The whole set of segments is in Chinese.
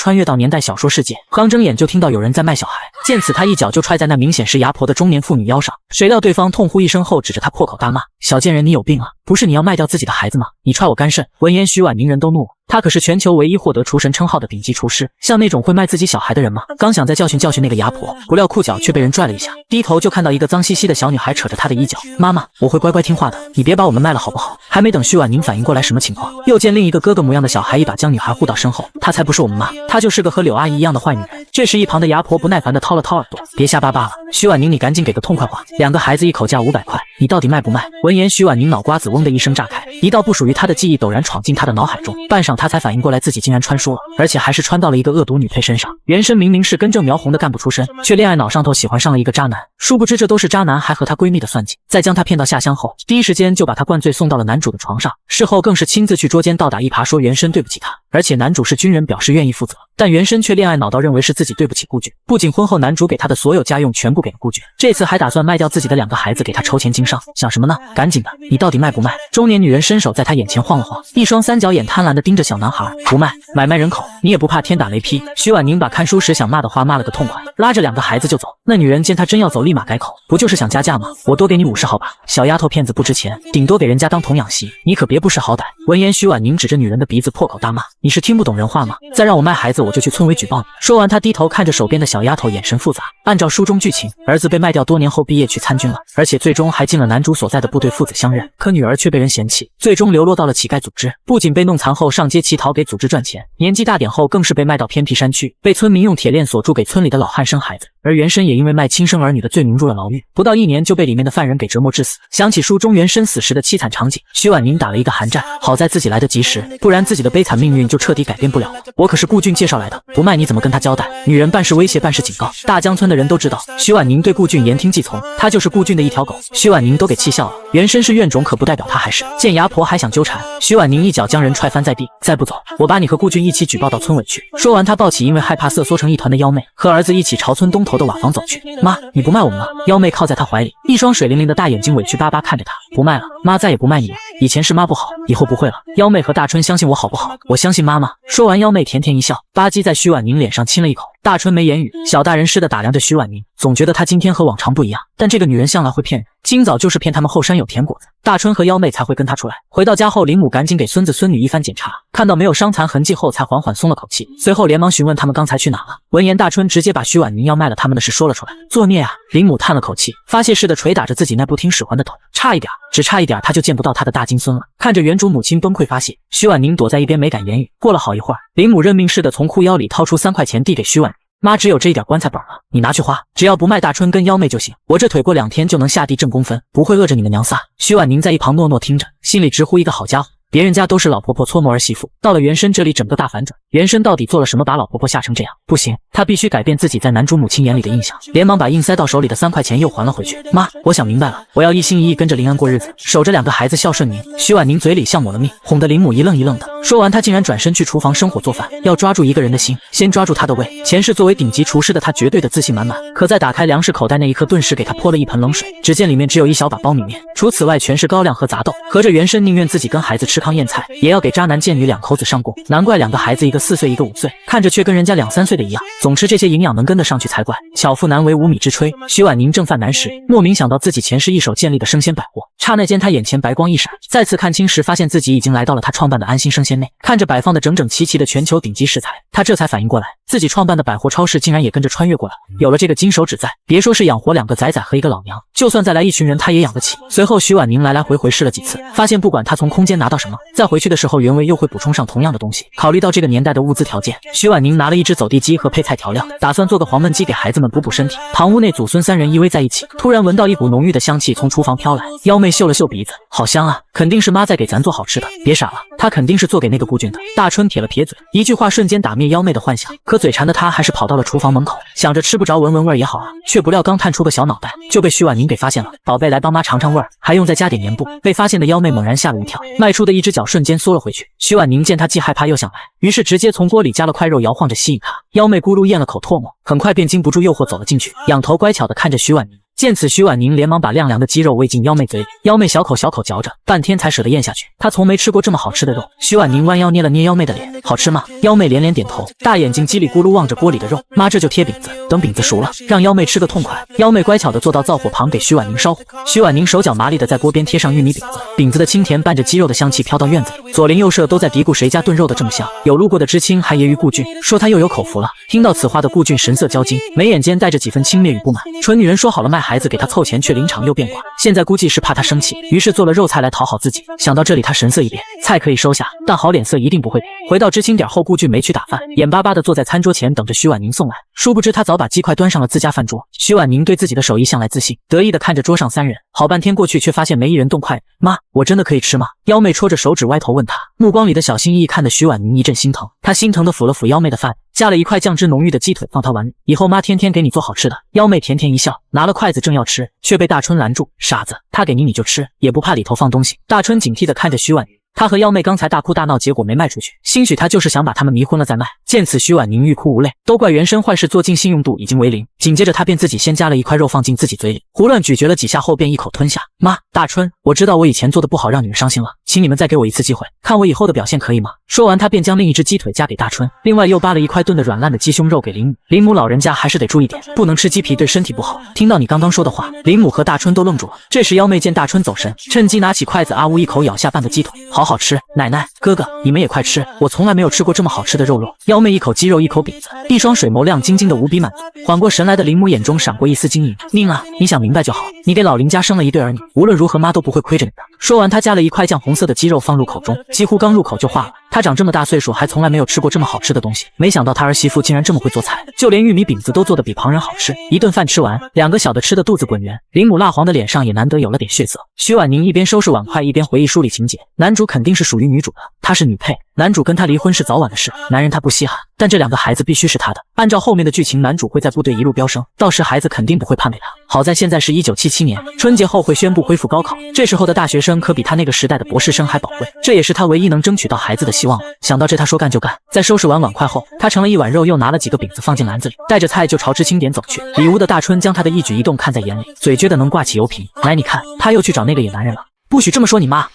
穿越到年代小说世界，刚睁眼就听到有人在卖小孩，见此他一脚就踹在那明显是牙婆的中年妇女腰上，谁料对方痛呼一声后指着他破口大骂：小贱人，你有病啊！不是你要卖掉自己的孩子吗？你踹我干甚？闻言徐婉宁人都怒了，他可是全球唯一获得厨神称号的顶级厨师，像那种会卖自己小孩的人吗？刚想再教训教训那个牙婆，不料裤脚却被人拽了一下，低头就看到一个脏兮兮的小女孩扯着他的衣角。妈妈，我会乖乖听话的，你别把我们卖了好不好？还没等徐婉宁反应过来什么情况，又见另一个哥哥模样的小孩一把将女孩护到身后，她才不是我们妈，她就是个和柳阿姨一样的坏女人。这时一旁的牙婆不耐烦地掏了掏耳朵，别瞎巴巴了，徐婉宁你赶紧给个痛快话，两个孩子一口价500块，你到底卖不卖？闻言徐婉宁脑瓜子嗡的一声炸开，一道不属于她的记忆陡然闯进她的脑海中，半晌她才反应过来自己竟然穿书了，而且还是穿到了一个恶毒女配身上。原身明明是根正苗红的干部出身，却恋爱脑上头喜欢上了一个渣男，殊不知这都是渣男还和她闺蜜的算计，在将她骗到下乡后，第一时间就把她灌醉送到了男主的床上，事后更是亲自去捉奸倒打一耙，说原身对不起她，而且男主是军人，表示愿意负责，但原身却恋爱脑到认为是自己对不起顾俊，不仅婚后男主给她的所有家用全部给了顾俊，这次还打算卖掉自己的2个孩子给他筹钱经商，想什么呢？赶紧的，你到底卖不卖？中年女人伸手在他眼前晃了晃，一双三角眼贪婪地盯着小男孩，不卖，买卖人口，你也不怕天打雷劈？徐婉宁把看书时想骂的话骂了个痛快，拉着2个孩子就走。那女人见他真要走，立马改口，不就是想加价吗？我多给你50号吧。小丫头片子不值钱，顶多给人家当童养媳，你可别不识好歹。闻言徐婉宁指着女人的鼻子破口大骂，你是听不懂人话吗？再让我卖孩子我就去村委举报你。说完他低头看着手边的小丫头，眼神复杂。按照书中剧情，儿子被卖掉多年后毕业去参军了，而且最终还进了男主所在的部队，父子相认，可女儿却被人嫌弃，最终流落到了乞丐组织，不仅被弄残后上街乞讨给组织赚钱，年纪大点后更是被卖到偏僻山区，被村民用铁链锁住给村里的老汉生孩子，而原身也因为卖亲生儿女的罪名入了牢狱，不到1年就被里面的犯人给折磨致死。想起书中原身死时的凄惨场景，徐婉宁打了一个寒战，好在自己来得及时，不然自己的悲惨命运就彻底改变不了了。我可是顾俊介绍来的，不卖你怎么跟他交代？女人半是威胁半是警告，大江村的人都知道徐婉宁对顾俊言听计从，他就是顾俊的一条狗，徐婉宁都给气笑了。原身是怨种，可不代表他还是。见牙婆还想纠缠，徐婉宁一脚将人踹翻在地，再不走，我把你和顾俊一起举报到村委去。说完，他抱起因为害怕瑟缩成一团的幺妹，和儿子一起朝村东头的瓦房走去。妈，你不卖我们了？幺妹靠在他怀里，一双水灵灵的大眼睛委屈巴巴看着他，不卖了，妈再也不卖你了。以前是妈不好，以后不会了。幺妹和大春相信我好不好？我相信妈妈。说完，幺妹甜甜一笑，吧唧在徐婉宁脸上亲了一口。大春没言语，小大人似的打量着徐婉宁，总觉得她今天和往常不一样，但这个女人向来会骗人，今早就是骗他们后山有甜果子，大春和幺妹才会跟她出来。回到家后，林母赶紧给孙子孙女一番检查，看到没有伤残痕迹后才缓缓松了口气，随后连忙询问他们刚才去哪了。闻言，大春直接把徐婉宁要卖了他们的事说了出来。作孽啊！林母叹了口气，发泄似的捶打着自己那不听使唤的头，差一点，只差一点他就见不到他的大金孙了。看着原主母亲崩溃发泄，徐婉宁躲在一边没敢言语。过了好一会儿，林母认命似的从裤腰里掏出3块钱递给徐婉宁，妈，只有这一点棺材本了，你拿去花，只要不卖大春跟幺妹就行，我这腿过2天就能下地挣公分，不会饿着你们娘仨。徐婉宁在一旁诺诺听着，心里直呼一个好家伙，别人家都是老婆婆搓磨儿媳妇，到了原身这里整个大反转，原身到底做了什么把老婆婆吓成这样？不行，她必须改变自己在男主母亲眼里的印象。连忙把硬塞到手里的3块钱又还了回去。妈，我想明白了，我要一心一意跟着林安过日子，守着2个孩子孝顺您。徐婉宁嘴里像抹了蜜，哄得林母一愣一愣的。说完，她竟然转身去厨房生火做饭。要抓住一个人的心，先抓住他的胃。前世作为顶级厨师的他绝对的自信满满，可在打开粮食口袋那一刻，顿时给他泼了一盆冷水。只见里面只有一小把苞米面，除此外全是高粱和杂豆。合着原身宁愿自己跟孩子吃糠咽菜，也要给渣男贱女2口子上供。难怪2个孩子，一个4岁一个5岁，看着却跟人家2、3岁的一样。总之这些营养能跟得上去才怪。巧妇难为无米之炊，徐婉宁正犯难时，莫名想到自己前世一手建立的生鲜百货，刹那间他眼前白光一闪，再次看清时发现自己已经来到了他创办的安心生鲜内。看着摆放的整整齐齐的全球顶级食材，他这才反应过来，自己创办的百货超市竟然也跟着穿越过来了。有了这个金手指在，别说是养活2个仔仔和一个老娘，就算再来一群人他也养得起。随后徐婉宁来来回回试了几次，发现不管他从空间拿到什么，再回去的时候原味又会补充上同样的东西。考虑到这个年代的物资条件，徐婉宁拿了一只走地鸡和配菜调料，打算做个黄焖鸡给孩子们补补身体。堂屋内祖孙3人依偎在一起，突然闻到一股浓郁的香气从厨房飘来，幺妹嗅了嗅鼻子，好香啊，肯定是妈在给咱做好吃的。别傻了，她肯定是做给那个顾俊的。大春撇了撇嘴，一句话瞬间打灭幺妹的幻想，可嘴馋的她还是跑到了厨房门口，想着吃不着闻闻味儿也好啊，却不料刚探出个小脑袋就被徐婉宁给发现了。宝贝，来帮妈尝尝味儿，还用再加点盐不？被发现的幺妹猛然吓了一跳，迈出的一只脚瞬间缩了回去。徐婉宁见她既害怕又想来，于是直接从锅里加了块肉，摇晃着吸引她。幺妹咕噜咽了口唾沫，很快便经不住诱惑走了进去，仰头乖巧地看着徐婉宁。见此，徐婉宁连忙把亮凉的鸡肉喂进幺妹嘴里，幺妹小口小口嚼着，半天才舍得咽下去。她从没吃过这么好吃的肉。徐婉宁弯腰捏了捏幺妹的脸，好吃吗？幺妹连连点头，大眼睛叽里咕噜望着锅里的肉。妈，这就贴饼子，等饼子熟了，让幺妹吃个痛快。幺妹乖巧地坐到灶火旁给徐婉宁烧火。徐婉宁手脚麻利地在锅边贴上玉米饼子，饼子的清甜伴着鸡肉的香气飘到院子里。左邻右舍都在嘀咕谁家炖肉的这么香。有路过的知青还揶揄顾俊，说他又有口福了。听到此话的顾俊神色交金，眉眼间带着几分轻蔑与不满。蠢女人说好了卖孩子给他凑钱，却临场又变卦，现在估计是怕他生气，于是做了肉菜来讨好自己。想到这里，他神色一变，菜可以收下，但好脸色一定不会给。回到知青点后，顾俊没去打饭，眼巴巴地坐在餐桌前等着徐婉宁送来。殊不知他早把鸡块端上了自家饭桌。徐婉宁对自己的手艺向来自信，得意地看着桌上3人，好半天过去却发现没一人动筷。妈，我真的可以吃吗？幺妹戳着手指歪头问他，目光里的小心翼翼看得徐婉宁一阵心疼。她心疼地抚了抚幺妹的饭，夹了一块酱汁浓郁的鸡腿放她碗里，以后妈天天给你做好吃的。幺妹甜甜一笑，拿了筷子正要吃，却被大春拦住。傻子，他给你就吃，也不怕里头放东西。大春警惕地看着徐婉宁，他和幺妹刚才大哭大闹，结果没卖出去，兴许他就是想把他们迷昏了再卖。见此，徐婉宁欲哭无泪，都怪原身坏事做尽，信用度已经为0。紧接着他便自己先夹了一块肉放进自己嘴里，胡乱咀嚼了几下后便一口吞下。妈，大春，我知道我以前做的不好让你们伤心了，请你们再给我一次机会，看我以后的表现可以吗？说完他便将另一只鸡腿夹给大春，另外又扒了一块炖得软烂的鸡胸肉给林母。林母老人家还是得注意点，不能吃鸡皮，对身体不好。听到你刚刚说的话，林母和大春都愣住了。这时幺妹见大春走神，趁机拿起筷子啊呜一口咬下半个鸡腿，好好吃。奶奶，哥哥，你们也快吃，我从来没有吃过这么好吃的肉。幺妹一口鸡肉一口饼子，一双水眸亮晶晶的无比满足。缓过神来的林母眼中闪过一丝晶莹，宁啊，你想明白就好，你给老林家生了一对儿女，无论如何妈都不会亏着你的。说完他夹了一块酱红色的鸡肉放入口中，几乎刚入口就化了。他长这么大岁数还从来没有吃过这么好吃的东西，没想到他儿媳妇竟然这么会做菜，就连玉米饼子都做得比旁人好吃。一顿饭吃完，两个小的吃得肚子滚圆，林母蜡黄的脸上也难得有了点血色。徐婉宁一边收拾碗筷一边回忆书里情节，男主肯定是属于女主的，她是女配，男主跟她离婚是早晚的事，男人他不稀罕，但这2个孩子必须是他的。按照后面的剧情，男主会在部队一路飙升，到时孩子肯定不会判给他。好在现在是1977年，春节后会宣布恢复高考，这时候的大学生可比他那个时代的博士生还宝贵，这也是他唯一能争取到孩子的希望了。想到这，他说干就干。在收拾完碗筷后，他盛了一碗肉，又拿了几个饼子放进篮子里，带着菜就朝知青点走去。里屋的大春将他的一举一动看在眼里，嘴撅得能挂起油瓶。来，你看，他又去找那个野男人了。不许这么说你妈。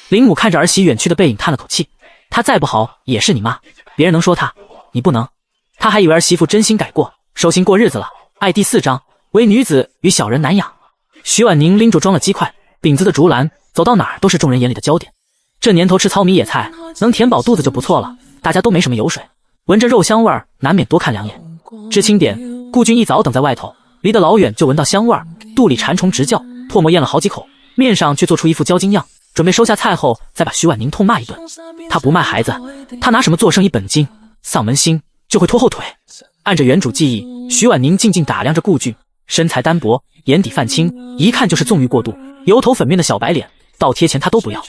林母看着儿媳远去的背影叹了口气，她再不好也是你妈，别人能说她，你不能。他还以为儿媳妇真心改过，收心过日子了。爱第4章，唯女子与小人难养。徐婉宁拎着装了鸡块、饼子的竹篮，走到哪儿都是众人眼里的焦点。这年头吃糙米野菜，能填饱肚子就不错了。大家都没什么油水，闻着肉香味儿，难免多看2眼。知青点，顾俊一早等在外头，离得老远就闻到香味儿，肚里馋虫直叫，唾沫咽了好几口，面上却做出一副焦惊样，准备收下菜后再把徐婉宁痛骂一顿。他不卖孩子，他拿什么做生意本金？丧门星就会拖后腿。按着原主记忆，徐婉宁静静打量着顾俊，身材单薄，眼底泛青，一看就是纵欲过度，油头粉面的小白脸，倒贴钱他都不要。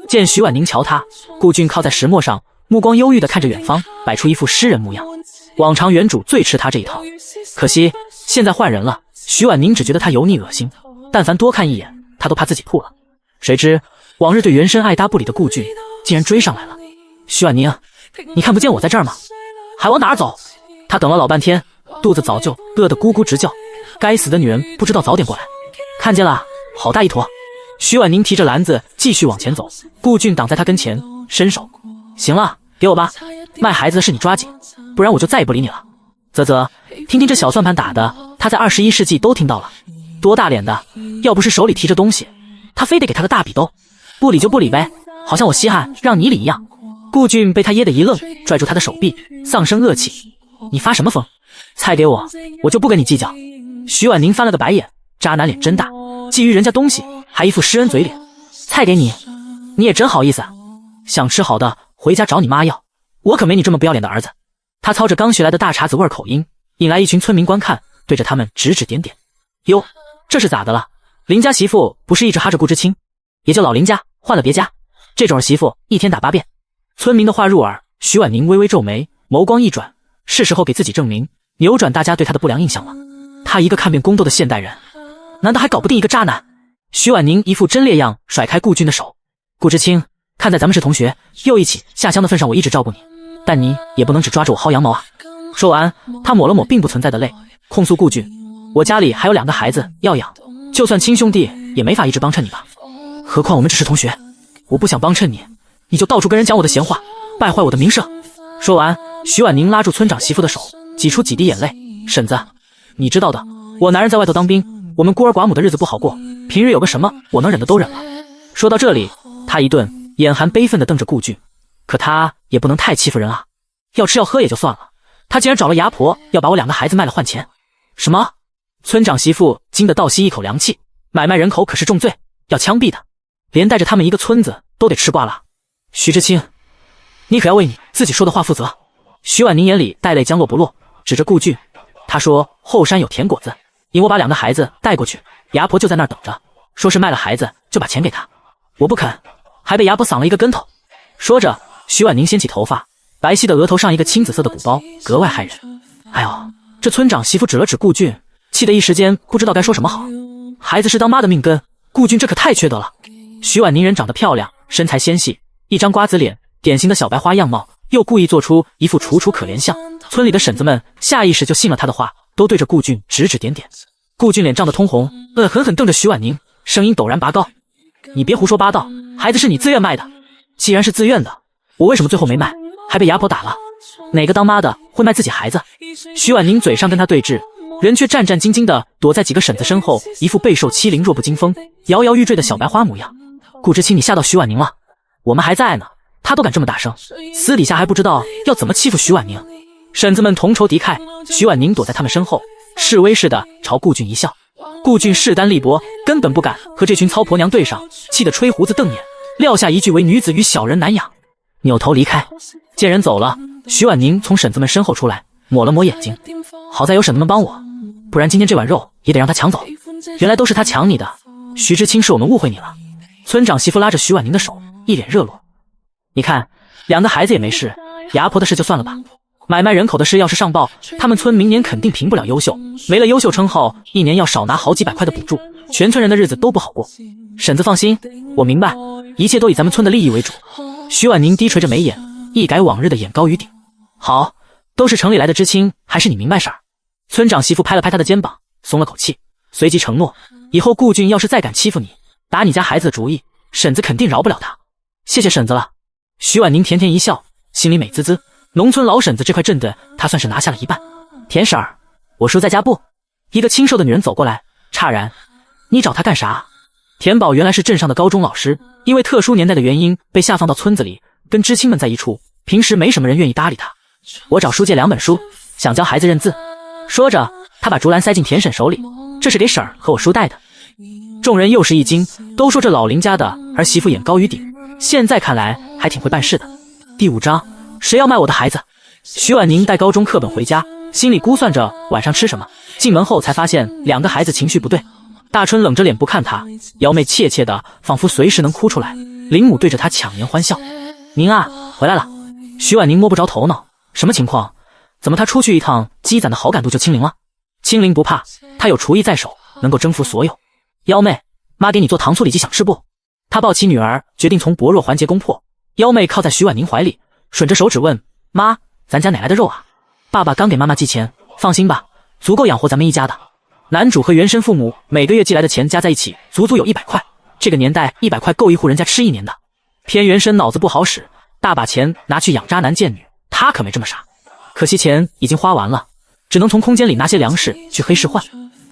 见徐婉宁瞧他，顾俊靠在石磨上，目光忧郁地看着远方，摆出一副诗人模样。往常原主最吃他这一套，可惜现在换人了。徐婉宁只觉得他油腻恶心，但凡多看一眼，他都怕自己吐了。谁知往日对原身爱搭不理的顾俊竟然追上来了。徐婉宁，你看不见我在这儿吗？还往哪儿走？他等了老半天，肚子早就饿得咕咕直叫。该死的女人，不知道早点过来。看见了，好大一坨。徐婉宁提着篮子继续往前走，顾俊挡在他跟前，伸手，行了，给我吧，卖孩子的事你抓紧，不然我就再也不理你了。啧啧，听听这小算盘打的，他在21世纪都听到了。多大脸的，要不是手里提着东西，他非得给他个大笔兜。不理就不理呗，好像我稀罕让你理一样。顾俊被他噎得一愣，拽住他的手臂，丧声恶气，你发什么疯？菜给我，我就不跟你计较。徐婉宁翻了个白眼，渣男脸真大，觊觎人家东西还一副施恩嘴脸。菜给你，你也真好意思，想吃好的回家找你妈要，我可没你这么不要脸的儿子。他操着刚学来的大碴子味口音，引来一群村民观看，对着他们指指点点。哟，这是咋的了？林家媳妇不是一直哈着顾知青，也就老林家换了别家，这种儿媳妇一天打8遍。村民的话入耳，徐婉宁微微皱眉，眸光一转，是时候给自己证明，扭转大家对她的不良印象了。她一个看遍宫斗的现代人，难道还搞不定一个渣男？徐婉宁一副真烈样，甩开顾俊的手。顾知青，看在咱们是同学又一起下乡的份上，我一直照顾你，但你也不能只抓着我薅羊毛啊。说完，他抹了抹并不存在的泪，控诉顾俊，我家里还有2个孩子要养，就算亲兄弟也没法一直帮衬你吧？何况我们只是同学，我不想帮衬你，你就到处跟人讲我的闲话，败坏我的名声。说完，徐婉宁拉住村长媳妇的手，挤出几滴眼泪。婶子，你知道的，我男人在外头当兵，我们孤儿寡母的日子不好过，平日有个什么我能忍的都忍了。说到这里，他一顿，眼含悲愤地瞪着顾俊，可他也不能太欺负人啊，要吃要喝也就算了，他竟然找了牙婆要把我2个孩子卖了换钱。什么？村长媳妇惊得倒吸一口凉气，买卖人口可是重罪，要枪毙的，连带着他们一个村子都得吃挂了。徐知青，你可要为你自己说的话负责。徐婉宁眼里带泪将落不落，指着顾俊，他说后山有甜果子，引我把2个孩子带过去，牙婆就在那儿等着，说是卖了孩子就把钱给他，我不肯，还被牙婆搡了一个跟头。说着，徐婉宁掀起头发，白皙的额头上一个青紫色的鼓包格外骇人。哎呦，这村长媳妇指了指顾俊，气得一时间不知道该说什么好。孩子是当妈的命根，顾俊这可太缺德了。徐婉宁人长得漂亮，身材纤细，一张瓜子脸，典型的小白花样貌，又故意做出一副楚楚可怜相。村里的婶子们下意识就信了他的话，都对着顾俊指指点点。顾俊脸涨得通红，恶狠狠瞪着徐婉宁，声音陡然拔高：你别胡说八道，孩子是你自愿卖的，既然是自愿的，我为什么最后没卖，还被牙婆打了？哪个当妈的会卖自己孩子？徐婉宁嘴上跟他对峙，人却战战兢兢地躲在几个婶子身后，一副备受欺凌弱不禁风，摇摇欲坠的小白花模样。顾知青，你吓到徐婉宁了，我们还在呢，他都敢这么大声，私底下还不知道要怎么欺负徐婉宁。婶子们同仇敌忾，徐婉宁躲在他们身后，示威似的朝顾俊一笑。顾俊势单力薄，根本不敢和这群糙婆娘对上，气得吹胡子瞪眼，撂下一句唯女子与小人难养，扭头离开。见人走了，徐婉宁从婶子们身后出来，抹了抹眼睛，好在有婶子们帮我，不然今天这碗肉也得让他抢走。原来都是他抢你的，徐知青，是我们误会你了。村长媳妇拉着徐婉宁的手，一脸热络。你看，2个孩子也没事，牙婆的事就算了吧，买卖人口的事要是上报，他们村明年肯定评不了优秀，没了优秀称号，一年要少拿好几百块的补助，全村人的日子都不好过。婶子放心，我明白，一切都以咱们村的利益为主。徐婉宁低垂着眉眼，一改往日的眼高于顶。好，都是城里来的知青，还是你明白事儿。村长媳妇拍了拍他的肩膀，松了口气，随即承诺，以后顾俊要是再敢欺负你，打你家孩子的主意，婶子肯定饶不了他。谢谢婶子了。徐婉宁甜甜一笑，心里美滋滋，农村老婶子这块阵子她算是拿下了一半。田婶儿，我叔在家不？一个清瘦的女人走过来，诧然，你找她干啥？田宝原来是镇上的高中老师，因为特殊年代的原因被下放到村子里，跟知青们在一处，平时没什么人愿意搭理他。我找叔借2本书，想教孩子认字。说着，他把竹篮塞进田婶手里，这是给婶儿和我叔带的。众人又是一惊，都说这老林家的儿媳妇眼高于顶，现在看来还挺会办事的。第5章，谁要卖我的孩子？徐婉宁带高中课本回家，心里估算着晚上吃什么。进门后才发现2个孩子情绪不对。大春冷着脸不看他，幺妹怯怯的仿佛随时能哭出来。林母对着他强颜欢笑。宁啊，回来了。徐婉宁摸不着头脑，什么情况？怎么他出去一趟，积攒的好感度就清零了？清零不怕，他有厨艺在手，能够征服所有。幺妹，妈给你做糖醋里脊，想吃不？他抱起女儿，决定从薄弱环节攻破。幺妹靠在徐婉宁怀里，吮着手指问妈，咱家哪来的肉啊？爸爸刚给妈妈寄钱，放心吧，足够养活咱们一家的。男主和原生父母每个月寄来的钱加在一起，足足有100块。这个年代100块够一户人家吃1年的。偏原生脑子不好使，大把钱拿去养渣男贱女，他可没这么傻。可惜钱已经花完了，只能从空间里拿些粮食去黑市换。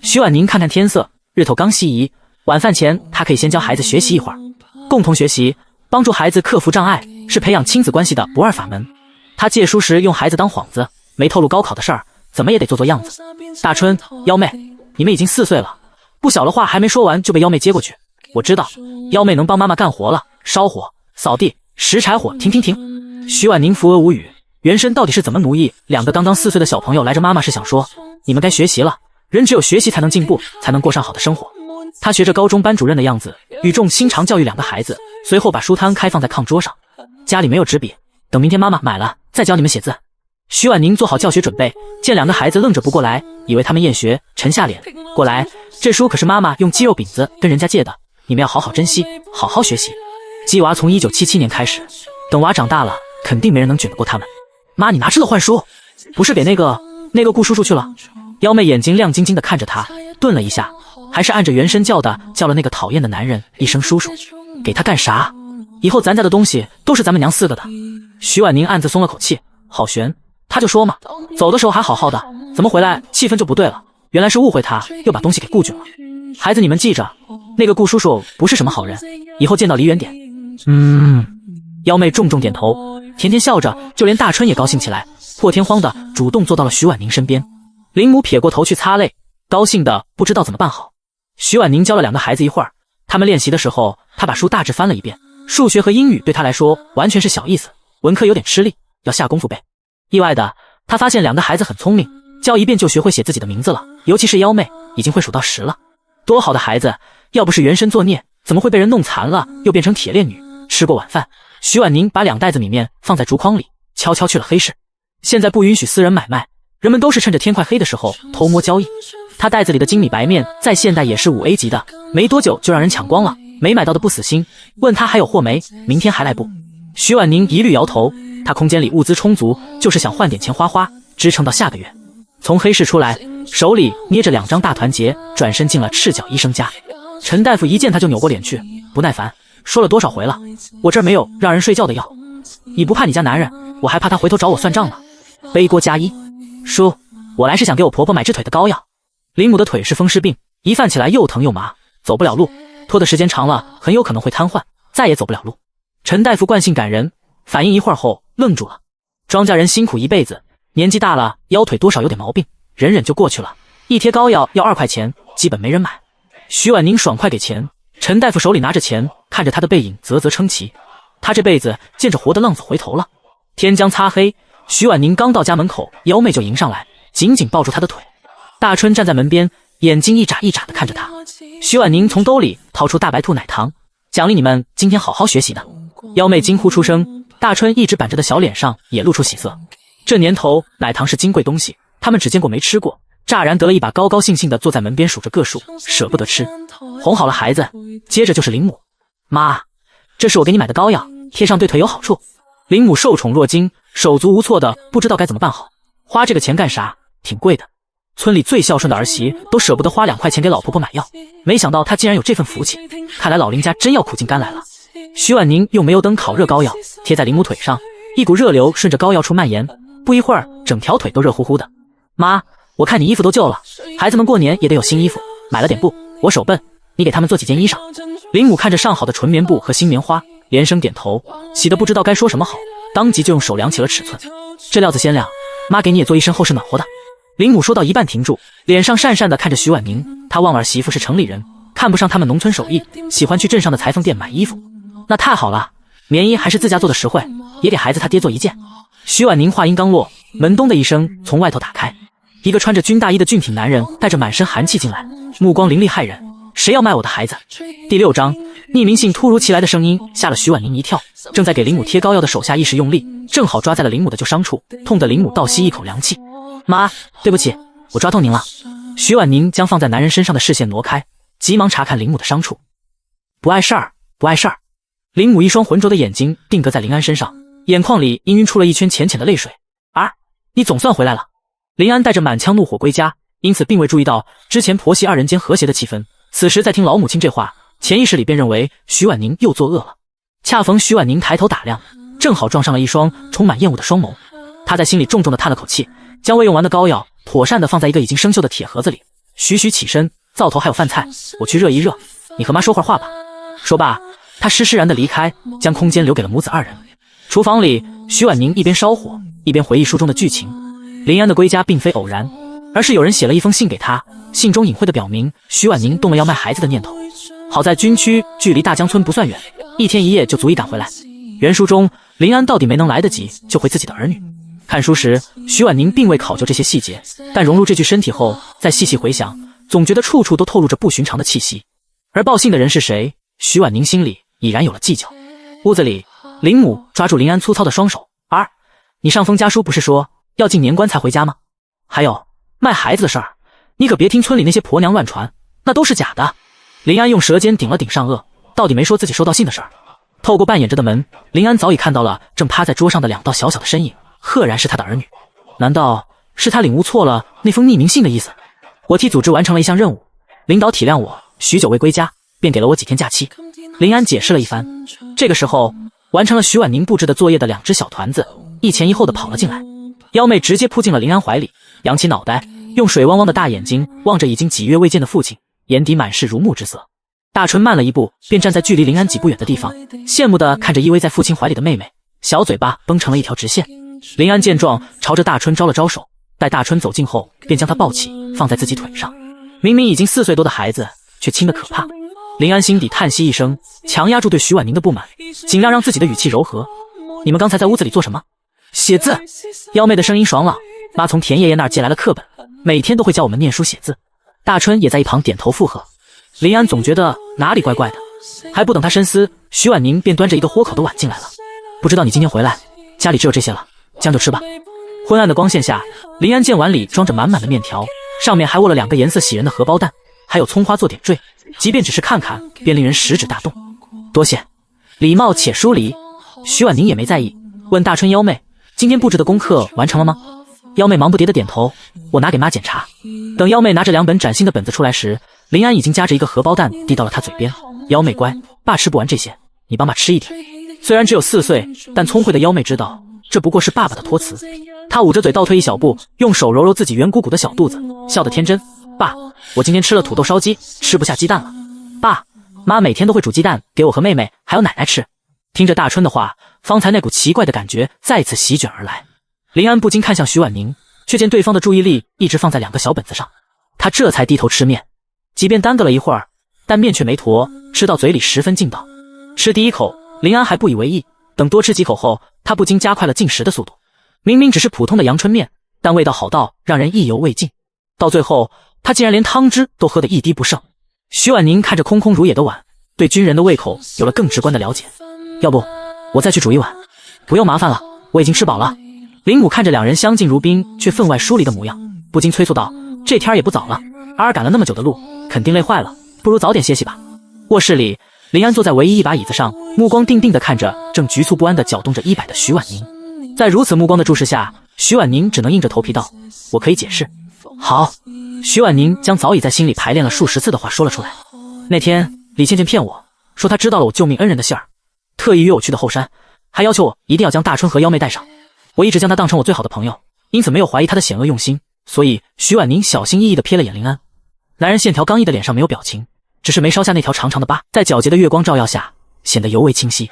徐婉宁看看天色，日头刚西移，晚饭前他可以先教孩子学习一会儿。共同学习，帮助孩子克服障碍，是培养亲子关系的不二法门。他借书时用孩子当幌子，没透露高考的事儿，怎么也得做做样子。大春、幺妹，你们已经4岁了，不小了话还没说完就被幺妹接过去。我知道，幺妹能帮妈妈干活了，烧火、扫地、拾柴火。停！徐婉宁扶额无语，原身到底是怎么奴役2个刚刚4岁的小朋友来着？妈妈是想说，你们该学习了，人只有学习才能进步，才能过上好的生活。他学着高中班主任的样子，语重心长教育2个孩子，随后把书摊开放在炕桌上。家里没有纸笔，等明天妈妈买了再教你们写字。徐婉宁做好教学准备，见2个孩子愣着不过来，以为他们厌学，沉下脸过来，这书可是妈妈用鸡肉饼子跟人家借的，你们要好好珍惜，好好学习。鸡娃从1977年开始，等娃长大了，肯定没人能卷得过他们。妈，你拿这个换书，不是给那个顾叔叔去了？幺妹眼睛亮晶晶地看着他，顿了一下，还是按着原声叫的叫了那个讨厌的男人一声叔叔。给他干啥？以后咱家的东西都是咱们娘4个的。徐婉宁暗自松了口气，好悬，他就说嘛，走的时候还好好的，怎么回来气氛就不对了？原来是误会他，又把东西给顾俊了。孩子你们记着，那个顾叔叔不是什么好人，以后见到离远点。幺妹重重点头，甜甜笑着，就连大春也高兴起来，破天荒的主动坐到了徐婉宁身边。林母撇过头去擦泪，高兴的不知道怎么办好。徐婉宁教了2个孩子一会儿，他们练习的时候，他把书大致翻了一遍。数学和英语对他来说完全是小意思，文科有点吃力，要下功夫背。意外的，他发现2个孩子很聪明，教一遍就学会写自己的名字了，尤其是幺妹，已经会数到10了。多好的孩子，要不是原身作孽，怎么会被人弄残了，又变成铁链女？吃过晚饭，徐婉宁把2袋子米面放在竹筐里，悄悄去了黑市。现在不允许私人买卖，人们都是趁着天快黑的时候偷摸交易。他袋子里的精米白面在现代也是5A 级的，没多久就让人抢光了，没买到的不死心，问他还有货没，明天还来不？徐婉宁一律摇头，他空间里物资充足，就是想换点钱花花，支撑到下个月。从黑市出来，手里捏着2张大团结，转身进了赤脚医生家。陈大夫一见他就扭过脸去，不耐烦，说了多少回了，我这儿没有让人睡觉的药，你不怕你家男人，我还怕他回头找我算账呢。背锅加一，叔，我来是想给我婆婆买治腿的膏药。林母的腿是风湿病，一犯起来又疼又麻，走不了路，拖的时间长了很有可能会瘫痪，再也走不了路。陈大夫惯性感人，反应一会儿后愣住了。庄稼人辛苦一辈子，年纪大了腰腿多少有点毛病，忍忍就过去了，一贴膏药要2块钱，基本没人买。徐婉宁爽快给钱，陈大夫手里拿着钱，看着他的背影啧啧称奇。他这辈子见着活的浪子回头了。天将擦黑，徐婉宁刚到家门口，幺妹就迎上来，紧紧抱住他的腿。大春站在门边，眼睛一眨一眨地看着他。徐婉宁从兜里掏出大白兔奶糖，奖励你们今天好好学习的。幺妹惊呼出声，大春一直板着的小脸上也露出喜色。这年头奶糖是金贵东西，他们只见过没吃过，乍然得了一把，高高兴兴地坐在门边数着个数，舍不得吃。哄好了孩子，接着就是林母。妈，这是我给你买的膏药，贴上对腿有好处。林母受宠若惊，手足无措的不知道该怎么办好。花这个钱干啥？挺贵的。村里最孝顺的儿媳都舍不得花2块钱给老婆婆买药，没想到她竟然有这份福气，看来老林家真要苦尽甘来了。徐婉宁用煤油灯烤热膏药，贴在林母腿上，一股热流顺着膏药处蔓延，不一会儿整条腿都热乎乎的。妈，我看你衣服都旧了，孩子们过年也得有新衣服，买了点布，我手笨，你给他们做几件衣裳。林母看着上好的纯棉布和新棉花，连声点头，喜得不知道该说什么好，当即就用手量起了尺寸。这料子鲜亮，妈给你也做一身厚实暖和的。林母说到一半停住，脸上讪讪地看着徐婉宁，她望儿媳妇是城里人，看不上他们农村手艺，喜欢去镇上的裁缝店买衣服。那太好了，棉衣还是自家做的实惠，也给孩子他爹做一件。徐婉宁话音刚落，门咚的一声从外头打开，一个穿着军大衣的俊挺男人带着满身寒气进来，目光凌厉骇人。谁要卖我的孩子？第6章，匿名信突如其来的声音吓了徐婉宁一跳，正在给林母贴膏药的手下一时用力，正好抓在了林母的旧伤处，痛得林母倒吸一口凉气。妈，对不起，我抓痛您了。徐婉宁将放在男人身上的视线挪开，急忙查看林母的伤处。不碍事儿，不碍事儿。林母一双浑浊的眼睛定格在林安身上，眼眶里氤氲出了一圈浅浅的泪水。儿，你总算回来了。林安带着满腔怒火归家，因此并未注意到之前婆媳2人间和谐的气氛，此时在听老母亲这话，潜意识里便认为徐婉宁又作恶了。恰逢徐婉宁抬头打量，正好撞上了一双充满厌恶的双眸。他在心里重重地叹了口气，将未用完的膏药妥善地放在一个已经生锈的铁盒子里，徐徐起身，灶头还有饭菜，我去热一热，你和妈说会儿话吧。说罢，他施施然地离开，将空间留给了母子2人。厨房里，徐婉宁一边烧火，一边回忆书中的剧情。林安的归家并非偶然，而是有人写了一封信给他，信中隐晦地表明徐婉宁动了要卖孩子的念头。好在军区距离大江村不算远，1天1夜就足以赶回来。原书中，林安到底没能来得及救回自己的儿女。看书时，徐婉宁并未考究这些细节，但融入这具身体后，再细细回想，总觉得处处都透露着不寻常的气息。而报信的人是谁，徐婉宁心里已然有了计较。屋子里，林母抓住林安粗糙的双手：“儿，你上封家书不是说要进年关才回家吗？还有卖孩子的事儿，你可别听村里那些婆娘乱传，那都是假的。”林安用舌尖顶了顶上颚，到底没说自己收到信的事儿。透过半掩着的门，林安早已看到了正趴在桌上的2道小小的身影，赫然是他的儿女。难道是他领悟错了那封匿名信的意思？我替组织完成了一项任务，领导体谅我，许久未归家，便给了我几天假期。林安解释了一番。这个时候，完成了徐婉宁布置的作业的2只小团子一前一后的跑了进来。幺妹直接扑进了林安怀里，扬起脑袋，用水汪汪的大眼睛望着已经几月未见的父亲，眼底满是如沐之色。大春慢了一步，便站在距离林安几步远的地方，羡慕地看着依偎在父亲怀里的妹妹，小嘴巴绷成了一条直线。林安见状，朝着大春招了招手，待大春走近后，便将她抱起，放在自己腿上。明明已经4岁多的孩子，却轻得可怕。林安心底叹息一声，强压住对徐婉宁的不满，尽量让自己的语气柔和。你们刚才在屋子里做什么？写字。幺妹的声音爽朗，妈从田爷爷那儿借来了课本，每天都会教我们念书写字。大春也在一旁点头附和。林安总觉得哪里怪怪的，还不等他深思，徐婉宁便端着一个豁口的碗进来了。不知道你今天回来，家里只有这些了，将就吃吧。昏暗的光线下，林安见碗里装着满满的面条，上面还握了2个颜色喜人的荷包蛋，还有葱花做点缀，即便只是看看，便令人食指大动。多谢，礼貌且疏离。徐婉宁也没在意，问大春幺妹，今天布置的功课完成了吗？幺妹忙不迭的点头，我拿给妈检查。等幺妹拿着2本崭新的本子出来时，林安已经夹着一个荷包蛋递到了她嘴边。幺妹乖，爸吃不完这些，你帮爸吃一点。虽然只有4岁，但聪慧的幺妹知道这不过是爸爸的托词。她捂着嘴倒退一小步，用手揉揉自己圆鼓鼓的小肚子，笑得天真。爸，我今天吃了土豆烧鸡，吃不下鸡蛋了。爸，妈每天都会煮鸡蛋给我和妹妹还有奶奶吃。听着大春的话，方才那股奇怪的感觉再次席卷而来。林安不禁看向徐婉宁，却见对方的注意力一直放在2个小本子上，他这才低头吃面。即便耽搁了一会儿，但面却没坨，吃到嘴里十分劲道。吃第一口，林安还不以为意，等多吃几口后，他不禁加快了进食的速度。明明只是普通的阳春面，但味道好到让人意犹未尽。到最后，他竟然连汤汁都喝得一滴不剩。徐婉宁看着空空如也的碗，对军人的胃口有了更直观的了解。要不我再去煮一碗？不用麻烦了，我已经吃饱了。林母看着2人相敬如宾却分外疏离的模样，不禁催促道，这天也不早了，儿赶了那么久的路，肯定累坏了，不如早点歇息吧。卧室里，林安坐在唯一一把椅子上，目光定定地看着正局促不安地搅动着100的徐婉宁。在如此目光的注视下，徐婉宁只能硬着头皮道，我可以解释。好。徐婉宁将早已在心里排练了数十次的话说了出来。那天李倩倩骗我说她知道了我救命恩人的信儿，特意约我去的后山，还要求我一定要将大春和幺妹带上。我一直将她当成我最好的朋友，因此没有怀疑她的险恶用心。所以徐婉宁小心翼翼地瞥了眼林安。男人线条刚毅的脸上没有表情，只是眉梢下那条长长的疤在皎洁的月光照耀下显得尤为清晰。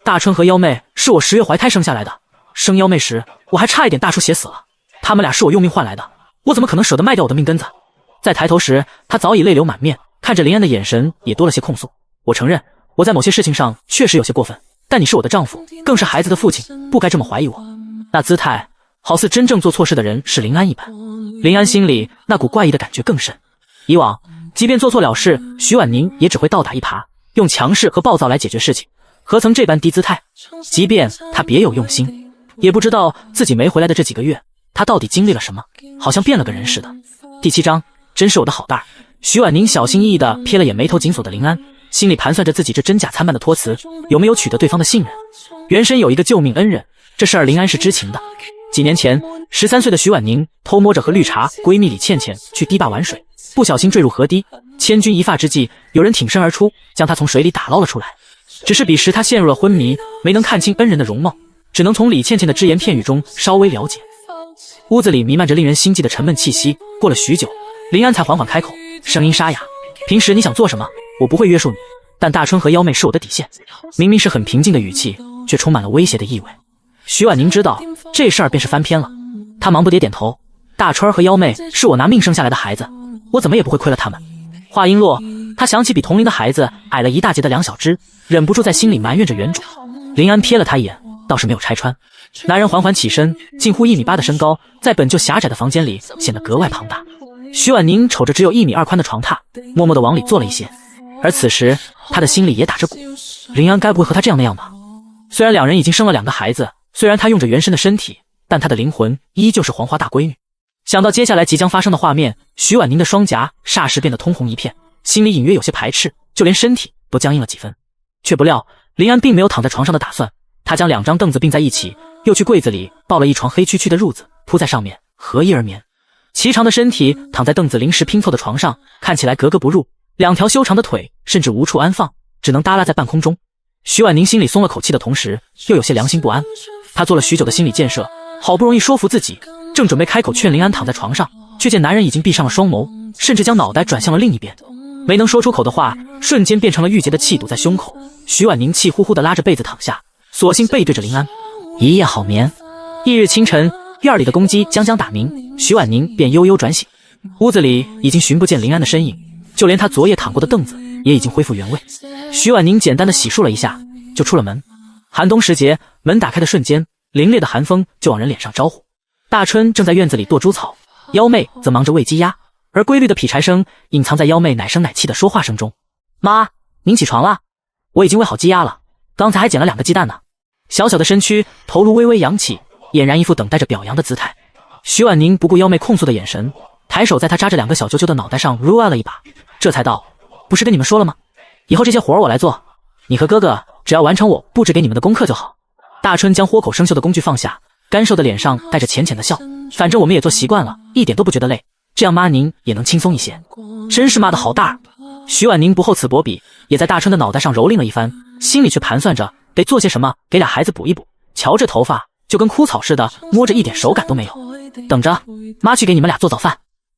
大春和幺妹是我10月怀胎生下来的，生幺妹时我还差一点大出血死了，他们俩是我用命换来的，我怎么可能舍得卖掉我的命根子？在抬头时，他早已泪流满面，看着林安的眼神也多了些控诉。我承认，我在某些事情上确实有些过分，但你是我的丈夫，更是孩子的父亲，不该这么怀疑我。那姿态好似真正做错事的人是林安一般。林安心里那股怪异的感觉更甚。以往，即便做错了事，徐婉宁也只会倒打一耙，用强势和暴躁来解决事情，何曾这般低姿态？即便他别有用心，也不知道自己没回来的这几个月，他到底经历了什么，好像变了个人似的。第7章，真是我的好蛋儿。徐婉宁小心翼翼地瞥了眼眉头紧锁的林安，心里盘算着自己这真假参半的托词有没有取得对方的信任。原身有一个救命恩人，这事儿林安是知情的。几年前，13岁的徐婉宁偷摸着和绿茶闺蜜李倩倩去堤坝玩水，不小心坠入河堤，千钧一发之际，有人挺身而出，将她从水里打捞了出来。只是彼时她陷入了昏迷，没能看清恩人的容貌，只能从李倩倩的只言片语中稍微了解。屋子里弥漫着令人心悸的沉闷气息，过了许久，林安才缓缓开口，声音沙哑：平时你想做什么，我不会约束你，但大春和幺妹是我的底线。明明是很平静的语气，却充满了威胁的意味。徐婉宁知道这事儿便是翻篇了，她忙不迭点头，大春和幺妹是我拿命生下来的孩子，我怎么也不会亏了他们。话音落，她想起比同龄的孩子矮了一大截的梁小芝，忍不住在心里埋怨着原主。林安瞥了他一眼，倒是没有拆穿。男人缓缓起身，近乎1.8米的身高，在本就狭窄的房间里显得格外庞大。徐婉宁瞅着只有1.2米宽的床榻，默默地往里坐了一些。而此时，他的心里也打着鼓，林安该不会和他这样那样吧？虽然2人已经生了2个孩子，虽然他用着原身的身体，但他的灵魂依旧是黄花大闺女。想到接下来即将发生的画面，徐婉宁的双颊霎时变得通红一片，心里隐约有些排斥，就连身体都僵硬了几分。却不料林安并没有躺在床上的打算，他将2张凳子并在一起，又去柜子里抱了一床黑黢黢的褥子铺在上面，合衣而眠。颀长的身体躺在凳子临时拼凑的床上，看起来格格不入，两条修长的腿甚至无处安放，只能耷拉在半空中。徐婉宁心里松了口气的同时，又有些良心不安。她做了许久的心理建设，好不容易说服自己，正准备开口劝林安躺在床上，却见男人已经闭上了双眸，甚至将脑袋转向了另一边。没能说出口的话，瞬间变成了郁结的气堵在胸口。徐婉宁气呼呼地拉着被子躺下，索性背对着林安，一夜好眠。翌日清晨，院里的公鸡将将打鸣，徐婉宁便悠悠转醒。屋子里已经寻不见林安的身影，就连他昨夜躺过的凳子也已经恢复原位。徐婉宁简单的洗漱了一下，就出了门。寒冬时节，门打开的瞬间，凛冽的寒风就往人脸上招呼。大春正在院子里剁猪草，幺妹则忙着喂鸡鸭，而规律的劈柴声隐藏在幺妹奶声奶气的说话声中。妈，您起床了，我已经喂好鸡鸭了，刚才还捡了2个鸡蛋呢。小小的身躯，头颅微微扬起，俨然一副等待着表扬的姿态。徐婉宁不顾幺妹控诉的眼神，抬手在她扎着2个小揪揪的脑袋上撸了一把，这才道：不是跟你们说了吗？以后这些活儿我来做，你和哥哥只要完成我布置给你们的功课就好。大春将豁口生锈的工具放下，干瘦的脸上带着浅浅的笑，反正我们也做习惯了，一点都不觉得累，这样妈您也能轻松一些。真是妈的好大儿。徐婉宁不厚此薄彼，也在大春的脑袋上蹂躏了一番，心里却盘算着得做些什么给俩孩子补一补。瞧这头发就跟枯草似的，摸着一点手感都没有。等着，妈去给你们俩做早饭。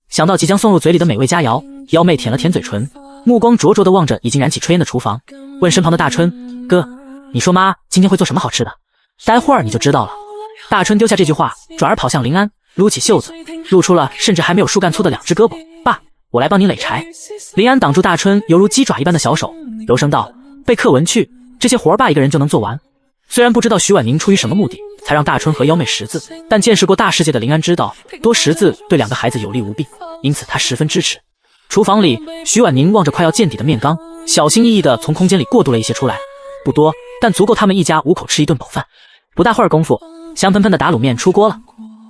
想到即将送入嘴里的美味佳肴，幺妹舔了舔嘴唇，目光灼灼地望着已经燃起炊烟的厨房，问身旁的大春：哥，你说妈今天会做什么好吃的？待会儿你就知道了。大春丢下这句话，转而跑向林安，撸起袖子，露出了甚至还没有树干粗的2只胳膊。爸，我来帮你垒柴。林安挡住大春犹如鸡爪一般的小手，柔声道：备课文去，这些活爸一个人就能做完。虽然不知道徐婉宁出于什么目的才让大春和幺妹识字，但见识过大世界的林安知道多识字对2个孩子有利无弊，因此他十分支持。厨房里，徐婉宁望着快要见底的面缸，小心翼翼地从空间里过渡了一些出来，不多，但足够他们一家5口吃一顿饱饭。不大会儿功夫，香喷喷的打卤面出锅了，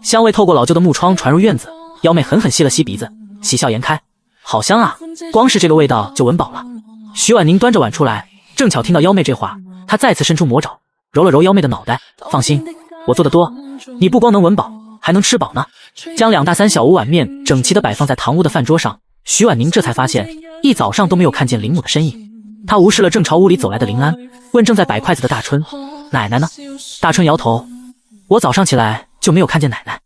香味透过老旧的木窗传入院子。幺妹狠狠吸了吸鼻子，喜笑颜开：好香啊，光是这个味道就闻饱了。徐婉宁端着碗出来，正巧听到幺妹这话，她再次伸出魔爪，揉了揉幺妹的脑袋：放心，我做的多，你不光能闻饱，还能吃饱呢。将2大3小5碗面整齐地摆放在堂屋的饭桌上，徐婉宁这才发现一早上都没有看见林母的身影。她无视了正朝屋里走来的林安，问正在摆筷子的大春：奶奶呢？大春摇头：我早上起来就没有看见奶奶。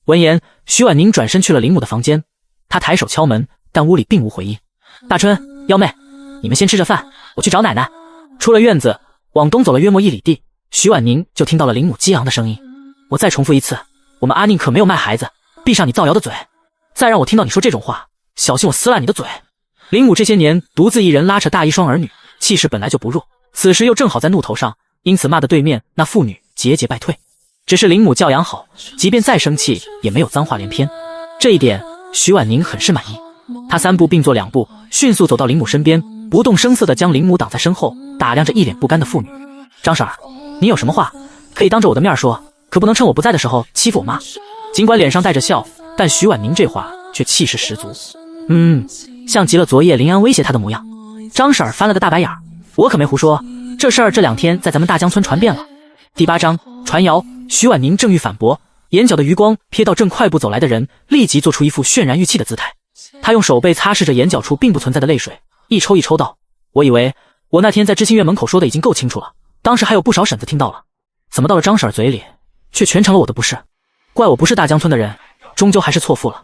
闻言，徐婉宁转身去了林母的房间，她抬手敲门，但屋里并无回应。大春、幺妹，你们先吃着饭，我去找奶奶。出了院子，往东走了约莫1里地，徐婉宁就听到了林母激昂的声音：我再重复一次，我们阿宁可没有卖孩子，闭上你造谣的嘴，再让我听到你说这种话，小心我撕烂你的嘴。林母这些年独自一人拉扯大1双儿女，气势本来就不弱，此时又正好在怒头上，因此骂得对面那妇女节节败退。只是林母教养好，即便再生气也没有脏话连篇，这一点徐婉宁很是满意。她3步并作2步，迅速走到林母身边，不动声色地将林母挡在身后，打量着一脸不甘的妇女：张婶儿，你有什么话可以当着我的面说，可不能趁我不在的时候欺负我妈。尽管脸上带着笑，但徐婉宁这话却气势十足。像极了昨夜林安威胁她的模样。张婶儿翻了个大白眼：我可没胡说，这事儿这2天在咱们大江村传遍了。第8章传谣。徐婉宁正欲反驳，眼角的余光瞥到正快步走来的人，立即做出一副渲然欲泣的姿态。他用手背擦拭着眼角处并不存在的泪水，一抽一抽道：我以为我那天在知心院门口说的已经够清楚了，当时还有不少婶子听到了，怎么到了张婶嘴里却全成了我的不是？怪我不是大江村的人，终究还是错付了。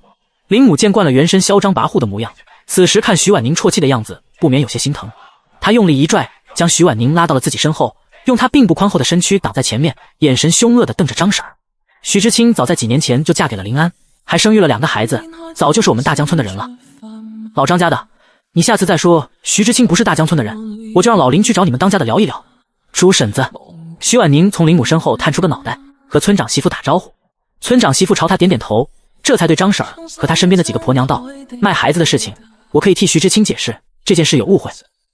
林母见惯了原身嚣张跋扈的模样，此时看徐婉宁啜泣的样子，不免有些心疼。他用力一拽，将徐婉宁拉到了自己身后，用他并不宽厚的身躯挡在前面，眼神凶恶地瞪着张婶儿。徐知青早在几年前就嫁给了林安，还生育了2个孩子，早就是我们大江村的人了。老张家的，你下次再说徐知青不是大江村的人，我就让老林去找你们当家的聊一聊。猪婶子。徐婉宁从林母身后探出个脑袋，和村长媳妇打招呼。村长媳妇朝他点点头，这才对张婶儿和他身边的几个婆娘道：卖孩子的事情，我可以替徐知青解释，这件事有误会。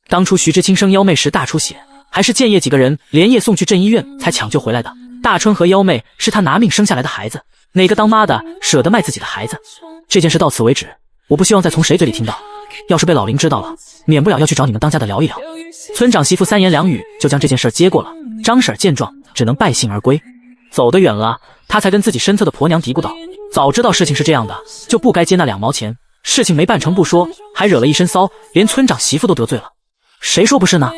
当初徐知青生幺妹时大出血，还是建业几个人连夜送去镇医院才抢救回来的。大春和幺妹是他拿命生下来的孩子，哪个当妈的舍得卖自己的孩子？这件事到此为止，我不希望再从谁嘴里听到。要是被老林知道了，免不了要去找你们当家的聊一聊。村长媳妇3言2语就将这件事接过了。张婶见状，只能败兴而归。走得远了，他才跟自己身侧的婆娘嘀咕道：早知道事情是这样的，就不该接那2毛钱。事情没办成不说，还惹了一身骚，连村长媳妇都得罪了。谁说不是呢？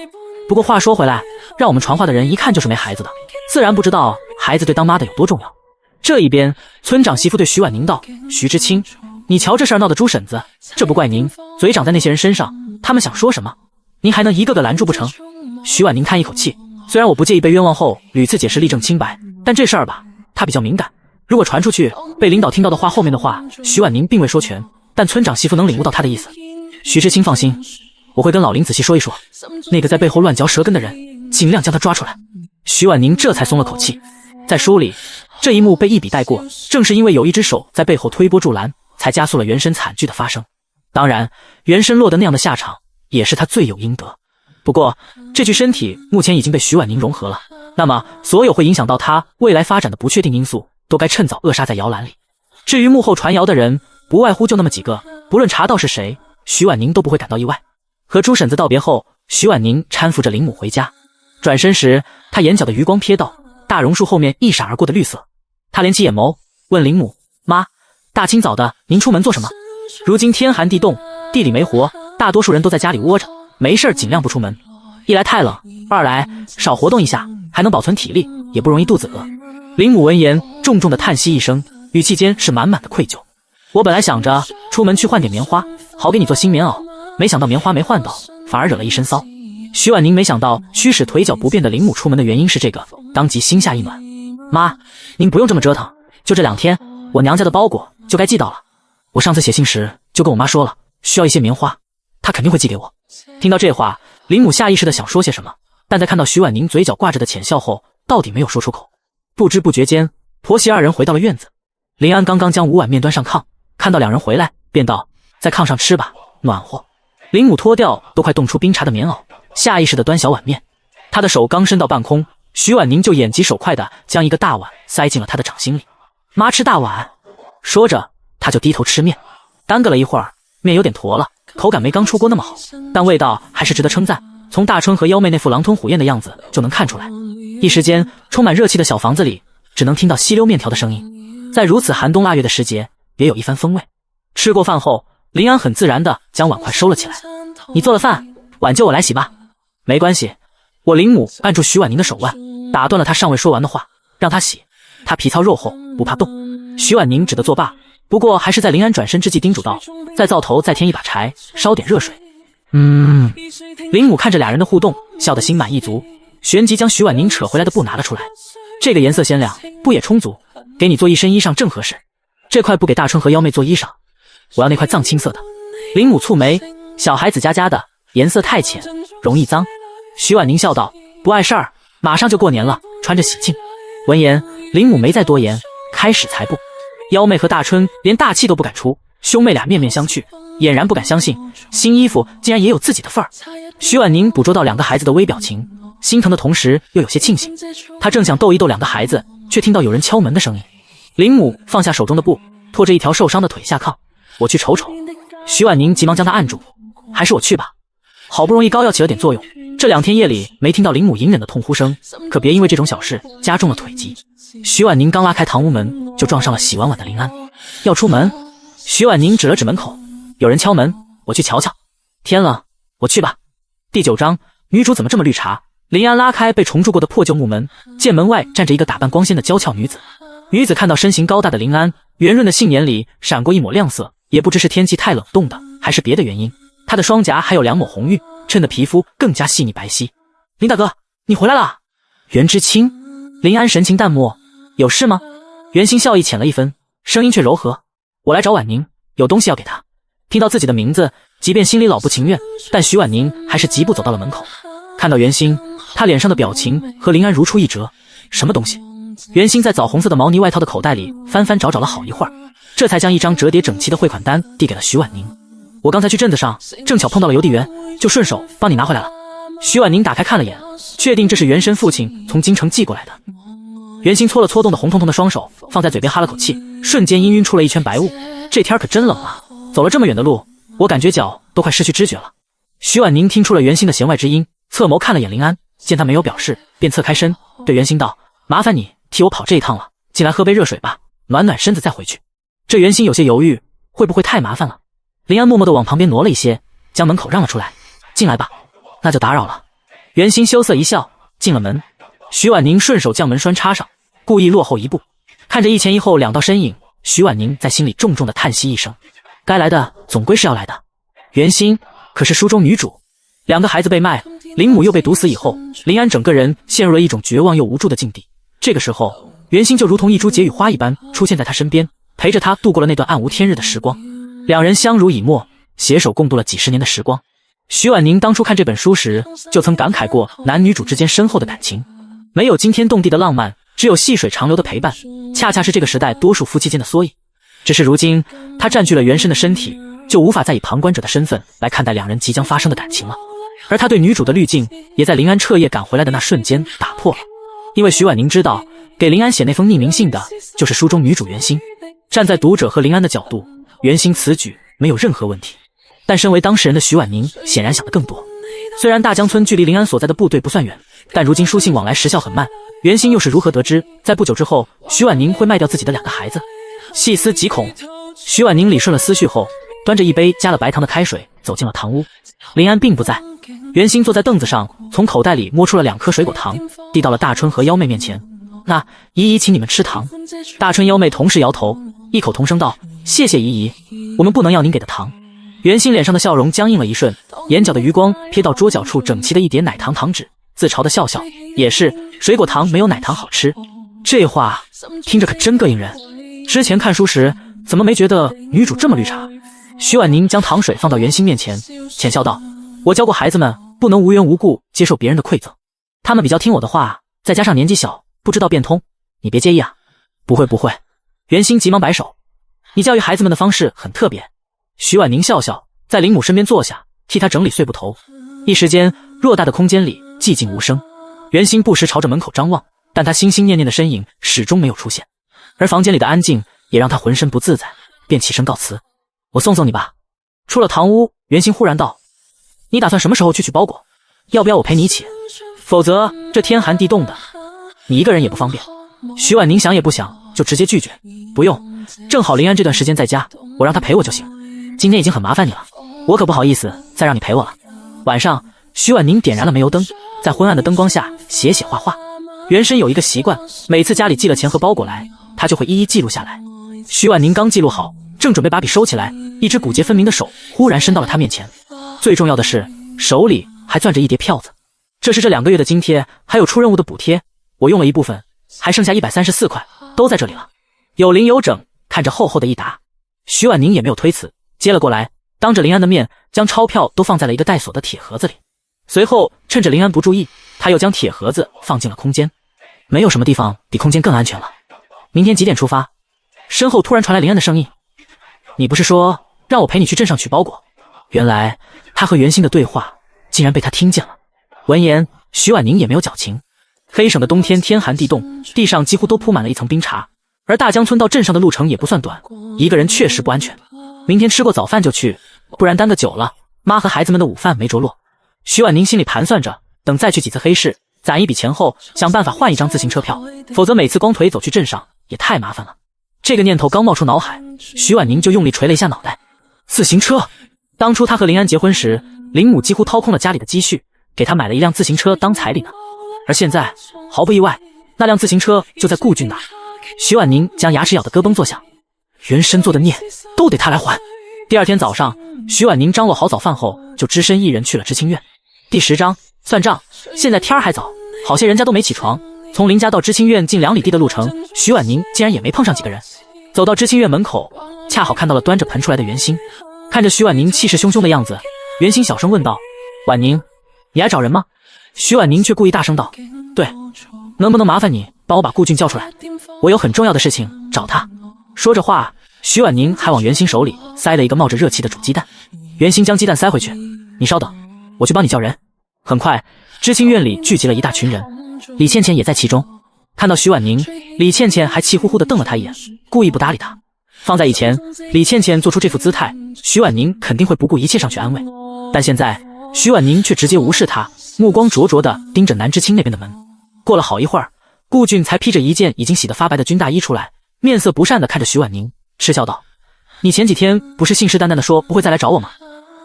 不过话说回来，让我们传话的人一看就是没孩子的，自然不知道孩子对当妈的有多重要。这一边，村长媳妇对徐婉宁道：“徐知青，你瞧这事儿闹得猪婶子，这不怪您，嘴长在那些人身上，他们想说什么，您还能一个个拦住不成？”徐婉宁叹一口气，虽然我不介意被冤枉后屡次解释立正清白，但这事儿吧，他比较敏感，如果传出去被领导听到的话，后面的话徐婉宁并未说全，但村长媳妇能领悟到他的意思。徐知青放心，我会跟老林仔细说一说，那个在背后乱嚼舌根的人，尽量将他抓出来。徐婉宁这才松了口气。在书里，这一幕被一笔带过，正是因为有一只手在背后推波助澜，才加速了原身惨剧的发生。当然，原身落得那样的下场，也是他罪有应得。不过，这具身体目前已经被徐婉宁融合了，那么所有会影响到他未来发展的不确定因素，都该趁早扼杀在摇篮里。至于幕后传谣的人，不外乎就那么几个，不论查到是谁，徐婉宁都不会感到意外。和朱婶子道别后，徐婉宁搀扶着林母回家。转身时，她眼角的余光瞥到大榕树后面一闪而过的绿色。她连起眼眸，问林母：“妈，大清早的您出门做什么？如今天寒地冻，地里没活，大多数人都在家里窝着，没事尽量不出门。一来太冷，二来少活动一下，还能保存体力，也不容易肚子饿。”林母闻言，重重的叹息一声，语气间是满满的愧疚。我本来想着出门去换点棉花，好给你做新棉袄，没想到棉花没换到，反而惹了一身骚。徐婉宁没想到驱使腿脚不便的林母出门的原因是这个，当即心下一暖。妈，您不用这么折腾，就这2天，我娘家的包裹就该寄到了。我上次写信时就跟我妈说了，需要一些棉花，她肯定会寄给我。听到这话，林母下意识的想说些什么，但在看到徐婉宁嘴角挂着的浅笑后，到底没有说出口。不知不觉间，婆媳2人回到了院子。林安刚刚将5碗面端上炕，看到2人回来，便道：“在炕上吃吧，暖和。”林母脱掉都快冻出冰碴的棉袄，下意识地端小碗面。她的手刚伸到半空，徐婉宁就眼疾手快地将一个大碗塞进了她的掌心里。妈吃大碗，说着，她就低头吃面。耽搁了一会儿，面有点坨了，口感没刚出锅那么好，但味道还是值得称赞。从大春和幺妹那副狼吞虎咽的样子就能看出来。一时间，充满热气的小房子里，只能听到吸溜面条的声音。在如此寒冬腊月的时节，别有一番风味。吃过饭后，林安很自然地将碗筷收了起来。你做了饭，碗就我来洗吧。没关系，我林母按住徐婉宁的手腕，打断了她尚未说完的话，让她洗，她皮糙肉厚，不怕冻。徐婉宁只得作罢，不过还是在林安转身之际叮嘱道：“在灶头再添一把柴，烧点热水。”林母看着2人的互动，笑得心满意足，旋即将徐婉宁扯回来的布拿了出来。这个颜色鲜亮，布也充足，给你做一身衣裳正合适。这块布给大春和幺妹做衣裳，我要那块藏青色的。林母蹙眉，小孩子家家的，颜色太浅，容易脏。徐婉宁笑道：“不碍事儿，马上就过年了，穿着喜庆。”闻言，林母没再多言，开始裁布。幺妹和大春连大气都不敢出，兄妹俩面面相觑，俨然不敢相信新衣服竟然也有自己的份儿。徐婉宁捕捉到2个孩子的微表情，心疼的同时又有些庆幸。她正想逗一逗2个孩子，却听到有人敲门的声音。林母放下手中的布，拖着一条受伤的腿下炕：“我去瞅瞅。”徐婉宁急忙将他按住：“还是我去吧。”好不容易膏药起了点作用，这2天夜里没听到林母隐忍的痛呼声，可别因为这种小事加重了腿疾。徐婉宁刚拉开堂屋门，就撞上了洗完碗的林安。要出门，徐婉宁指了指门口：“有人敲门，我去瞧瞧。”天了，我去吧。第9章，女主怎么这么绿茶？林安拉开被重铸过的破旧木门，见门外站着一个打扮光鲜的娇俏女子。女子看到身形高大的林安，圆润的杏眼里闪过一抹亮色，也不知是天气太冷冻的，还是别的原因，她的双颊还有2抹红晕，衬得皮肤更加细腻白皙。林大哥，你回来了。袁知青。林安神情淡漠：“有事吗？”袁心笑意浅了一分，声音却柔和：“我来找婉宁，有东西要给她。”听到自己的名字，即便心里老不情愿，但徐婉宁还是疾步走到了门口。看到袁心，她脸上的表情和林安如出一辙。什么东西？袁心在枣红色的毛呢外套的口袋里翻翻找了好一会儿，这才将一张折叠整齐的汇款单递给了徐婉宁。“我刚才去镇子上，正巧碰到了邮递员，就顺手帮你拿回来了。”徐婉宁打开看了眼，确定这是袁生父亲从京城寄过来的。袁心搓了搓冻得红彤彤的双手，放在嘴边哈了口气，瞬间氤氲出了一圈白雾。这天可真冷啊，走了这么远的路，我感觉脚都快失去知觉了。徐婉宁听出了袁心的弦外之音，侧眸看了眼林安，见他没有表示，便侧开身对袁心道：“麻烦你替我跑这一趟了，进来喝杯热水吧，暖暖身子再回去。”这袁心有些犹豫，会不会太麻烦了？林安默默地往旁边挪了一些，将门口让了出来。进来吧。那就打扰了。袁心羞涩一笑，进了门。徐婉宁顺手将门栓插上，故意落后一步，看着一前一后两道身影，徐婉宁在心里重重的叹息一声。该来的总归是要来的。袁心可是书中女主，两个孩子被卖，林母又被毒死以后，林安整个人陷入了一种绝望又无助的境地。这个时候，袁心就如同一株解语花一般出现在他身边，陪着他度过了那段暗无天日的时光。两人相濡以沫，携手共度了几十年的时光。徐婉宁当初看这本书时，就曾感慨过男女主之间深厚的感情。没有惊天动地的浪漫，只有细水长流的陪伴，恰恰是这个时代多数夫妻间的缩影。只是如今，他占据了原身的身体，就无法再以旁观者的身份来看待两人即将发生的感情了。而他对女主的滤镜，也在林安彻夜赶回来的那瞬间打破了。因为徐婉宁知道，给林安写那封匿名信的，就是书中女主袁心。站在读者和林安的角度，袁心此举没有任何问题。但身为当事人的徐婉宁显然想得更多。虽然大江村距离林安所在的部队不算远，但如今书信往来时效很慢，袁心又是如何得知在不久之后徐婉宁会卖掉自己的2个孩子？细思极恐，徐婉宁理顺了思绪后，端着一杯加了白糖的开水走进了堂屋。林安并不在，袁心坐在凳子上，从口袋里摸出了2颗水果糖，递到了大春和幺妹面前。那姨姨请你们吃糖。大春幺妹同时摇头，异口同声道：谢谢姨姨，我们不能要您给的糖。袁心脸上的笑容僵硬了一瞬，眼角的余光瞥到桌角处整齐的一叠奶糖糖纸，自嘲的笑笑，也是，水果糖没有奶糖好吃。这话听着可真膈应人。之前看书时怎么没觉得女主这么绿茶？徐婉宁将糖水放到袁心面前，浅笑道：我教过孩子们不能无缘无故接受别人的馈赠，他们比较听我的话，再加上年纪小，不知道变通，你别介意啊。不会不会。袁心急忙摆手，你教育孩子们的方式很特别。徐婉宁笑笑，在林母身边坐下，替她整理碎布头。一时间，偌大的空间里寂静无声。袁心不时朝着门口张望，但他心心念念的身影始终没有出现。而房间里的安静也让他浑身不自在，便起身告辞：我送送你吧。出了堂屋，袁心忽然道：你打算什么时候去取包裹？要不要我陪你一起？否则这天寒地冻的，你一个人也不方便。徐婉宁想也不想就直接拒绝：不用，正好林安这段时间在家，我让他陪我就行。今天已经很麻烦你了，我可不好意思再让你陪我了。晚上，徐婉宁点燃了煤油灯，在昏暗的灯光下写写画画。袁生有一个习惯，每次家里寄了钱和包裹来，他就会一一记录下来。徐婉宁刚记录好，正准备把笔收起来，一只骨节分明的手忽然伸到了他面前。最重要的是，手里还攥着一叠票子，这是这2个月的津贴，还有出任务的补贴，我用了一部分，还剩下134块，都在这里了。有零有整，看着厚厚的一沓，徐婉宁也没有推辞，接了过来，当着林安的面将钞票都放在了一个带锁的铁盒子里。随后趁着林安不注意，他又将铁盒子放进了空间。没有什么地方比空间更安全了。明天几点出发？身后突然传来林安的声音：你不是说让我陪你去镇上取包裹？原来他和袁心的对话竟然被他听见了。闻言，徐婉宁也没有矫情。黑省的冬天天寒地冻，地上几乎都铺满了一层冰碴，而大江村到镇上的路程也不算短，一个人确实不安全。明天吃过早饭就去，不然耽搁久了，妈和孩子们的午饭没着落。徐婉宁心里盘算着，等再去几次黑市，攒一笔钱后，想办法换一张自行车票，否则每次光腿走去镇上也太麻烦了。这个念头刚冒出脑海，徐婉宁就用力捶了一下脑袋。自行车！当初他和林安结婚时，林母几乎掏空了家里的积蓄，给他买了一辆自行车当彩礼呢。而现在，毫不意外，那辆自行车就在顾俊那儿。徐婉宁将牙齿咬得咯嘣作响，原身做的孽都得他来还。第二天早上，徐婉宁张罗好早饭后，就只身一人去了知青院。第10章算账。现在天儿还早，好些人家都没起床。从林家到知青院近2里地的路程，徐婉宁竟然也没碰上几个人。走到知青院门口，恰好看到了端着盆出来的袁心。看着徐婉宁气势汹汹的样子，袁心小声问道：婉宁，你来找人吗？徐婉宁却故意大声道：对，能不能麻烦你帮我把顾俊叫出来，我有很重要的事情找他。说着话，徐婉宁还往袁心手里塞了一个冒着热气的煮鸡蛋。袁心将鸡蛋塞回去：你稍等，我去帮你叫人。很快，知青院里聚集了一大群人，李倩倩也在其中。看到徐婉宁，李倩倩还气呼呼地瞪了他一眼，故意不搭理他。放在以前，李倩倩做出这副姿态，徐婉宁肯定会不顾一切上去安慰，但现在徐婉宁却直接无视他，目光灼灼地盯着南知青那边的门。过了好一会儿，顾俊才披着一件已经洗得发白的军大衣出来，面色不善地看着徐婉宁：嗤笑道：“你前几天不是信誓旦旦地说不会再来找我吗？”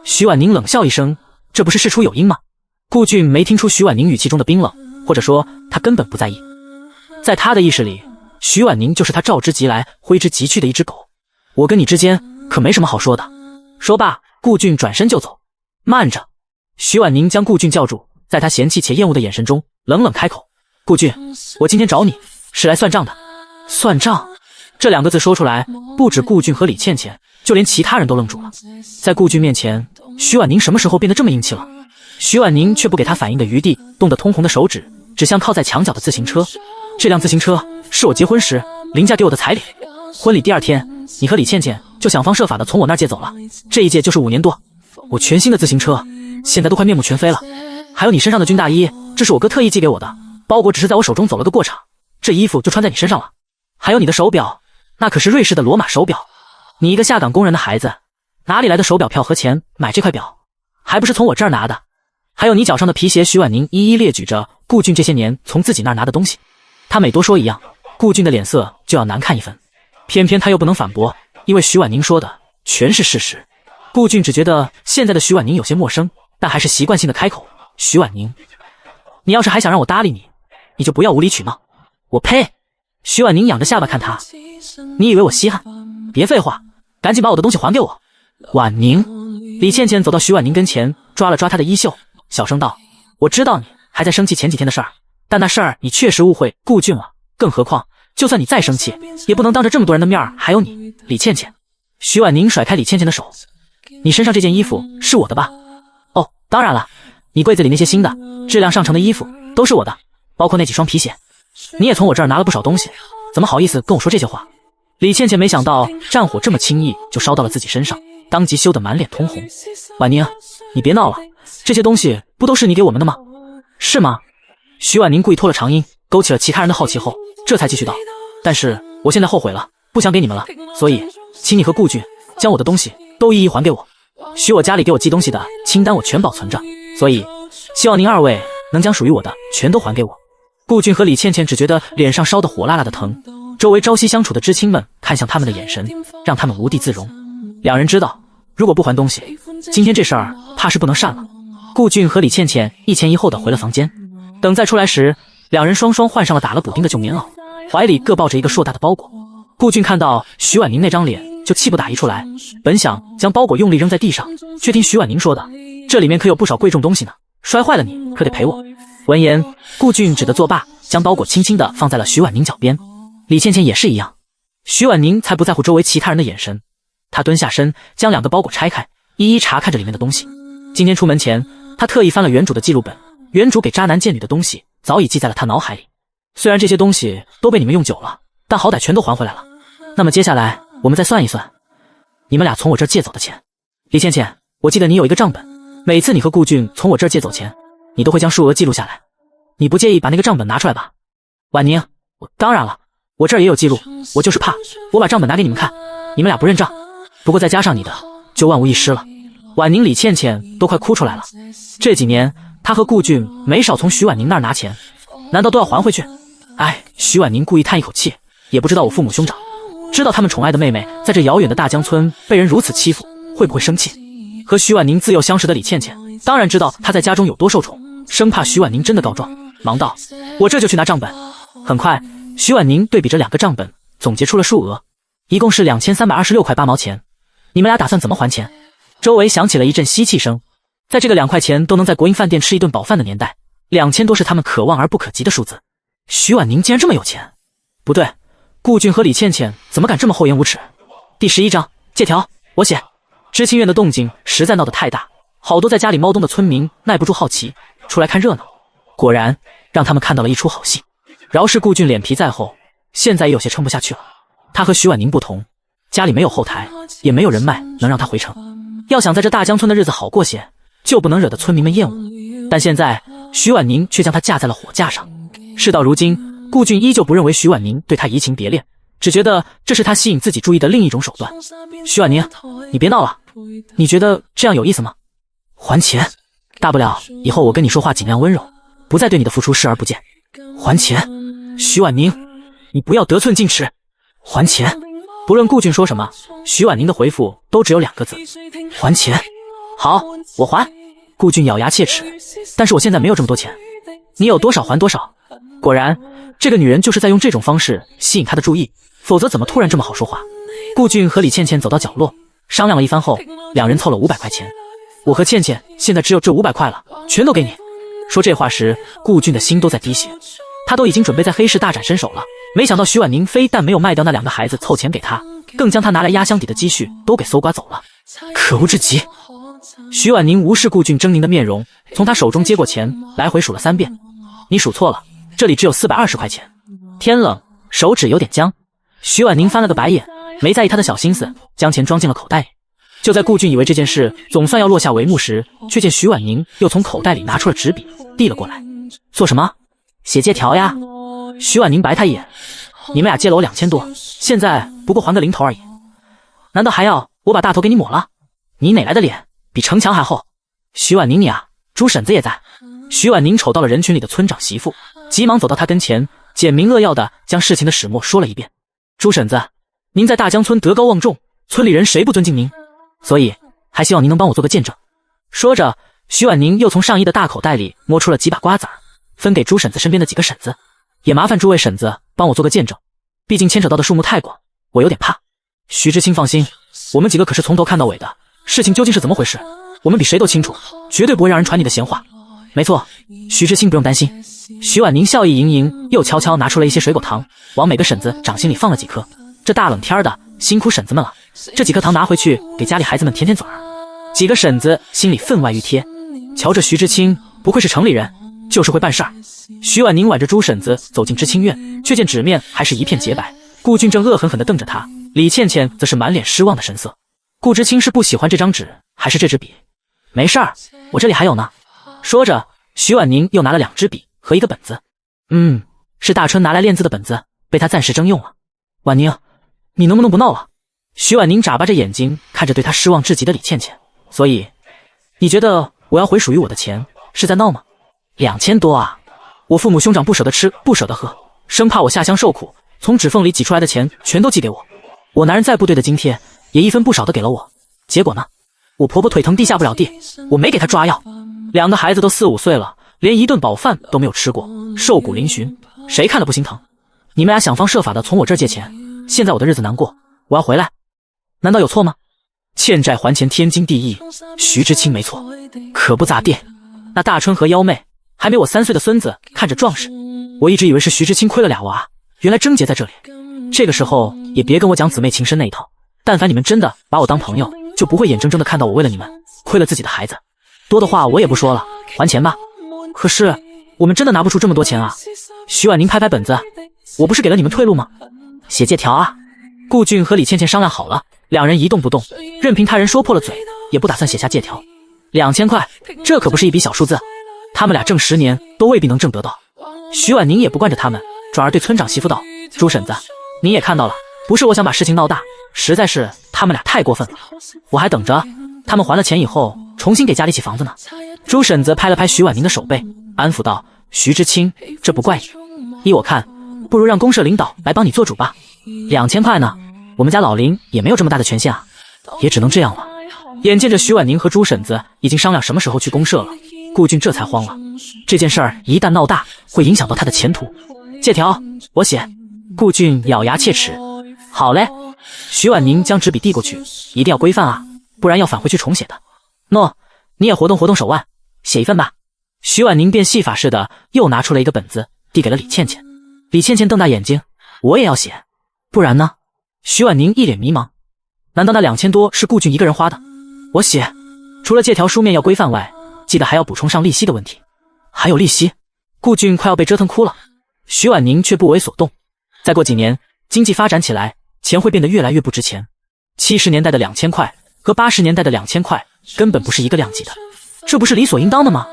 徐婉宁冷笑一声：“这不是事出有因吗？”顾俊没听出徐婉宁语气中的冰冷，或者说他根本不在意。在他的意识里，徐婉宁就是他召之即来，挥之即去的一只狗。我跟你之间可没什么好说的。说罢，顾俊转身就走。慢着！徐婉宁将顾俊叫住，在他嫌弃且厌恶的眼神中，冷冷开口：“顾俊，我今天找你是来算账的。”算账这两个字说出来，不止顾俊和李倩倩，就连其他人都愣住了。在顾俊面前，徐婉宁什么时候变得这么硬气了？徐婉宁却不给他反应的余地，冻得通红的手指指向靠在墙角的自行车。这辆自行车是我结婚时林家给我的彩礼。婚礼第2天，你和李倩倩就想方设法的从我那儿借走了，这一借就是5年多。我全新的自行车现在都快面目全非了。还有你身上的军大衣，这是我哥特意寄给我的，包裹只是在我手中走了个过场，这衣服就穿在你身上了。还有你的手表，那可是瑞士的罗马手表。你一个下岗工人的孩子，哪里来的手表票和钱买这块表？还不是从我这儿拿的。还有你脚上的皮鞋。徐婉宁一一列举着顾俊这些年从自己那儿拿的东西。他每多说一样，顾俊的脸色就要难看一分。偏偏他又不能反驳，因为徐婉宁说的全是事实。顾俊只觉得现在的徐婉宁有些陌生，但还是习惯性的开口：“徐婉宁，你要是还想让我搭理你，你就不要无理取闹。”我呸！徐婉宁仰着下巴看他：“你以为我稀罕？别废话，赶紧把我的东西还给我。”婉宁。李倩倩走到徐婉宁跟前，抓了抓她的衣袖，小声道：“我知道你还在生气前几天的事儿，但那事儿你确实误会顾俊了。更何况，就算你再生气，也不能当着这么多人的面儿还有你，李倩倩。”徐婉宁甩开李倩倩的手：“你身上这件衣服是我的吧？”“哦，当然了，你柜子里那些新的、质量上乘的衣服都是我的，包括那几双皮鞋。你也从我这儿拿了不少东西，怎么好意思跟我说这些话？”李倩倩没想到战火这么轻易就烧到了自己身上，当即羞得满脸通红。“婉宁，你别闹了，这些东西不都是你给我们的吗？是吗？”徐婉宁故意拖了长音，勾起了其他人的好奇后，这才继续道：“但是我现在后悔了，不想给你们了，所以请你和顾俊将我的东西都一一还给我。许我家里给我寄东西的清单我全保存着，所以希望您2位能将属于我的全都还给我。”顾俊和李倩倩只觉得脸上烧得火辣辣的疼，周围朝夕相处的知青们看向他们的眼神让他们无地自容。两人知道，如果不还东西，今天这事儿怕是不能善了。顾俊和李倩倩一前一后的回了房间，等再出来时，两人双双换上了打了补丁的旧棉袄，怀里各抱着一个硕大的包裹。顾俊看到徐婉宁那张脸就气不打一处来，本想将包裹用力扔在地上，却听徐婉宁说的：“这里面可有不少贵重东西呢，摔坏了你可得赔我。”闻言，顾俊只得作罢，将包裹轻轻地放在了徐婉宁脚边。李倩倩也是一样，徐婉宁才不在乎周围其他人的眼神，她蹲下身将2个包裹拆开，一一查看着里面的东西。今天出门前，她特意翻了原主的记录本，原主给渣男贱女的东西早已记在了她脑海里。虽然这些东西都被你们用久了，但好歹全都还回来了。那么接下来我们再算一算，你们俩从我这儿借走的钱。李倩倩，我记得你有一个账本，每次你和顾俊从我这儿借走钱，你都会将数额记录下来，你不介意把那个账本拿出来吧？婉宁，当然了，我这儿也有记录，我就是怕我把账本拿给你们看，你们俩不认账，不过再加上你的，就万无一失了。婉宁、李倩倩都快哭出来了。这几年她和顾俊没少从徐婉宁那儿拿钱，难道都要还回去？哎，徐婉宁故意叹一口气，也不知道我父母兄长知道他们宠爱的妹妹在这遥远的大江村被人如此欺负，会不会生气？和徐婉宁自幼相识的李倩倩当然知道她在家中有多受宠，生怕徐婉宁真的告状，忙道：“我这就去拿账本。”很快，徐婉宁对比着2个账本，总结出了数额，一共是2326块8毛钱。你们俩打算怎么还钱？周围响起了一阵吸气声。在这个2块钱都能在国营饭店吃一顿饱饭的年代，2000多是他们可望而不可及的数字。徐婉宁竟然这么有钱？不对，顾俊和李倩倩怎么敢这么厚颜无耻？第11章借条，我写。知青院的动静实在闹得太大，好多在家里猫冬的村民耐不住好奇，出来看热闹。果然，让他们看到了一出好戏。饶是顾俊脸皮再厚，现在也有些撑不下去了。他和徐婉宁不同，家里没有后台，也没有人脉能让他回城。要想在这大江村的日子好过些，就不能惹得村民们厌恶。但现在，徐婉宁却将他架在了火架上。事到如今，顾俊依旧不认为徐婉宁对他移情别恋，只觉得这是他吸引自己注意的另一种手段。徐婉宁，你别闹了，你觉得这样有意思吗？还钱，大不了以后我跟你说话尽量温柔，不再对你的付出视而不见。还钱，徐婉宁，你不要得寸进尺。还钱，不论顾俊说什么，徐婉宁的回复都只有2个字：还钱。好，我还。顾俊咬牙切齿，但是我现在没有这么多钱，你有多少还多少。果然，这个女人就是在用这种方式吸引他的注意，否则怎么突然这么好说话？顾俊和李倩倩走到角落，商量了一番后，2人凑了500块钱。我和倩倩现在只有这500块了，全都给你。说这话时，顾俊的心都在滴血，他都已经准备在黑市大展身手了，没想到徐婉宁非但没有卖掉那2个孩子凑钱给他，更将他拿来压箱底的积蓄都给搜刮走了，可恶至极！徐婉宁无视顾俊狰狞的面容，从他手中接过钱，来回数了3遍。你数错了，这里只有420块钱。天冷，手指有点僵。徐婉宁翻了个白眼，没在意他的小心思，将钱装进了口袋里。就在顾俊以为这件事总算要落下帷幕时，却见徐婉宁又从口袋里拿出了纸笔，递了过来。做什么？写借条呀？徐婉宁白他一眼。你们俩借了我2000多，现在不过还个零头而已。难道还要我把大头给你抹了？你哪来的脸？比城墙还厚。徐婉宁你啊，朱婶子也在。徐婉宁瞅到了人群里的村长媳妇，急忙走到他跟前，简明扼要的将事情的始末说了一遍。朱婶子，您在大江村德高望重，村里人谁不尊敬您？所以还希望您能帮我做个见证。说着，徐婉宁又从上衣的大口袋里摸出了几把瓜子儿，分给朱婶子身边的几个婶子。也麻烦诸位婶子帮我做个见证，毕竟牵扯到的数目太广，我有点怕。徐知青放心，我们几个可是从头看到尾的，事情究竟是怎么回事，我们比谁都清楚，绝对不会让人传你的闲话。没错，徐知青不用担心。徐婉宁笑意盈盈，又悄悄拿出了一些水果糖，往每个婶子掌心里放了几颗。这大冷天的，辛苦婶子们了，这几颗糖拿回去给家里孩子们舔舔嘴儿。几个婶子心里分外熨帖，瞧这徐知青不愧是城里人，就是会办事儿。徐婉宁挽着朱婶子走进知青院，却见纸面还是一片洁白。顾俊正恶狠狠地瞪着他，李倩倩则是满脸失望的神色。顾知青是不喜欢这张纸，还是这支笔？没事儿，我这里还有呢。说着，徐婉宁又拿了2支笔和一个本子。是大春拿来练字的本子，被他暂时征用了。婉宁，你能不能不闹了？徐婉宁眨巴着眼睛看着对他失望至极的李倩倩。所以，你觉得我要回属于我的钱是在闹吗？2000多啊！我父母兄长不舍得吃，不舍得喝，生怕我下乡受苦，从指缝里挤出来的钱全都寄给我。我男人在部队的津贴也一分不少的给了我。结果呢？我婆婆腿疼地下不了地，我没给她抓药。2个孩子都4、5岁了，连一顿饱饭都没有吃过，瘦骨嶙峋，谁看了不心疼？你们俩想方设法的从我这儿借钱，现在我的日子难过，我要回来，难道有错吗？欠债还钱天经地义，徐知青没错，可不咋地。那大春和幺妹还没我3岁的孙子看着壮实，我一直以为是徐知青亏了俩娃，原来症结在这里。这个时候也别跟我讲姊妹情深那一套，但凡你们真的把我当朋友，就不会眼睁睁的看到我为了你们亏了自己的孩子。多的话我也不说了，还钱吧。可是我们真的拿不出这么多钱啊。徐婉宁拍拍本子，我不是给了你们退路吗？写借条啊。顾俊和李倩倩商量好了，2人一动不动，任凭他人说破了嘴，也不打算写下借条。2000块，这可不是一笔小数字，他们俩挣10年都未必能挣得到。徐婉宁也不惯着他们，转而对村长媳妇道：朱婶子，你也看到了，不是我想把事情闹大，实在是他们俩太过分了，我还等着他们还了钱以后重新给家里起房子呢。朱婶子拍了拍徐婉宁的手背，安抚道：徐知青，这不怪你，依我看不如让公社领导来帮你做主吧。2000块呢，我们家老林也没有这么大的权限啊，也只能这样了。眼见着徐婉宁和朱婶子已经商量什么时候去公社了，顾俊这才慌了，这件事儿一旦闹大，会影响到他的前途。借条我写。顾俊咬牙切齿。好嘞。徐婉宁将纸笔递过去，一定要规范啊，不然要返回去重写的。喏，你也活动活动手腕，写一份吧。徐婉宁变戏法似的又拿出了一个本子，递给了李倩倩。李倩倩瞪大眼睛，我也要写，不然呢？徐婉宁一脸迷茫，难道那2000多是顾俊一个人花的？我写，除了借条书面要规范外，记得还要补充上利息的问题。还有利息？顾俊快要被折腾哭了。徐婉宁却不为所动。再过几年，经济发展起来，钱会变得越来越不值钱。70年代的2000块和80年代的2000块根本不是一个量级的，这不是理所应当的吗？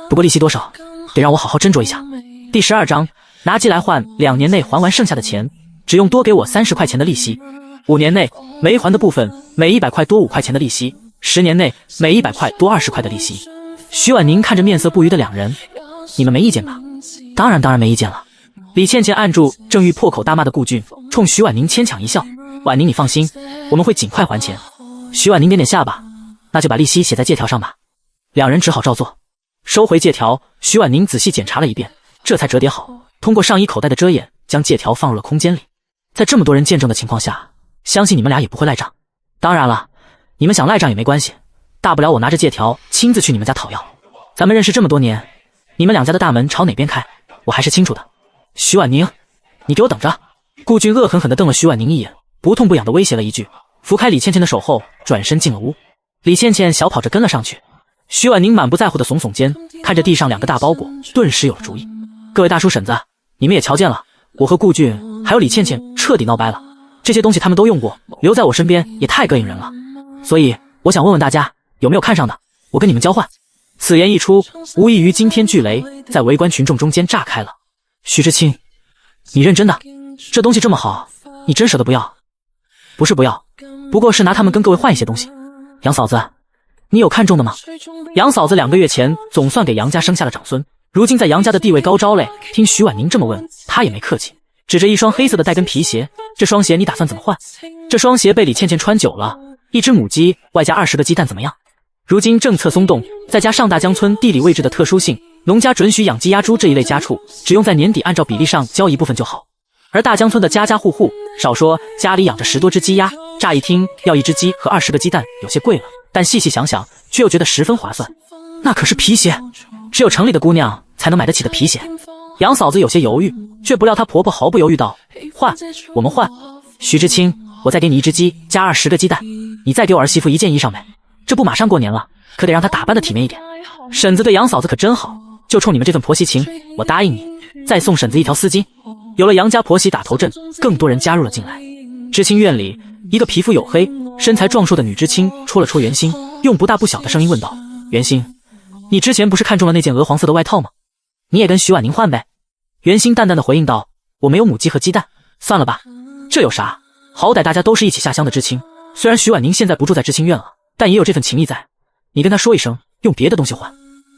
不过利息多少，得让我好好斟酌一下。第12章，拿鸡来换，2年内还完剩下的钱，只用多给我30块钱的利息。5年内没还的部分，每100块多5块钱的利息；10年内每100块多20块的利息。徐婉宁看着面色不愉的2人，你们没意见吧？当然没意见了。李倩倩按住正欲破口大骂的顾俊，冲徐婉宁牵强一笑，婉宁，你放心，我们会尽快还钱。徐婉宁点点下巴，那就把利息写在借条上吧。两人只好照做。收回借条，徐婉宁仔细检查了一遍，这才折叠好，通过上衣口袋的遮掩，将借条放入了空间里。在这么多人见证的情况下，相信你们俩也不会赖账。当然了，你们想赖账也没关系，大不了我拿着借条亲自去你们家讨要。咱们认识这么多年，你们两家的大门朝哪边开，我还是清楚的。徐婉宁，你给我等着！顾俊恶狠狠地瞪了徐婉宁一眼，不痛不痒地威胁了一句，扶开李倩倩的手后，转身进了屋。李倩倩小跑着跟了上去。徐婉宁满不在乎地耸耸肩，看着地上2个大包裹，顿时有了主意。各位大叔婶子，你们也瞧见了，我和顾俊还有李倩倩彻底闹掰了。这些东西他们都用过，留在我身边也太膈应人了。所以我想问问大家，有没有看上的，我跟你们交换。此言一出，无异于惊天巨雷，在围观群众中间炸开了。徐知青，你认真的？这东西这么好，你真舍得不要？不是不要，不过是拿它们跟各位换一些东西。杨嫂子，你有看中的吗？杨嫂子2个月前总算给杨家生下了长孙，如今在杨家的地位高招嘞。听徐婉宁这么问，她也没客气，指着一双黑色的带跟皮鞋，这双鞋你打算怎么换？这双鞋被李倩倩穿久了，1只母鸡外加20个鸡蛋怎么样？如今政策松动，再加上大江村地理位置的特殊性，农家准许养鸡鸭猪这一类家畜，只用在年底按照比例上交一部分就好。而大江村的家家户户，少说家里养着10多只鸡鸭，乍一听要1只鸡和20个鸡蛋有些贵了，但细细想想，却又觉得十分划算。那可是皮鞋，只有城里的姑娘才能买得起的皮鞋。杨嫂子有些犹豫，却不料她婆婆毫不犹豫道：换，我们换。徐知青，我再给你1只鸡加20个鸡蛋，你再给我儿媳妇1件衣裳呗。这不马上过年了，可得让她打扮得体面一点。婶子对杨嫂子可真好，就冲你们这份婆媳情，我答应你，再送婶子1条丝巾。有了杨家婆媳打头阵，更多人加入了进来。知青院里，一个皮肤黝黑、身材壮硕的女知青戳了戳袁心，用不大不小的声音问道：袁心，你之前不是看中了那件鹅黄色的外套吗？你也跟徐婉宁换呗。袁心淡淡的回应道：我没有母鸡和鸡蛋，算了吧。这有啥？好歹大家都是一起下乡的知青，虽然徐婉宁现在不住在知青院了，但也有这份情谊在。你跟她说一声，用别的东西换。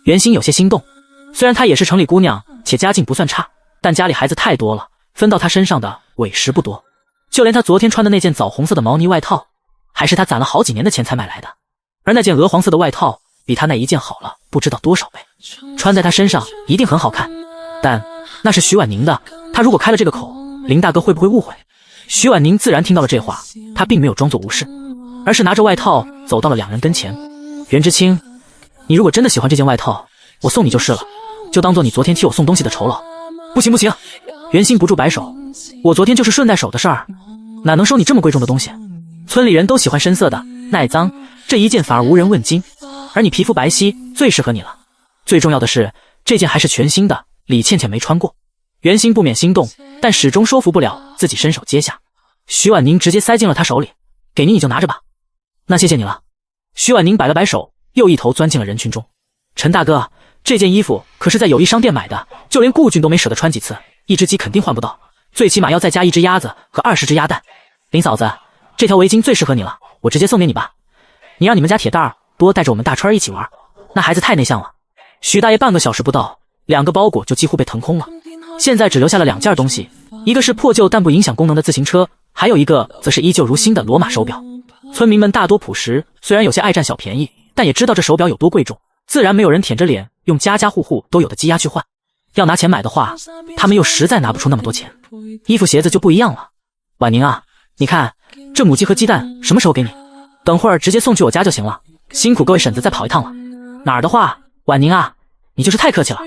袁心有些心动，虽然她也是城里姑娘，且家境不算差，但家里孩子太多了，分到她身上的委实不多。就连她昨天穿的那件枣红色的毛呢外套，还是她攒了好几年的钱才买来的。而那件鹅黄色的外套，比她那一件好了不知道多少倍，穿在她身上一定很好看。但那是徐婉宁的，她如果开了这个口，林大哥会不会误会？徐婉宁自然听到了这话，她并没有装作无视，而是拿着外套走到了2人跟前。袁知青，你如果真的喜欢这件外套，我送你就是了，就当做你昨天替我送东西的酬劳。不行不行，袁心不住摆手，我昨天就是顺带手的事儿，哪能收你这么贵重的东西？村里人都喜欢深色的，耐脏，这一件反而无人问津，而你皮肤白皙，最适合你了。最重要的是，这件还是全新的，李倩倩没穿过。袁心不免心动，但始终说服不了自己伸手接下。徐婉宁直接塞进了他手里，给您你就拿着吧。那谢谢你了。徐婉宁摆了摆手，又一头钻进了人群中。陈大哥，这件衣服可是在友谊商店买的，就连顾俊都没舍得穿几次，1只鸡肯定换不到，最起码要再加1只鸭子和20只鸭蛋。林嫂子，这条围巾最适合你了，我直接送给你吧。你让你们家铁蛋儿多带着我们大川一起玩，那孩子太内向了。许大爷半个小时不到，2个包裹就几乎被腾空了，现在只留下了2件东西，一个是破旧但不影响功能的自行车，还有一个则是依旧如新的罗马手表。村民们大多朴实，虽然有些爱占小便宜，但也知道这手表有多贵重，自然没有人舔着脸用家家户户都有的鸡鸭去换。要拿钱买的话，他们又实在拿不出那么多钱。衣服鞋子就不一样了。婉宁啊，你看这母鸡和鸡蛋什么时候给你？等会儿直接送去我家就行了，辛苦各位婶子再跑一趟了。哪儿的话，婉宁啊，你就是太客气了。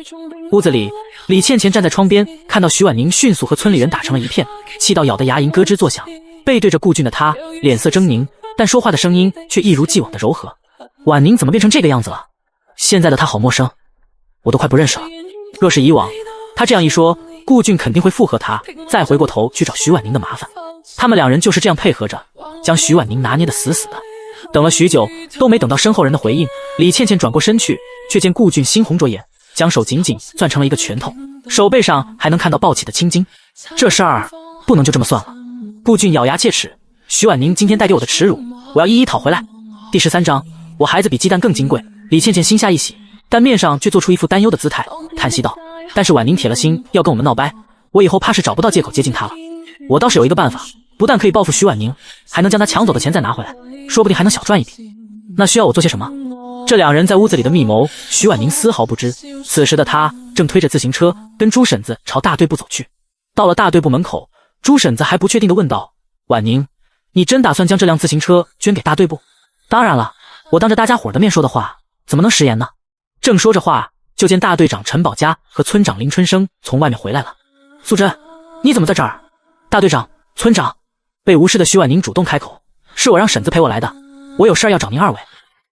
屋子里，李倩倩站在窗边，看到徐婉宁迅速和村里人打成了一片，气到咬得牙龈咯吱作响。背对着顾俊的她，脸色狰狞，但说话的声音却一如既往的柔和。婉宁怎么变成这个样子了？现在的她好陌生，我都快不认识了。若是以往，她这样一说，顾俊肯定会附和她，再回过头去找徐婉宁的麻烦。他们2人就是这样配合着，将徐婉宁拿捏得死死的。等了许久，都没等到身后人的回应，李倩倩转过身去，却见顾俊猩红着眼，将手紧紧攥成了一个拳头，手背上还能看到暴起的青筋。这事儿不能就这么算了。顾俊咬牙切齿，徐婉宁今天带给我的耻辱，我要一一讨回来。第13章，我孩子比鸡蛋更金贵。李倩倩心下一喜，但面上却做出一副担忧的姿态，叹息道：但是婉宁铁了心要跟我们闹掰，我以后怕是找不到借口接近她了。我倒是有一个办法，不但可以报复徐婉宁，还能将她抢走的钱再拿回来，说不定还能小赚一笔。那需要我做些什么？这两人在屋子里的密谋，徐婉宁丝毫不知。此时的她正推着自行车跟朱婶子朝大队部走去。到了大队部门口，朱婶子还不确定地问道：“婉宁，你真打算将这辆自行车捐给大队部？”“当然了，我当着大家伙的面说的话，怎么能食言呢？”正说着话，就见大队长陈宝佳和村长林春生从外面回来了。“素贞，你怎么在这儿？”“大队长，村长。”被无视的徐婉宁主动开口：“是我让婶子陪我来的，我有事儿要找您二位。”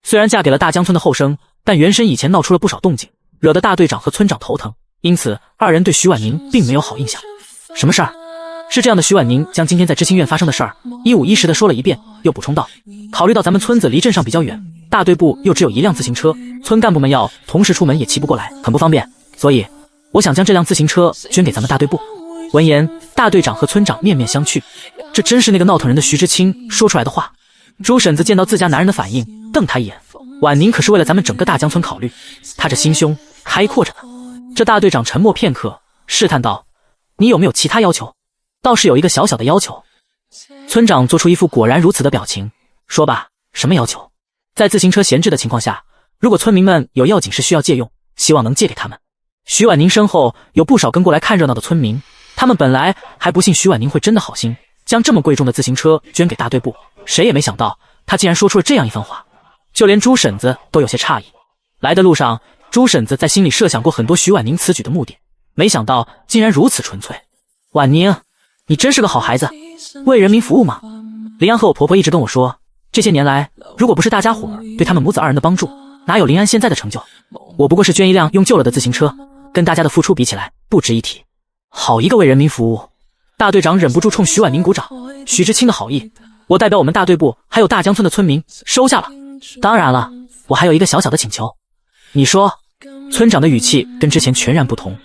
虽然嫁给了大江村的后生，但原身以前闹出了不少动静，惹得大队长和村长头疼，因此二人对徐婉宁并没有好印象。“什么事儿？”是这样的，徐婉宁将今天在知青院发生的事儿一五一十的说了一遍，又补充道：“考虑到咱们村子离镇上比较远，大队部又只有一辆自行车，村干部们要同时出门也骑不过来，很不方便，所以我想将这辆自行车捐给咱们大队部。”闻言，大队长和村长面面相觑，这真是那个闹腾人的徐知青说出来的话。朱婶子见到自家男人的反应，瞪他一眼：“婉宁可是为了咱们整个大江村考虑，他这心胸开阔着呢。”这大队长沉默片刻，试探道：“你有没有其他要求？”“倒是有一个小小的要求。”村长做出一副果然如此的表情：“说吧，什么要求？”“在自行车闲置的情况下，如果村民们有要紧事需要借用，希望能借给他们。”徐婉宁身后有不少跟过来看热闹的村民，他们本来还不信徐婉宁会真的好心将这么贵重的自行车捐给大队部，谁也没想到他竟然说出了这样一番话。就连朱婶子都有些诧异。来的路上，朱婶子在心里设想过很多徐婉宁此举的目的，没想到竟然如此纯粹。“婉宁，你真是个好孩子，为人民服务嘛。”林安和我婆婆一直跟我说，这些年来，如果不是大家伙对他们母子二人的帮助，哪有林安现在的成就？我不过是捐一辆用旧了的自行车，跟大家的付出比起来不值一提。好一个为人民服务！大队长忍不住冲徐婉宁鼓掌。徐知青的好意，我代表我们大队部还有大江村的村民收下了。当然了，我还有一个小小的请求。你说。村长的语气跟之前全然不同。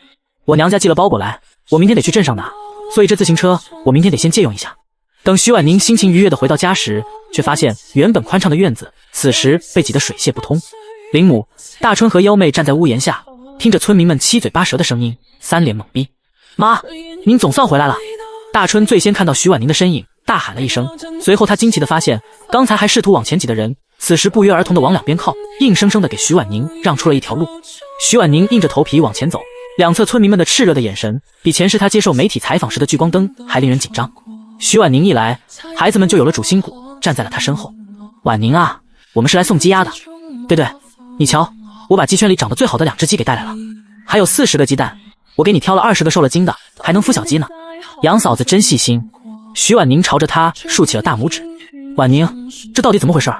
我娘家寄了包裹来，我明天得去镇上拿，所以这自行车我明天得先借用一下。等徐婉宁心情愉悦地回到家时，却发现原本宽敞的院子此时被挤得水泄不通。林母、大春和幺妹站在屋檐下，听着村民们七嘴八舌的声音，三脸懵逼。“妈，您总算回来了！”大春最先看到徐婉宁的身影，大喊了一声，随后他惊奇地发现，刚才还试图往前挤的人，此时不约而同地往两边靠，硬生生地给徐婉宁让出了一条路。徐婉宁硬着头皮往前走，两侧村民们的炽热的眼神，比前世他接受媒体采访时的聚光灯还令人紧张。徐婉宁一来，孩子们就有了主心骨，站在了他身后。“婉宁啊，我们是来送鸡鸭的。”“对，你瞧，我把鸡圈里长得最好的2只鸡给带来了，还有40个鸡蛋，我给你挑了20个受了精的，还能孵小鸡呢。杨嫂子真细心。”徐婉宁朝着他竖起了大拇指。“婉宁，这到底怎么回事？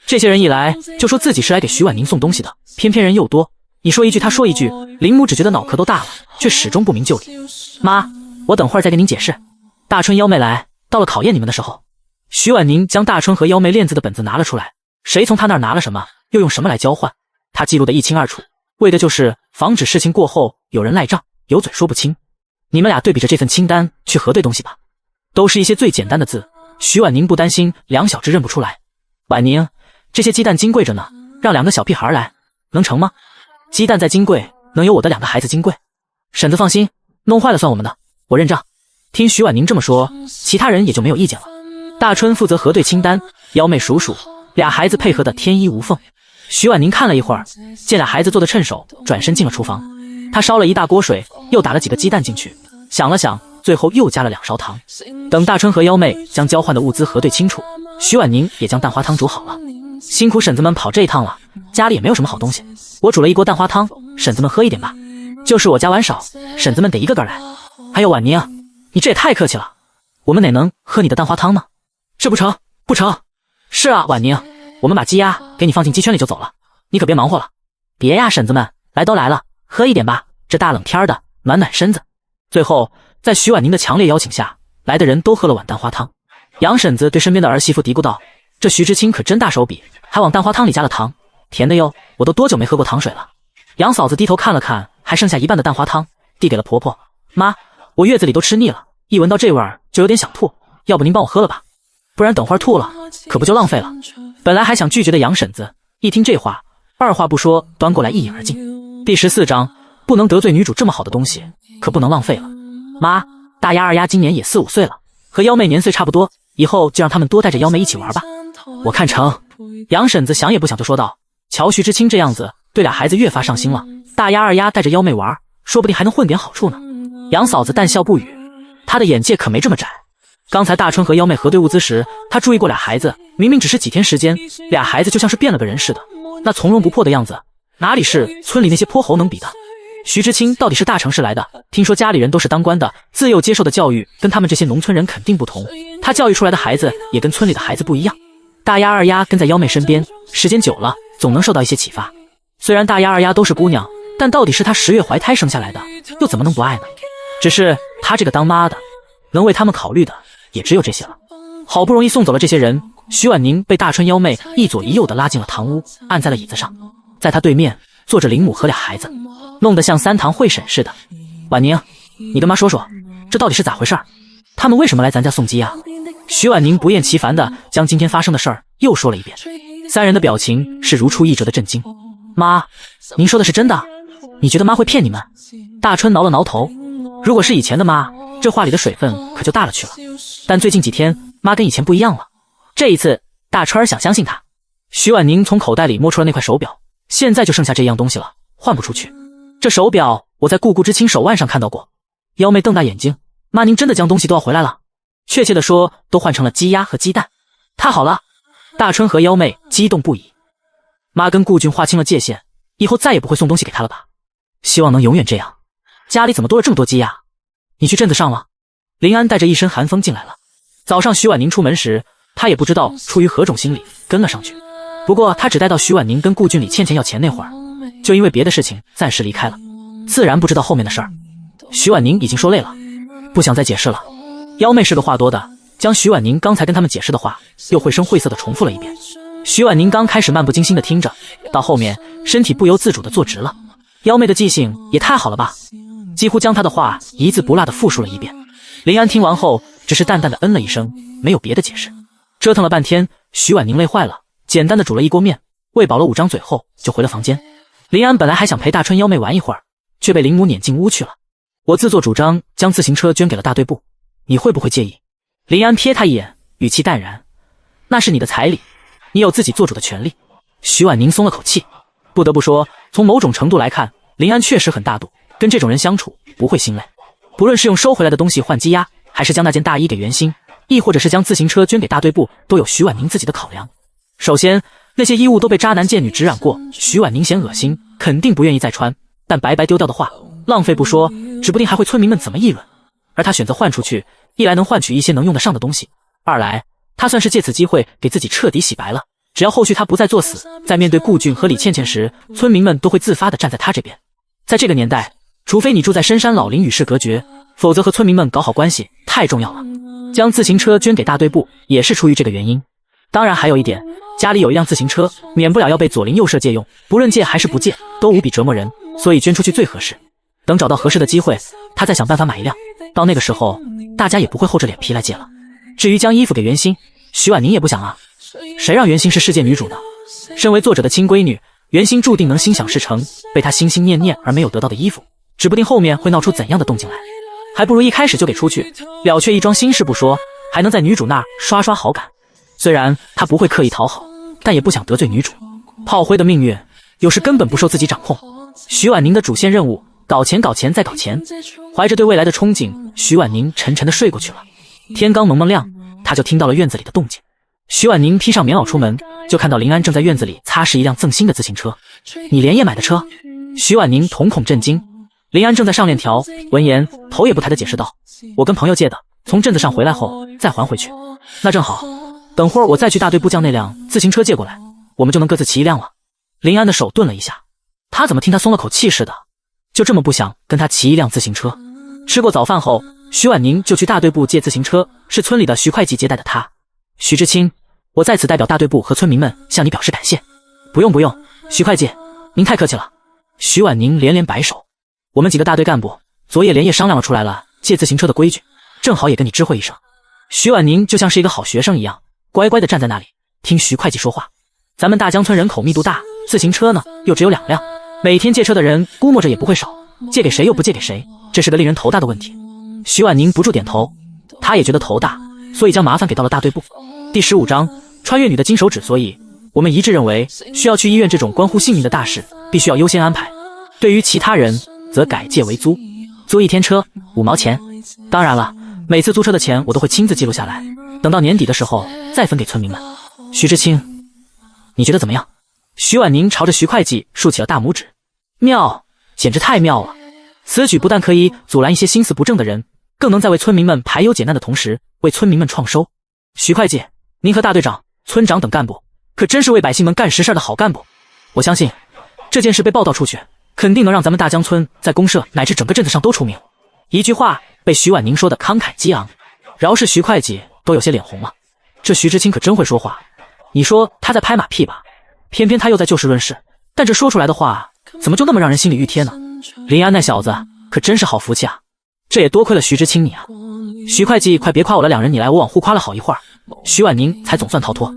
这些人一来就说自己是来给徐婉宁送东西的，偏偏人又多，你说一句他说一句，林母只觉得脑壳都大了，却始终不明就里。妈，我等会儿再给您解释。大春幺妹来，到了考验你们的时候。”徐婉宁将大春和幺妹练字的本子拿了出来，谁从他那儿拿了什么，又用什么来交换，他记录得一清二楚，为的就是防止事情过后有人赖账，有嘴说不清。你们俩对比着这份清单去核对东西吧，都是一些最简单的字，徐婉宁不担心两小只认不出来。“婉宁，这些鸡蛋金贵着呢，让2个小屁孩来，能成吗？鸡蛋再金贵，能有我的2个孩子金贵？婶子放心，弄坏了算我们的，我认账。”听徐婉宁这么说，其他人也就没有意见了。大春负责核对清单，幺妹数数，2孩子配合的天衣无缝。徐婉宁看了一会儿，见2孩子做的趁手，转身进了厨房。他烧了一大锅水，又打了几个鸡蛋进去，想了想，最后又加了2勺糖。等大春和幺妹将交换的物资核对清楚，徐婉宁也将蛋花汤煮好了。“辛苦婶子们跑这一趟了，家里也没有什么好东西，我煮了一锅蛋花汤，婶子们喝一点吧。就是我家碗少，婶子们得一个个来。还有婉宁，你这也太客气了，我们哪能喝你的蛋花汤呢？这不成，不成。是啊，婉宁，我们把鸡鸭给你放进鸡圈里就走了，你可别忙活了。别呀，婶子们，来都来了，喝一点吧，这大冷天的，暖暖身子。”最后，在徐婉宁的强烈邀请下，来的人都喝了碗蛋花汤。杨婶子对身边的儿媳妇嘀咕道：“这徐知青可真大手笔，还往蛋花汤里加了糖，甜的哟，我都多久没喝过糖水了。”杨嫂子低头看了看还剩下一半的蛋花汤，递给了婆婆：“妈，我月子里都吃腻了，一闻到这味儿就有点想吐，要不您帮我喝了吧，不然等会儿吐了可不就浪费了。”本来还想拒绝的杨婶子一听这话，二话不说端过来一饮而尽。第14章，不能得罪女主这么好的东西可不能浪费了。妈，大丫二丫今年也4、5岁了，和幺妹年岁差不多，以后就让他们多带着幺妹一起玩吧。我看成。杨婶子想也不想就说道。瞧徐知青这样子，对俩孩子越发上心了。大丫二丫带着幺妹玩，说不定还能混点好处呢。杨嫂子淡笑不语，她的眼界可没这么窄。刚才大春和幺妹核对物资时，她注意过俩孩子，明明只是几天时间，俩孩子就像是变了个人似的，那从容不迫的样子，哪里是村里那些泼猴能比的？徐知青到底是大城市来的，听说家里人都是当官的，自幼接受的教育跟他们这些农村人肯定不同，他教育出来的孩子也跟村里的孩子不一样。大丫二丫跟在幺妹身边，时间久了，总能受到一些启发。虽然大丫二丫都是姑娘，但到底是她10月怀胎生下来的，又怎么能不爱呢？只是她这个当妈的，能为他们考虑的也只有这些了。好不容易送走了这些人，徐婉宁被大春幺妹一左一右的拉进了堂屋，按在了椅子上，在她对面坐着林母和俩孩子，弄得像3堂会审似的。婉宁，你跟妈说说，这到底是咋回事？他们为什么来咱家送鸡啊？徐婉宁不厌其烦地将今天发生的事儿又说了一遍，三人的表情是如出一辙的震惊。妈，您说的是真的？你觉得妈会骗你们？大春挠了挠头，如果是以前的妈，这话里的水分可就大了去了。但最近几天，妈跟以前不一样了。这一次，大春儿想相信她。徐婉宁从口袋里摸出了那块手表，现在就剩下这样东西了，换不出去。这手表我在顾顾之清手腕上看到过。幺妹瞪大眼睛，妈，您真的将东西都要回来了？确切的说，都换成了鸡鸭和鸡蛋。太好了！大春和幺妹激动不已。妈跟顾俊划清了界限，以后再也不会送东西给他了吧？希望能永远这样。家里怎么多了这么多鸡呀？你去镇子上了？林安带着一身寒风进来了。早上徐婉宁出门时，他也不知道出于何种心理跟了上去。不过他只待到徐婉宁跟顾俊里欠钱要钱那会儿，就因为别的事情暂时离开了，自然不知道后面的事儿。徐婉宁已经说累了，不想再解释了。幺妹是个话多的，将徐婉宁刚才跟他们解释的话又绘声绘色的重复了一遍。徐婉宁刚开始漫不经心的听着，到后面身体不由自主的坐直了。幺妹的记性也太好了吧，几乎将她的话一字不落的复述了一遍。林安听完后只是淡淡的嗯了一声，没有别的解释。折腾了半天，徐婉宁累坏了，简单的煮了一锅面，喂饱了5张嘴后就回了房间。林安本来还想陪大春幺妹玩一会儿，却被林母撵进屋去了。我自作主张将自行车捐给了大队部，你会不会介意？林安瞥他一眼，语气淡然，那是你的彩礼，你有自己做主的权利。徐婉宁松了口气，不得不说，从某种程度来看，林安确实很大度，跟这种人相处不会心累。不论是用收回来的东西换鸡鸭，还是将那件大衣给袁心，亦或者是将自行车捐给大队部，都有徐婉宁自己的考量。首先，那些衣物都被渣男贱女指染过，徐婉宁嫌恶心，肯定不愿意再穿，但白白丢掉的话，浪费不说，指不定还会村民们怎么议论。而他选择换出去，一来能换取一些能用得上的东西，二来他算是借此机会给自己彻底洗白了。只要后续他不再作死，在面对顾俊和李倩倩时，村民们都会自发地站在他这边。在这个年代，除非你住在深山老林与世隔绝，否则和村民们搞好关系太重要了。将自行车捐给大队部也是出于这个原因。当然还有一点，家里有一辆自行车，免不了要被左邻右舍借用，不论借还是不借，都无比折磨人，所以捐出去最合适。等找到合适的机会，他再想办法买一辆，到那个时候，大家也不会厚着脸皮来借了。至于将衣服给袁心，徐婉宁也不想啊，谁让袁心是世界女主呢？身为作者的亲闺女，袁心注定能心想事成，被她心心念念而没有得到的衣服，指不定后面会闹出怎样的动静来。还不如一开始就给出去，了却一桩心事不说，还能在女主那儿刷刷好感。虽然他不会刻意讨好，但也不想得罪女主。炮灰的命运有时根本不受自己掌控。徐婉宁的主线任务，搞钱搞钱再搞钱。怀着对未来的憧憬，徐婉宁沉沉地睡过去了。天刚蒙蒙亮，他就听到了院子里的动静。徐婉宁披上棉袄出门，就看到林安正在院子里擦拭一辆赠新的自行车。你连夜买的车？徐婉宁瞳孔震惊。林安正在上链条，闻言头也不抬地解释道，我跟朋友借的，从镇子上回来后再还回去。那正好，等会儿我再去大队部将那辆自行车借过来，我们就能各自骑一辆了。林安的手顿了一下，他怎么听他松了口气似的，就这么不想跟他骑一辆自行车。吃过早饭后，徐婉宁就去大队部借自行车，是村里的徐会计接待的他。徐知青，我在此代表大队部和村民们向你表示感谢。不用不用，徐会计，您太客气了。徐婉宁连连摆手。我们几个大队干部昨夜连夜商量了出来了借自行车的规矩，正好也跟你知会一声。徐婉宁就像是一个好学生一样，乖乖地站在那里听徐会计说话。咱们大江村人口密度大，自行车呢又只有2辆，每天借车的人估摸着也不会少，借给谁又不借给谁，这是个令人头大的问题。徐婉宁不住点头，他也觉得头大，所以将麻烦给到了大队部。第15章穿越女的金手指，所以我们一致认为，需要去医院这种关乎性命的大事，必须要优先安排。对于其他人，则改借为租，租1天车5毛钱。当然了，每次租车的钱我都会亲自记录下来，等到年底的时候再分给村民们。徐知青，你觉得怎么样？徐婉宁朝着徐会计竖起了大拇指。妙，简直太妙了！此举不但可以阻拦一些心思不正的人，更能在为村民们排忧解难的同时，为村民们创收。徐会计，您和大队长、村长等干部，可真是为百姓们干实事的好干部。我相信，这件事被报道出去，肯定能让咱们大江村在公社乃至整个镇子上都出名。一句话被徐婉宁说得慷慨激昂，饶是徐会计都有些脸红了。这徐知青可真会说话，你说他在拍马屁吧，偏偏他又在就事论事，但这说出来的话，怎么就那么让人心里熨帖呢？林安那小子可真是好福气啊，这也多亏了徐知青你啊。徐会计，快别夸我了，两人你来我往互夸了好一会儿，徐婉宁才总算逃脱。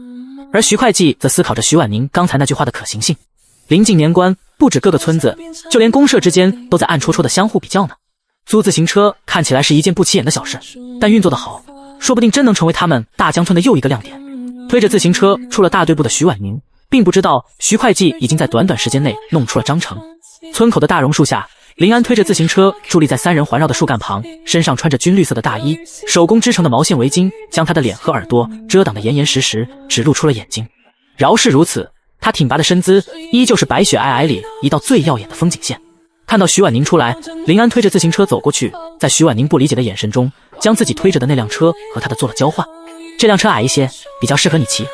而徐会计则思考着徐婉宁刚才那句话的可行性。临近年关，不止各个村子，就连公社之间都在暗戳戳的相互比较呢。租自行车看起来是一件不起眼的小事，但运作的好，说不定真能成为他们大江村的又一个亮点。推着自行车出了大队部的徐婉宁，并不知道徐会计已经在短短时间内弄出了章程。村口的大榕树下，林安推着自行车伫立在3人环绕的树干旁，身上穿着军绿色的大衣，手工织成的毛线围巾将他的脸和耳朵遮挡得严严实实，只露出了眼睛。饶是如此，他挺拔的身姿依旧是白雪皑皑里一道最耀眼的风景线。看到徐婉宁出来，林安推着自行车走过去，在徐婉宁不理解的眼神中，将自己推着的那辆车和他的做了交换。这辆车矮一些，比较适合你骑。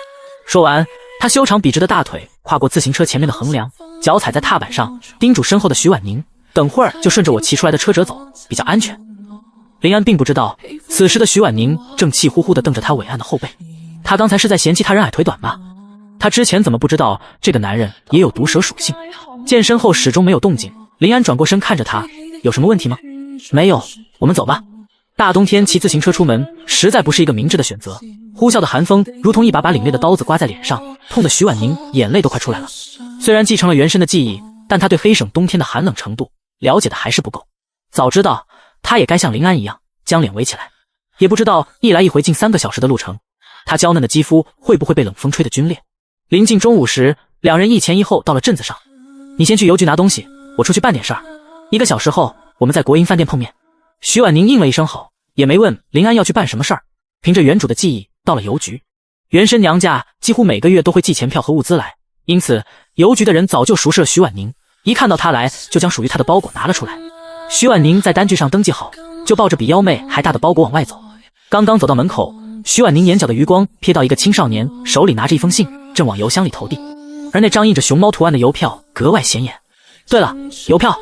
说完，他修长笔直的大腿跨过自行车前面的横梁，脚踩在踏板上，叮嘱身后的徐婉宁，等会儿就顺着我骑出来的车辙走，比较安全。林安并不知道，此时的徐婉宁正气呼呼地瞪着他伟岸的后背。他刚才是在嫌弃他人矮腿短吗？他之前怎么不知道这个男人也有毒蛇属性？见身后始终没有动静，林安转过身看着他，有什么问题吗？没有，我们走吧。大冬天骑自行车出门，实在不是一个明智的选择。呼啸的寒风如同一把把凛冽的刀子刮在脸上，痛得徐婉宁眼泪都快出来了。虽然继承了原身的记忆，但他对黑省冬天的寒冷程度了解的还是不够。早知道，他也该像林安一样将脸围起来。也不知道一来一回近3个小时的路程，他娇嫩的肌肤会不会被冷风吹得皲裂。临近中午时，两人一前一后到了镇子上。你先去邮局拿东西，我出去办点事儿。1个小时后，我们在国营饭店碰面。徐婉宁应了一声好，也没问林安要去办什么事儿，凭着原主的记忆到了邮局。原身娘家几乎每个月都会寄钱票和物资来，因此邮局的人早就熟识了徐婉宁，一看到她来，就将属于她的包裹拿了出来。徐婉宁在单据上登记好，就抱着比幺妹还大的包裹往外走。刚刚走到门口，徐婉宁眼角的余光瞥到一个青少年手里拿着一封信，正往邮箱里投递，而那张印着熊猫图案的邮票格外显眼。对了，邮票。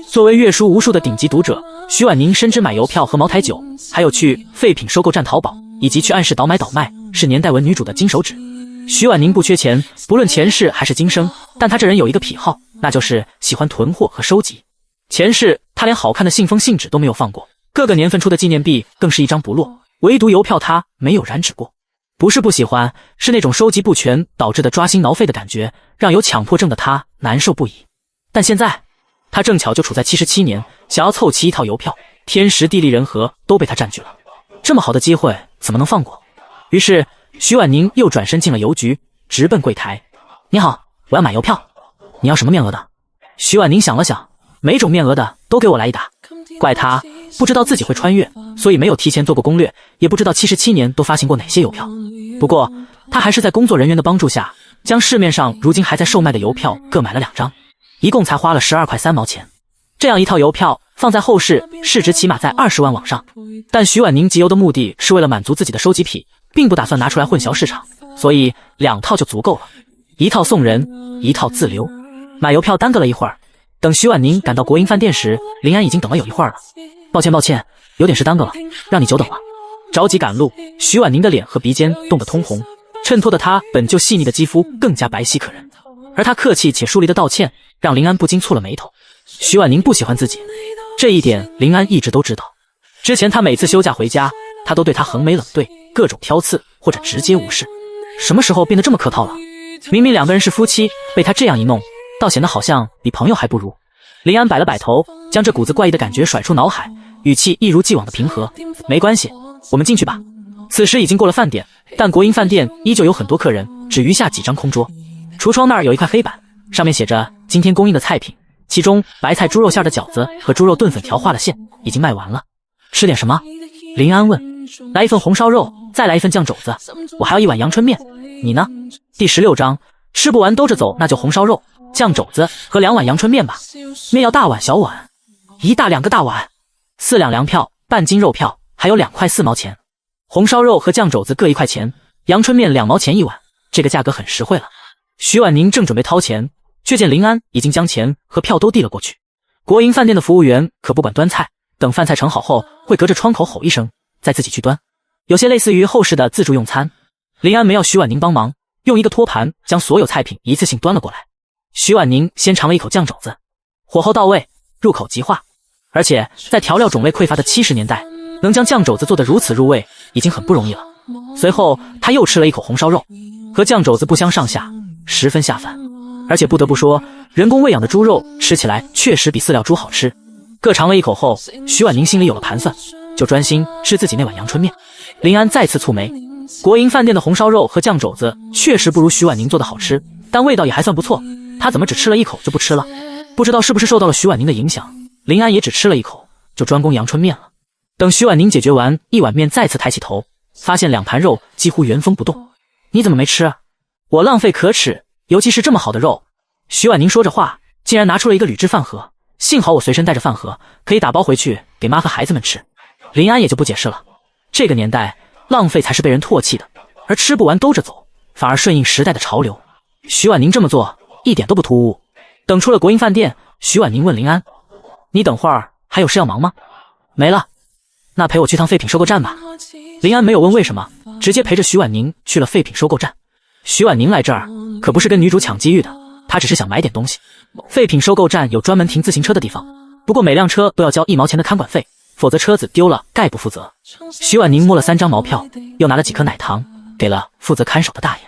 作为阅书无数的顶级读者，徐婉宁深知买邮票和茅台酒，还有去废品收购站淘宝，以及去暗室倒买倒卖，是年代文女主的金手指。徐婉宁不缺钱，不论前世还是今生，但她这人有一个癖好，那就是喜欢囤货和收集。前世她连好看的信封信纸都没有放过，各个年份出的纪念币更是一张不落，唯独邮票她没有染指过。不是不喜欢，是那种收集不全导致的抓心挠肺的感觉，让有强迫症的她难受不已。但现在他正巧就处在77年，想要凑齐一套邮票，天时地利人和都被他占据了。这么好的机会怎么能放过？于是徐婉宁又转身进了邮局，直奔柜台。你好，我要买邮票。你要什么面额的？徐婉宁想了想，每种面额的都给我来一打。怪他不知道自己会穿越，所以没有提前做过攻略，也不知道77年都发行过哪些邮票。不过他还是在工作人员的帮助下，将市面上如今还在售卖的邮票各买了2张。一共才花了12块3毛钱，这样一套邮票放在后市，市值起码在20万往上。但徐婉宁集邮的目的是为了满足自己的收集癖，并不打算拿出来混淆市场，所以2套就足够了，1套送人，1套自留。买邮票耽搁了一会儿，等徐婉宁赶到国营饭店时，林安已经等了有一会儿了。抱歉，有点事耽搁了，让你久等了。着急赶路，徐婉宁的脸和鼻尖冻得通红，衬托的她本就细腻的肌肤更加白皙可人。而她客气且疏离的道歉，让林安不禁蹙了眉头。徐婉宁不喜欢自己，这一点林安一直都知道。之前他每次休假回家，他都对她横眉冷对，各种挑刺或者直接无视。什么时候变得这么客套了？明明2个人是夫妻，被他这样一弄，倒显得好像比朋友还不如。林安摆了摆头，将这股子怪异的感觉甩出脑海，语气一如既往的平和。没关系，我们进去吧。此时已经过了饭点，但国营饭店依旧有很多客人，只余下几张空桌。橱窗那儿有一块黑板，上面写着今天供应的菜品，其中白菜猪肉馅的饺子和猪肉炖粉条画了线，已经卖完了。吃点什么？林安问。来一份红烧肉，再来一份酱肘子，我还要一碗阳春面。你呢？第16章，吃不完兜着走，那就红烧肉、酱肘子和2碗阳春面吧。面要大碗小碗？一大2个大碗。4两粮票，半斤肉票，还有2块4毛钱。红烧肉和酱肘子各1块钱，阳春面2毛钱一碗，这个价格很实惠了。徐婉宁正准备掏钱，却见林安已经将钱和票都递了过去。国营饭店的服务员可不管端菜，等饭菜盛好后，会隔着窗口吼一声，再自己去端，有些类似于后世的自助用餐。林安没要徐婉宁帮忙，用一个托盘将所有菜品一次性端了过来。徐婉宁先尝了一口酱肘子，火候到位，入口即化，而且在调料种类匮乏的70年代，能将酱肘子做得如此入味，已经很不容易了。随后他又吃了一口红烧肉，和酱肘子不相上下，十分下饭。而且不得不说，人工喂养的猪肉吃起来确实比饲料猪好吃。各尝了一口后，徐婉宁心里有了盘算，就专心吃自己那碗阳春面。林安再次蹙眉，国营饭店的红烧肉和酱肘子确实不如徐婉宁做的好吃，但味道也还算不错，他怎么只吃了一口就不吃了？不知道是不是受到了徐婉宁的影响，林安也只吃了一口，就专攻阳春面了。等徐婉宁解决完一碗面，再次抬起头，发现2盘肉几乎原封不动。你怎么没吃？我浪费可耻，尤其是这么好的肉。徐婉宁说着话，竟然拿出了一个铝制饭盒，幸好我随身带着饭盒，可以打包回去给妈和孩子们吃。林安也就不解释了，这个年代浪费才是被人唾弃的，而吃不完兜着走反而顺应时代的潮流。徐婉宁这么做一点都不突兀。等出了国营饭店，徐婉宁问林安，你等会儿还有事要忙吗？没了。那陪我去趟废品收购站吧。林安没有问为什么，直接陪着徐婉宁去了废品收购站。徐婉宁来这儿可不是跟女主抢机遇的，她只是想买点东西。废品收购站有专门停自行车的地方，不过每辆车都要交1毛钱的看管费，否则车子丢了概不负责。徐婉宁摸了3张毛票，又拿了几颗奶糖给了负责看守的大爷。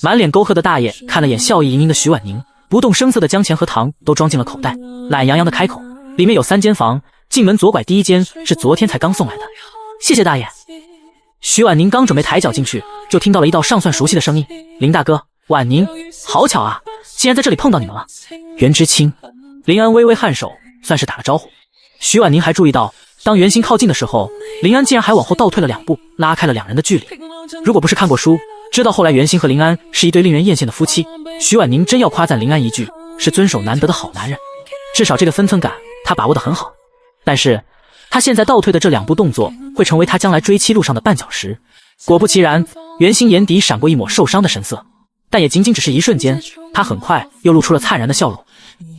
满脸沟壑的大爷看了眼笑意盈盈的徐婉宁，不动声色地将钱和糖都装进了口袋，懒洋洋地开口，里面有3间房，进门左拐第1间是昨天才刚送来的。谢谢大爷。徐婉宁刚准备抬脚进去，就听到了一道尚算熟悉的声音，林大哥，婉宁，好巧啊，竟然在这里碰到你们了。袁知青。林安微微颔首，算是打了招呼。徐婉宁还注意到，当袁心靠近的时候，林安竟然还往后倒退了2步，拉开了2人的距离。如果不是看过书，知道后来袁心和林安是一对令人艳羡的夫妻，徐婉宁真要夸赞林安一句，是遵守难得的好男人。至少这个分寸感他把握得很好。但是他现在倒退的这2步动作，会成为他将来追妻路上的绊脚石。果不其然，袁心眼底闪过一抹受伤的神色，但也仅仅只是一瞬间，他很快又露出了灿然的笑容。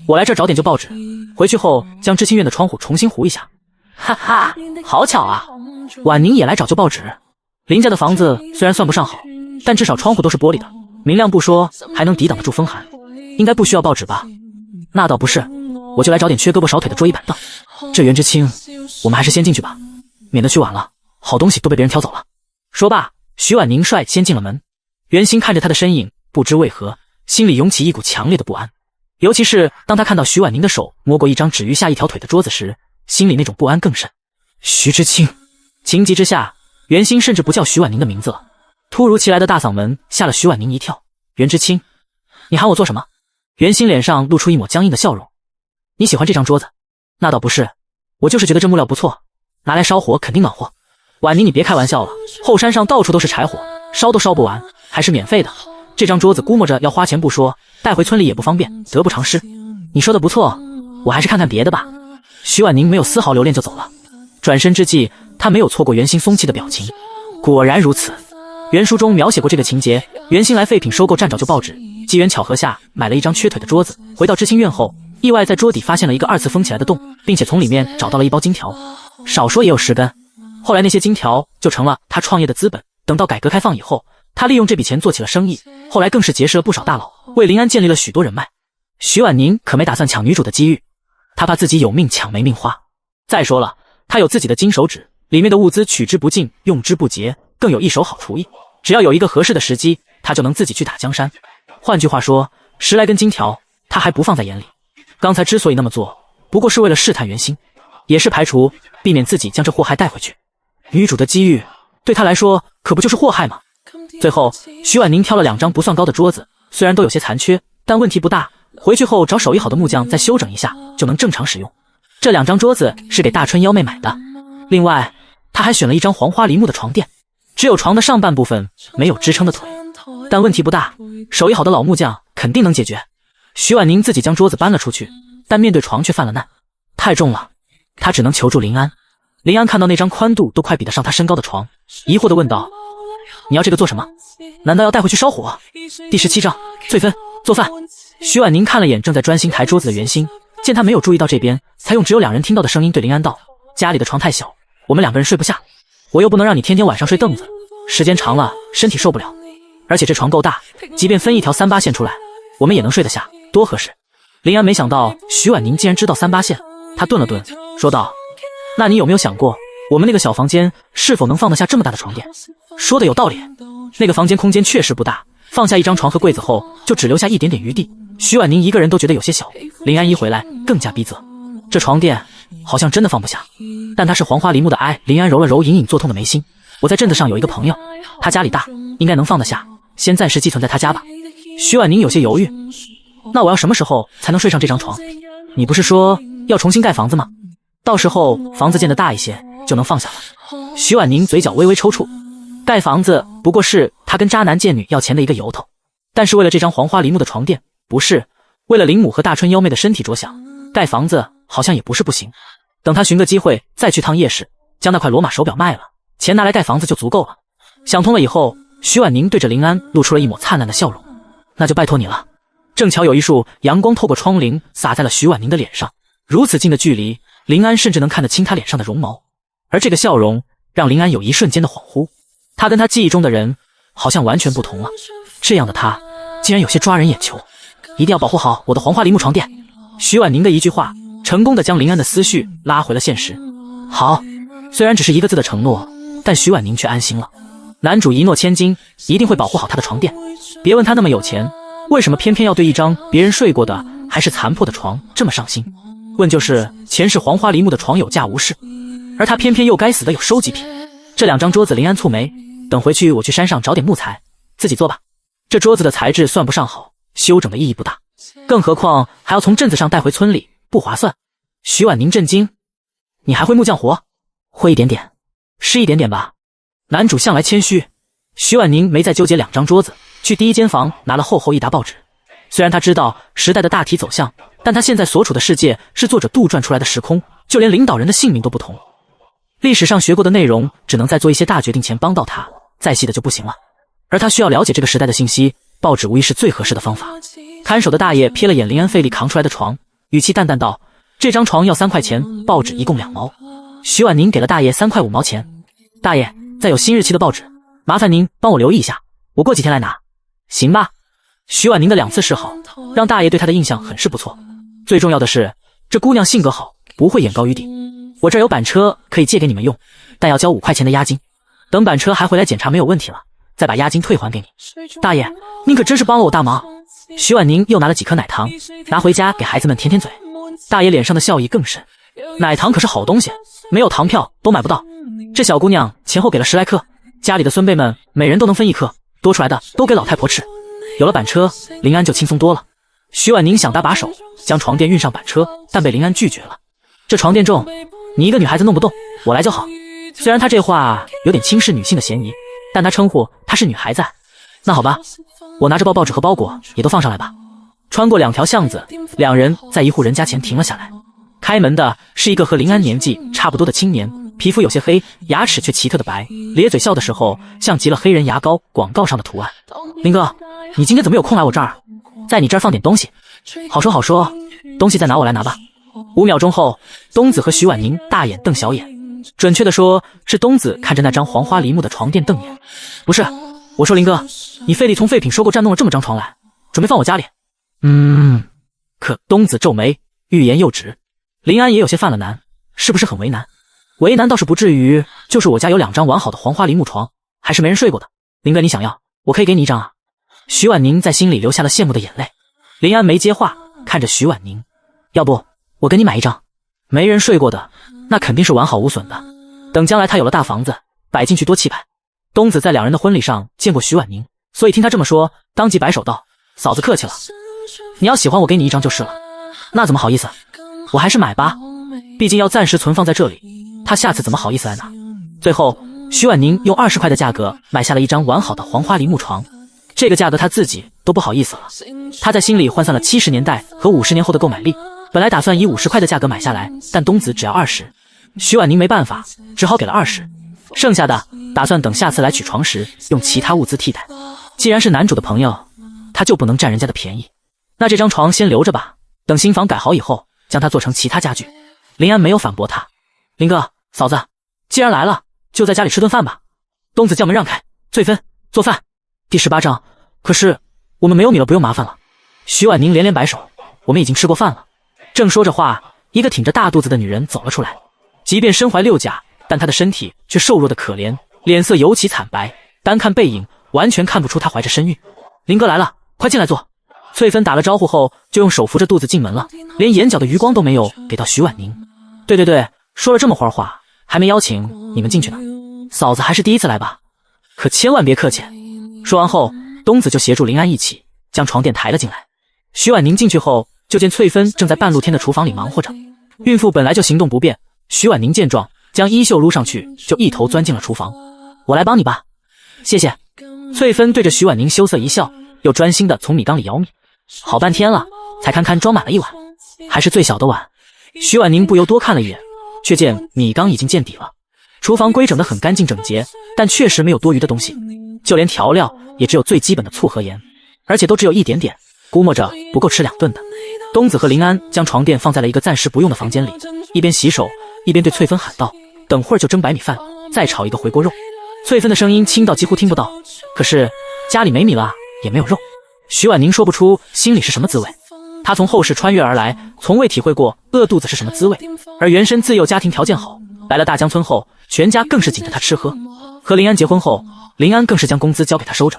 我来这儿找点旧报纸，回去后将知青院的窗户重新糊一下。哈哈，好巧啊，婉宁也来找旧报纸。林家的房子虽然算不上好，但至少窗户都是玻璃的，明亮不说，还能抵挡得住风寒，应该不需要报纸吧？那倒不是，我就来找点缺胳膊少腿的桌椅板凳。这袁知青，我们还是先进去吧，免得去晚了，好东西都被别人挑走了。说罢，徐婉宁率先进了门。袁心看着他的身影，不知为何，心里涌起一股强烈的不安。尤其是当他看到徐婉宁的手摸过一张只余下1条腿的桌子时，心里那种不安更甚。徐知青，情急之下，袁心甚至不叫徐婉宁的名字了。突如其来的大嗓门吓了徐婉宁一跳。袁知青，你喊我做什么？袁心脸上露出一抹僵硬的笑容。你喜欢这张桌子？那倒不是，我就是觉得这木料不错，拿来烧火肯定暖和。婉宁，你别开玩笑了，后山上到处都是柴火，烧都烧不完，还是免费的。这张桌子估摸着要花钱不说，带回村里也不方便，得不偿失。你说的不错，我还是看看别的吧。徐婉宁没有丝毫留恋就走了。转身之际，他没有错过袁心松气的表情。果然如此，原书中描写过这个情节。袁心来废品收购站找旧报纸，机缘巧合下买了一张缺腿的桌子，回到知青院后，意外在桌底发现了一个2次封起来的洞，并且从里面找到了一包金条，少说也有10根。后来那些金条就成了他创业的资本。等到改革开放以后，他利用这笔钱做起了生意，后来更是结识了不少大佬，为林安建立了许多人脉。徐婉宁可没打算抢女主的机遇，他怕自己有命抢没命花。再说了，他有自己的金手指，里面的物资取之不尽，用之不竭，更有一手好厨艺，只要有一个合适的时机，他就能自己去打江山。换句话说，10来根金条他还不放在眼里。刚才之所以那么做，不过是为了试探袁心，也是排除避免自己将这祸害带回去。女主的机遇对他来说可不就是祸害吗？最后，徐婉宁挑了2张不算高的桌子，虽然都有些残缺，但问题不大。回去后找手艺好的木匠再修整一下，就能正常使用。这2张桌子是给大春幺妹买的，另外他还选了一张黄花梨木的床垫，只有床的上半部分没有支撑的腿，但问题不大，手艺好的老木匠肯定能解决。徐婉宁自己将桌子搬了出去，但面对床却犯了难，太重了，他只能求助林安。林安看到那张宽度都快比得上他身高的床，疑惑地问道：“你要这个做什么？难道要带回去烧火？”第17章翠芬做饭。徐婉宁看了眼正在专心抬桌子的袁心，见他没有注意到这边，才用只有2人听到的声音对林安道：“家里的床太小，我们2个人睡不下，我又不能让你天天晚上睡凳子，时间长了身体受不了。而且这床够大，即便分一条38线出来，我们也能睡得下，多合适。”林安没想到徐婉宁竟然知道38线，他顿了顿，说道：“那你有没有想过，我们那个小房间是否能放得下这么大的床垫？”说的有道理，那个房间空间确实不大，放下1张床和柜子后，就只留下一点点余地。徐婉宁一个人都觉得有些小，林安一回来更加逼仄，这床垫好像真的放不下。但他是黄花梨木的哀，林安揉了揉隐隐作痛的眉心。我在镇子上有一个朋友，他家里大，应该能放得下，先暂时寄存在他家吧。徐婉宁有些犹豫，那我要什么时候才能睡上这张床？你不是说要重新盖房子吗？到时候房子建得大一些，就能放下了。徐婉宁嘴角微微抽搐，盖房子不过是他跟渣男贱女要钱的一个由头，但是为了这张黄花梨木的床垫，不是为了林母和大春幺妹的身体着想，盖房子好像也不是不行。等他寻个机会再去趟夜市，将那块罗马手表卖了，钱拿来盖房子就足够了。想通了以后，徐婉宁对着林安露出了一抹灿烂的笑容。那就拜托你了。正巧有一束阳光透过窗棂洒在了徐婉宁的脸上，如此近的距离，林安甚至能看得清她脸上的绒毛，而这个笑容让林安有一瞬间的恍惚，他跟他记忆中的人好像完全不同了。这样的他竟然有些抓人眼球。一定要保护好我的黄花梨木床垫。徐婉宁的一句话成功的将林安的思绪拉回了现实。好，虽然只是1个字的承诺，但徐婉宁却安心了。男主一诺千金，一定会保护好他的床垫。别问他那么有钱，为什么偏偏要对一张别人睡过的还是残破的床这么上心？问就是前世黄花梨木的床有价无市，而他偏偏又该死的有收集品。这2张桌子林安蹙眉，等回去我去山上找点木材自己做吧。这桌子的材质算不上好，修整的意义不大，更何况还要从镇子上带回村里，不划算。徐婉宁震惊，你还会木匠活？会一点点，是一点点吧。男主向来谦虚。徐婉宁没再纠结2张桌子，去第1间房拿了厚厚一沓报纸。虽然他知道时代的大体走向，但他现在所处的世界是作者杜撰出来的时空，就连领导人的姓名都不同。历史上学过的内容只能在做一些大决定前帮到他，再细的就不行了。而他需要了解这个时代的信息，报纸无疑是最合适的方法。看守的大爷瞥了眼林安费力扛出来的床，语气淡淡道：“这张床要3块钱，报纸一共2毛。”徐婉宁给了大爷3块5毛钱。大爷，再有新日期的报纸，麻烦您帮我留意一下，我过几天来拿，行吧？徐婉宁的2次示好，让大爷对她的印象很是不错。最重要的是，这姑娘性格好，不会眼高于顶。我这儿有板车可以借给你们用，但要交5块钱的押金。等板车还回来检查没有问题了，再把押金退还给你。大爷，您可真是帮了我大忙。徐婉宁又拿了几颗奶糖，拿回家给孩子们舔舔嘴。大爷脸上的笑意更甚，奶糖可是好东西，没有糖票都买不到。这小姑娘前后给了10来颗，家里的孙辈们每人都能分1颗，多出来的都给老太婆吃。有了板车，林安就轻松多了。徐婉宁想搭把手将床垫运上板车，但被林安拒绝了。这床垫重，你一个女孩子弄不动，我来就好。虽然他这话有点轻视女性的嫌疑，但他称呼她是女孩子。那好吧，我拿着报纸和包裹也都放上来吧。穿过2条巷子，2人在一户人家前停了下来。开门的是一个和林安年纪差不多的青年，皮肤有些黑，牙齿却奇特的白，咧嘴笑的时候像极了黑人牙膏广告上的图案。林哥，你今天怎么有空来我这儿？在你这儿放点东西。好说好说，东西再拿我来拿吧。5秒钟后，东子和徐婉宁大眼瞪小眼，准确的说是东子看着那张黄花梨木的床垫瞪眼。不是，我说林哥，你费力从废品收购站弄了这么张床来，准备放我家里？可东子皱眉，欲言又止。林安也有些犯了难，是不是很为难？为难倒是不至于，就是我家有2张完好的黄花梨木床，还是没人睡过的。林哥你想要，我可以给你1张啊。徐婉宁在心里流下了羡慕的眼泪。林安没接话，看着徐婉宁，要不我跟你买1张，没人睡过的，那肯定是完好无损的。等将来他有了大房子，摆进去多气派。东子在两人的婚礼上见过徐婉宁，所以听他这么说，当即摆手道：“嫂子客气了，你要喜欢我给你一张就是了。”那怎么好意思，我还是买吧，毕竟要暂时存放在这里，他下次怎么好意思来拿？最后，徐婉宁用20块的价格买下了一张完好的黄花梨木床，这个价格他自己都不好意思了。他在心里换算了70年代和50年后的购买力，本来打算以50块的价格买下来，但东子只要20，徐婉宁没办法，只好给了20，剩下的打算等下次来取床时用其他物资替代。既然是男主的朋友，他就不能占人家的便宜。那这张床先留着吧，等新房改好以后，将它做成其他家具。林安没有反驳他。林哥，嫂子，既然来了，就在家里吃顿饭吧。东子叫门让开，翠芬，做饭。第18章，可是我们没有米了，不用麻烦了。徐婉宁连连摆手，我们已经吃过饭了。正说着话，一个挺着大肚子的女人走了出来。即便身怀6甲，但她的身体却瘦弱的可怜，脸色尤其惨白，单看背影完全看不出她怀着身孕。林哥来了，快进来坐。翠芬打了招呼后，就用手扶着肚子进门了，连眼角的余光都没有给到徐婉宁。对，说了这么会儿话，还没邀请你们进去呢。嫂子还是第一次来吧，可千万别客气。说完后，东子就协助林安一起将床垫抬了进来。徐婉宁进去后，就见翠芬正在半露天的厨房里忙活着。孕妇本来就行动不便，徐婉宁见状，将衣袖撸上去，就一头钻进了厨房。我来帮你吧。谢谢。翠芬对着徐婉宁羞涩一笑，又专心地从米缸里舀米。好半天了，才堪堪装满了一碗，还是最小的碗。徐婉宁不由多看了一眼，却见米缸已经见底了。厨房规整得很干净整洁，但确实没有多余的东西，就连调料也只有最基本的醋和盐，而且都只有一点点，估摸着不够吃2顿的。东子和林安将床垫放在了一个暂时不用的房间里，一边洗手一边对翠芬喊道：“等会儿就蒸白米饭，再炒一个回锅肉。”翠芬的声音轻到几乎听不到，可是家里没米了，也没有肉。徐婉宁说不出心里是什么滋味。她从后世穿越而来，从未体会过饿肚子是什么滋味，而原身自幼家庭条件好，来了大江村后，全家更是紧着她吃喝。和林安结婚后，林安更是将工资交给她收着。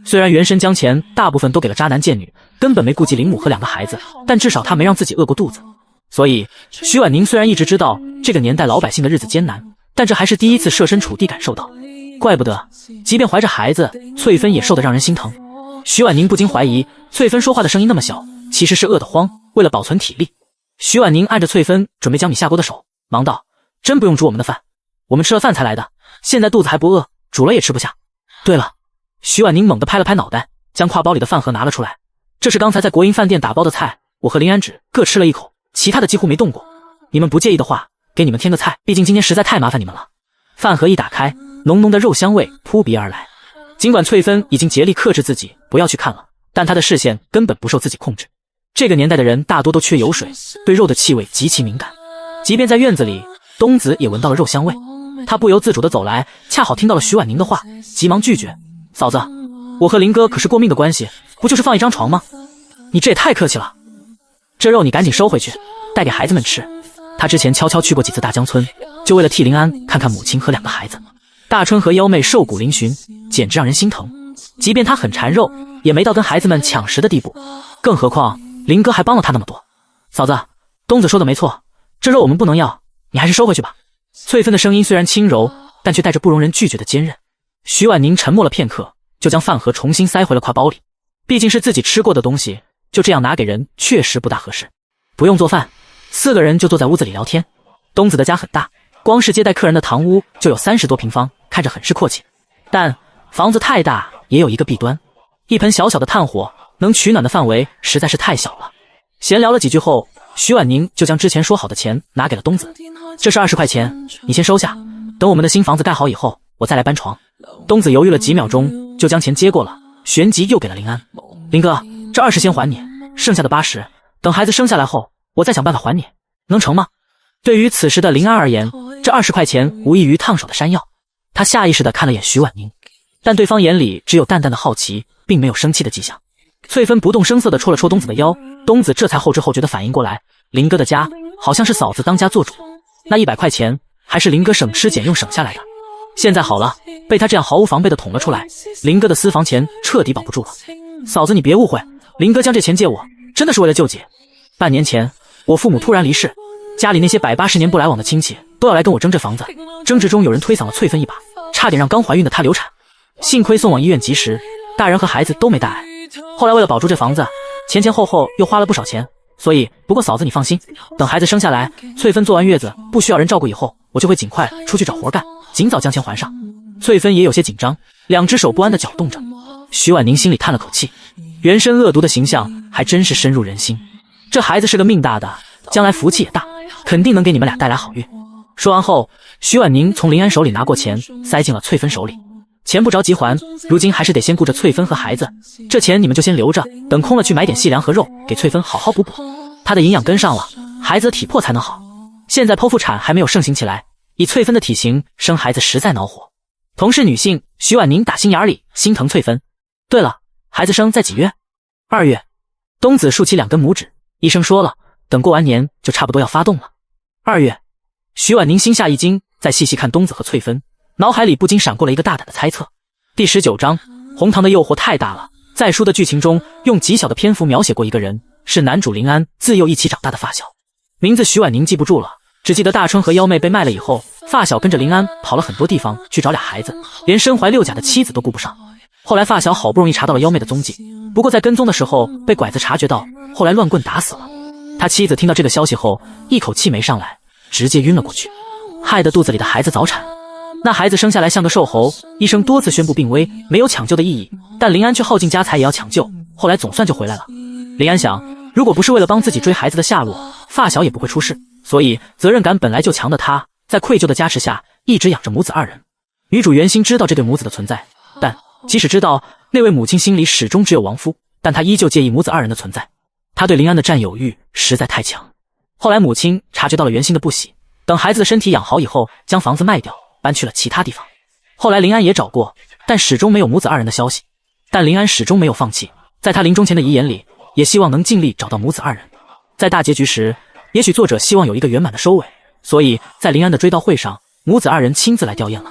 虽然原身将钱大部分都给了渣男贱女，根本没顾及林母和2个孩子，但至少她没让自己饿过肚子。所以徐婉宁虽然一直知道这个年代老百姓的日子艰难，但这还是第一次设身处地感受到。怪不得即便怀着孩子，翠芬也瘦得让人心疼。徐婉宁不禁怀疑，翠芬说话的声音那么小，其实是饿得慌，为了保存体力。徐婉宁按着翠芬准备将米下锅的手，忙道：“真不用煮我们的饭，我们吃了饭才来的，现在肚子还不饿，煮了也吃不下。对了。”徐婉宁猛地拍了拍脑袋，将挎包里的饭盒拿了出来。这是刚才在国营饭店打包的菜，我和林安只各吃了一口，其他的几乎没动过。你们不介意的话，给你们添个菜，毕竟今天实在太麻烦你们了。饭盒一打开，浓浓的肉香味扑鼻而来。尽管翠芬已经竭力克制自己不要去看了，但她的视线根本不受自己控制。这个年代的人大多都缺油水，对肉的气味极其敏感。即便在院子里，东子也闻到了肉香味。他不由自主地走来，恰好听到了徐婉宁的话，急忙拒绝：“嫂子，我和林哥可是过命的关系，不就是放一张床吗？你这也太客气了。这肉你赶紧收回去，带给孩子们吃。”他之前悄悄去过几次大江村，就为了替林安看看母亲和2个孩子。大春和幺妹瘦骨嶙峋，简直让人心疼。即便他很馋肉，也没到跟孩子们抢食的地步。更何况林哥还帮了他那么多。嫂子，东子说的没错，这肉我们不能要，你还是收回去吧。翠芬的声音虽然轻柔，但却带着不容人拒绝的坚韧。徐婉宁沉默了片刻，就将饭盒重新塞回了挎包里。毕竟是自己吃过的东西，就这样拿给人确实不大合适。不用做饭，4个人就坐在屋子里聊天。东子的家很大，光是接待客人的堂屋就有30多平方，看着很是阔气。但房子太大也有一个弊端，一盆小小的炭火能取暖的范围实在是太小了。闲聊了几句后，徐婉宁就将之前说好的钱拿给了东子。这是20块钱，你先收下，等我们的新房子盖好以后，我再来搬床。东子犹豫了几秒钟，就将钱接过了，旋即又给了林安。林哥，这20先还你，剩下的80，等孩子生下来后，我再想办法还你，能成吗？对于此时的林安而言，这20块钱无异于烫手的山药。他下意识地看了眼徐婉宁，但对方眼里只有淡淡的好奇，并没有生气的迹象。翠芬不动声色地戳了戳东子的腰，东子这才后知后觉地反应过来，林哥的家好像是嫂子当家做主，那100块钱还是林哥省吃俭用省下来的。现在好了，被他这样毫无防备地捅了出来，林哥的私房钱彻底保不住了。嫂子你别误会，林哥将这钱借我，真的是为了救济。半年前我父母突然离世，家里那些180年不来往的亲戚都要来跟我争这房子，争执中有人推搡了翠芬一把，差点让刚怀孕的她流产。幸亏送往医院及时，大人和孩子都没大碍。后来为了保住这房子，前后后又花了不少钱，所以不过嫂子你放心，等孩子生下来，翠芬坐完月子不需要人照顾以后，我就会尽快出去找活干，尽早将钱还上。翠芬也有些紧张，两只手不安地搅动着。徐婉宁心里叹了口气，原身恶毒的形象还真是深入人心。这孩子是个命大的，将来福气也大，肯定能给你们俩带来好运。说完后，徐婉宁从林安手里拿过钱，塞进了翠芬手里。钱不着急还，如今还是得先顾着翠芬和孩子，这钱你们就先留着，等空了去买点细粮和肉，给翠芬好好补补。她的营养跟上了，孩子的体魄才能好。现在剖腹产还没有盛行起来，以翠芬的体型生孩子实在恼火。同是女性，徐婉宁打心眼里心疼翠芬。对了，孩子生在几月？2月。东子竖起2根拇指，医生说了，等过完年就差不多要发动了。2月。徐婉宁心下一惊，再细细看东子和翠芬，脑海里不禁闪过了一个大胆的猜测。第19章，红糖的诱惑太大了。在书的剧情中，用极小的篇幅描写过一个人，是男主林安自幼一起长大的发小，名字徐婉宁记不住了，只记得大春和幺妹被卖了以后，发小跟着林安跑了很多地方去找俩孩子，连身怀6甲的妻子都顾不上。后来发小好不容易查到了幺妹的踪迹，不过在跟踪的时候被拐子察觉到，后来乱棍打死了。他妻子听到这个消息后，一口气没上来，直接晕了过去，害得肚子里的孩子早产。那孩子生下来像个瘦猴，医生多次宣布病危，没有抢救的意义，但林安却耗尽家财也要抢救，后来总算就回来了。林安想，如果不是为了帮自己追孩子的下落，发小也不会出事，所以责任感本来就强的他，在愧疚的加持下，一直养着母子2人。女主原心知道这对母子的存在，但即使知道那位母亲心里始终只有亡夫，但她依旧介意母子2人的存在。她对林安的占有欲实在太强。后来母亲察觉到了原心的不喜，等孩子的身体养好以后，将房子卖掉，搬去了其他地方。后来林安也找过，但始终没有母子2人的消息。但林安始终没有放弃，在他临终前的遗言里，也希望能尽力找到母子2人。在大结局时，也许作者希望有一个圆满的收尾，所以在林安的追悼会上，母子2人亲自来吊唁了。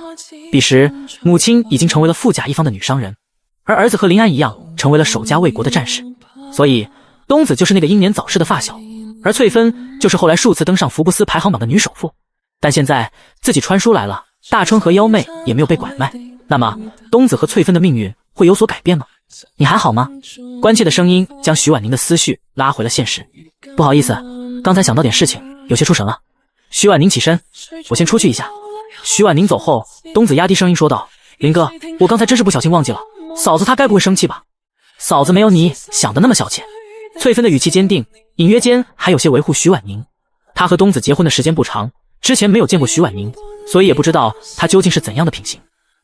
彼时，母亲已经成为了富甲一方的女商人，而儿子和林安一样，成为了守家卫国的战士。所以，东子就是那个英年早逝的发小，而翠芬就是后来数次登上福布斯排行榜的女首富。但现在自己穿书来了，大春和幺妹也没有被拐卖，那么东子和翠芬的命运会有所改变吗？你还好吗？关切的声音将徐婉宁的思绪拉回了现实。不好意思，刚才想到点事情，有些出神了。徐婉宁起身，我先出去一下。徐婉宁走后，东子压低声音说道：林哥，我刚才真是不小心忘记了，嫂子她该不会生气吧？嫂子没有你想的那么小气。翠芬的语气坚定，隐约间还有些维护徐婉宁。她和东子结婚的时间不长，之前没有见过徐婉宁，所以也不知道她究竟是怎样的品行。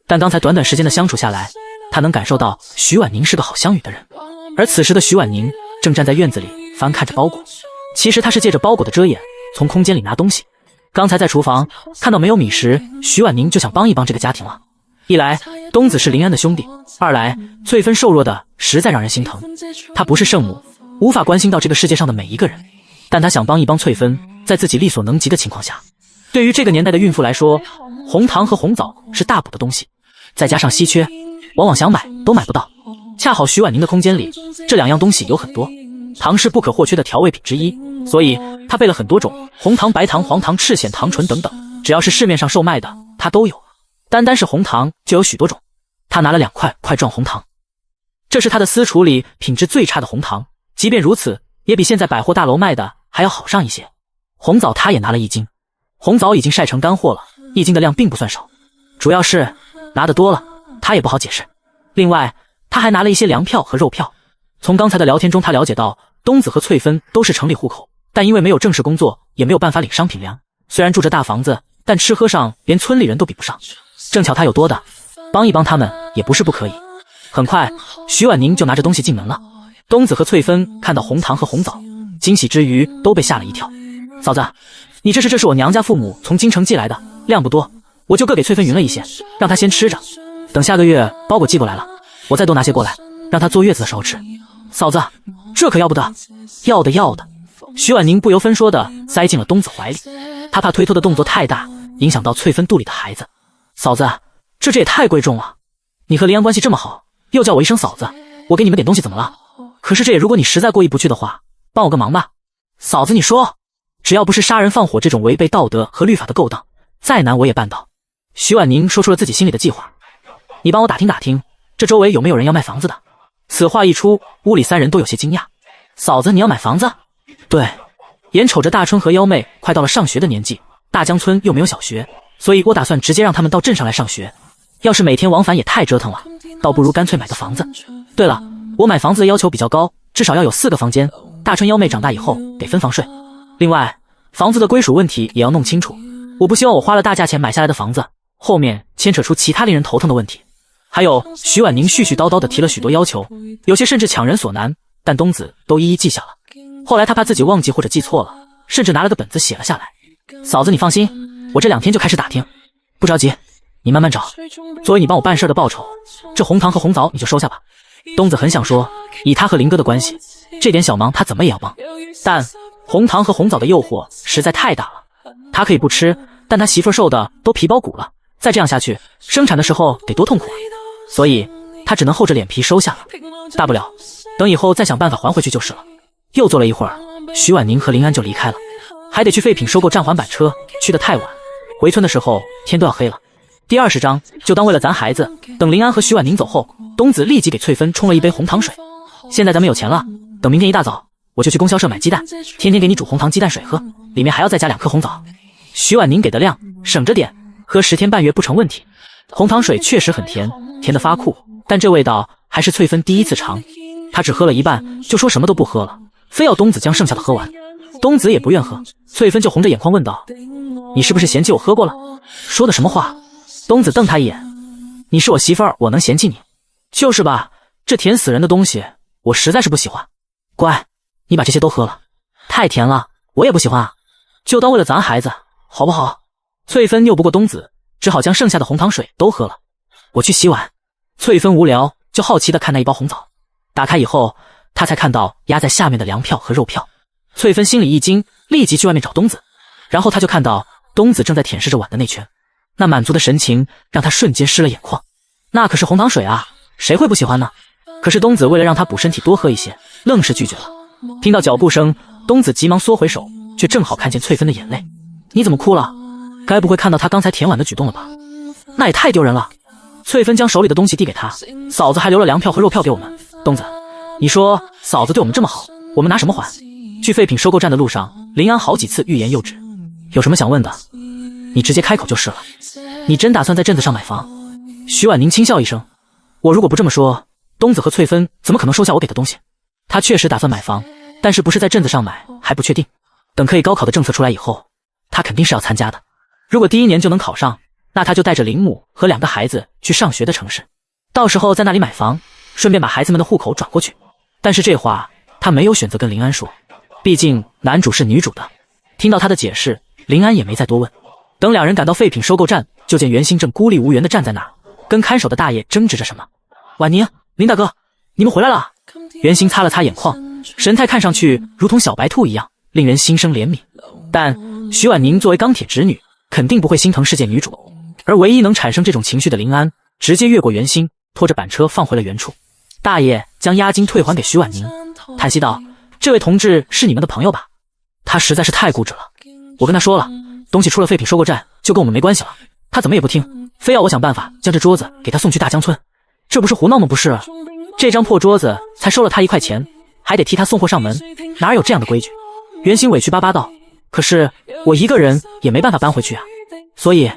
但刚才短短时间的相处下来，她能感受到徐婉宁是个好相与的人。而此时的徐婉宁正站在院子里翻看着包裹，其实她是借着包裹的遮掩，从空间里拿东西。刚才在厨房看到没有米时，徐婉宁就想帮一帮这个家庭了。一来东子是林安的兄弟，二来翠芬瘦弱的实在让人心疼。她不是圣母，无法关心到这个世界上的每一个人，但她想帮一帮翠芬，在自己力所能及的情况下。对于这个年代的孕妇来说，红糖和红枣是大补的东西，再加上稀缺，往往想买都买不到。恰好徐婉宁的空间里这2样东西有很多，糖是不可或缺的调味品之一，所以她备了很多种，红糖、白糖、黄糖、赤藓糖醇等等，只要是市面上售卖的她都有。单单是红糖就有许多种，她拿了2块状红糖，这是她的私厨里品质最差的红糖，即便如此也比现在百货大楼卖的还要好上一些。红枣她也拿了1斤，红枣已经晒成干货了，1斤的量并不算少，主要是拿得多了她也不好解释。另外她还拿了一些粮票和肉票。从刚才的聊天中她了解到，东子和翠芬都是城里户口，但因为没有正式工作，也没有办法领商品粮，虽然住着大房子，但吃喝上连村里人都比不上。正巧她有多的，帮一帮他们也不是不可以。很快徐婉宁就拿着东西进门了。东子和翠芬看到红糖和红枣，惊喜之余都被吓了一跳。嫂子，你这是我娘家父母从京城寄来的，量不多，我就各给翠芬匀了一些，让她先吃着，等下个月包裹寄过来了，我再多拿些过来，让她坐月子的时候吃。嫂子，这可要不得。要的。徐婉宁不由分说的塞进了东子怀里，她怕推脱的动作太大，影响到翠芬肚里的孩子。嫂子，这也太贵重了，你和林安关系这么好，又叫我一声嫂子，我给你们点东西怎么了？可是如果你实在过意不去的话，帮我个忙吧。嫂子你说，只要不是杀人放火这种违背道德和律法的勾当，再难我也办到。徐婉宁说出了自己心里的计划。你帮我打听打听，这周围有没有人要卖房子的？此话一出，屋里3人都有些惊讶。嫂子，你要买房子？对，眼瞅着大春和幺妹快到了上学的年纪，大江村又没有小学，所以我打算直接让他们到镇上来上学。要是每天往返也太折腾了，倒不如干脆买个房子。对了，我买房子的要求比较高，至少要有4个房间。大春幺妹长大以后得分房睡。另外，房子的归属问题也要弄清楚，我不希望我花了大价钱买下来的房子，后面牵扯出其他令人头疼的问题。还有，徐婉宁絮絮叨叨地提了许多要求，有些甚至强人所难，但东子都一一记下了。后来他怕自己忘记或者记错了，甚至拿了个本子写了下来。嫂子你放心，我这2天就开始打听，不着急，你慢慢找。作为你帮我办事的报酬，这红糖和红枣你就收下吧。东子很想说，以他和林哥的关系，这点小忙他怎么也要帮，但红糖和红枣的诱惑实在太大了。他可以不吃，但他媳妇瘦的都皮包骨了，再这样下去，生产的时候得多痛苦啊！所以他只能厚着脸皮收下了，大不了等以后再想办法还回去就是了。又坐了一会儿，徐婉宁和林安就离开了，还得去废品收购站还板车，去得太晚，回村的时候天都要黑了。第20章就当为了咱孩子。等林安和徐婉宁走后，东子立即给翠芬冲了一杯红糖水。现在咱们有钱了，等明天一大早我就去供销社买鸡蛋，天天给你煮红糖鸡蛋水喝，里面还要再加2颗红枣。徐婉宁给的量，省着点，喝10天半月不成问题。红糖水确实很甜，甜得发苦，但这味道还是翠芬第一次尝。她只喝了一半，就说什么都不喝了，非要东子将剩下的喝完。东子也不愿喝，翠芬就红着眼眶问道：“你是不是嫌弃我喝过了？说的什么话？”东子瞪他一眼：“你是我媳妇儿，我能嫌弃你？就是吧，这甜死人的东西，我实在是不喜欢。乖，你把这些都喝了，太甜了，我也不喜欢啊，就当为了咱孩子，好不好？”翠芬拗不过东子，只好将剩下的红糖水都喝了。我去洗碗。翠芬无聊，就好奇地看那一包红枣，打开以后，她才看到压在下面的粮票和肉票。翠芬心里一惊，立即去外面找东子，然后她就看到东子正在舔舐着碗的内圈，那满足的神情让她瞬间湿了眼眶。那可是红糖水啊，谁会不喜欢呢？可是东子为了让她补身体多喝一些，愣是拒绝了。听到脚步声，东子急忙缩回手，却正好看见翠芬的眼泪。你怎么哭了？该不会看到她刚才舔碗的举动了吧？那也太丢人了。翠芬将手里的东西递给他，嫂子还留了粮票和肉票给我们。东子，你说嫂子对我们这么好，我们拿什么还？去废品收购站的路上，林安好几次欲言又止。有什么想问的，你直接开口就是了。你真打算在镇子上买房？徐婉宁轻笑一声，我如果不这么说，东子和翠芬怎么可能收下我给的东西？他确实打算买房，但是不是在镇子上买还不确定。等可以高考的政策出来以后，他肯定是要参加的。如果第1年就能考上，那他就带着林母和2个孩子去上学的城市，到时候在那里买房，顺便把孩子们的户口转过去。但是这话他没有选择跟林安说，毕竟男主是女主的。听到他的解释，林安也没再多问。等2人赶到废品收购站，就见袁心正孤立无援地站在那儿，跟看守的大爷争执着什么。婉宁，林大哥，你们回来了。袁心擦了擦眼眶，神态看上去如同小白兔一样，令人心生怜悯。但徐婉宁作为钢铁直女，肯定不会心疼世界女主，而唯一能产生这种情绪的林安，直接越过袁心，拖着板车放回了原处。大爷将押金退还给徐婉宁，叹息道：“这位同志是你们的朋友吧？他实在是太固执了。我跟他说了，东西出了废品收购站就跟我们没关系了，他怎么也不听，非要我想办法将这桌子给他送去大江村。这不是胡闹吗？不是，这张破桌子才收了他1块钱，还得替他送货上门，哪有这样的规矩？”袁心委屈巴巴道：“可是我一个人也没办法搬回去啊，所以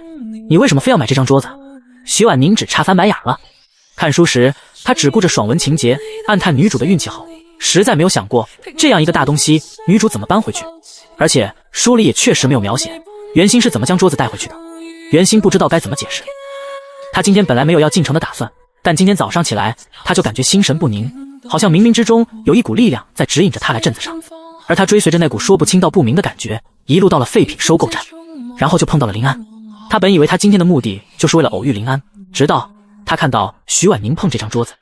你为什么非要买这张桌子？”徐婉宁只差翻白眼了。看书时他只顾着爽文情节，暗叹女主的运气好，实在没有想过这样一个大东西女主怎么搬回去。而且书里也确实没有描写袁心是怎么将桌子带回去的。袁心不知道该怎么解释。他今天本来没有要进城的打算，但今天早上起来他就感觉心神不宁，好像冥冥之中有一股力量在指引着他来镇子上。而他追随着那股说不清道不明的感觉，一路到了废品收购站，然后就碰到了林安。他本以为他今天的目的就是为了偶遇林安，直到他看到徐婉宁碰这张桌子。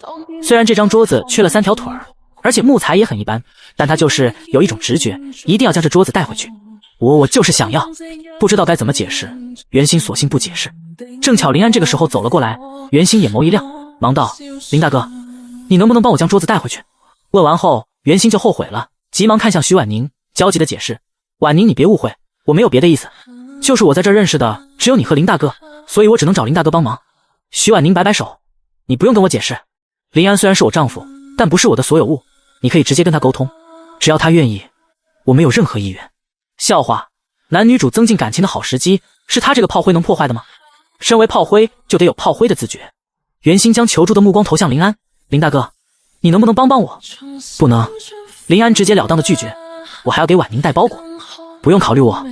虽然这张桌子缺了3条腿儿，而且木材也很一般，但他就是有一种直觉，一定要将这桌子带回去。我就是想要。不知道该怎么解释，袁心索性不解释。正巧林安这个时候走了过来，袁心眼眸一亮，忙道：“林大哥，你能不能帮我将桌子带回去？”问完后，袁心就后悔了，急忙看向徐婉宁，焦急地解释：“婉宁，你别误会，我没有别的意思，就是我在这儿认识的只有你和林大哥，所以我只能找林大哥帮忙。”徐婉宁摆摆手：“你不用跟我解释。林安虽然是我丈夫，但不是我的所有物，你可以直接跟他沟通，只要他愿意，我没有任何意愿。笑话，男女主增进感情的好时机，是他这个炮灰能破坏的吗？身为炮灰，就得有炮灰的自觉。袁心将求助的目光投向林安，林大哥，你能不能帮帮我？不能。林安直截了当的拒绝，我还要给婉宁带包裹。不用考虑我。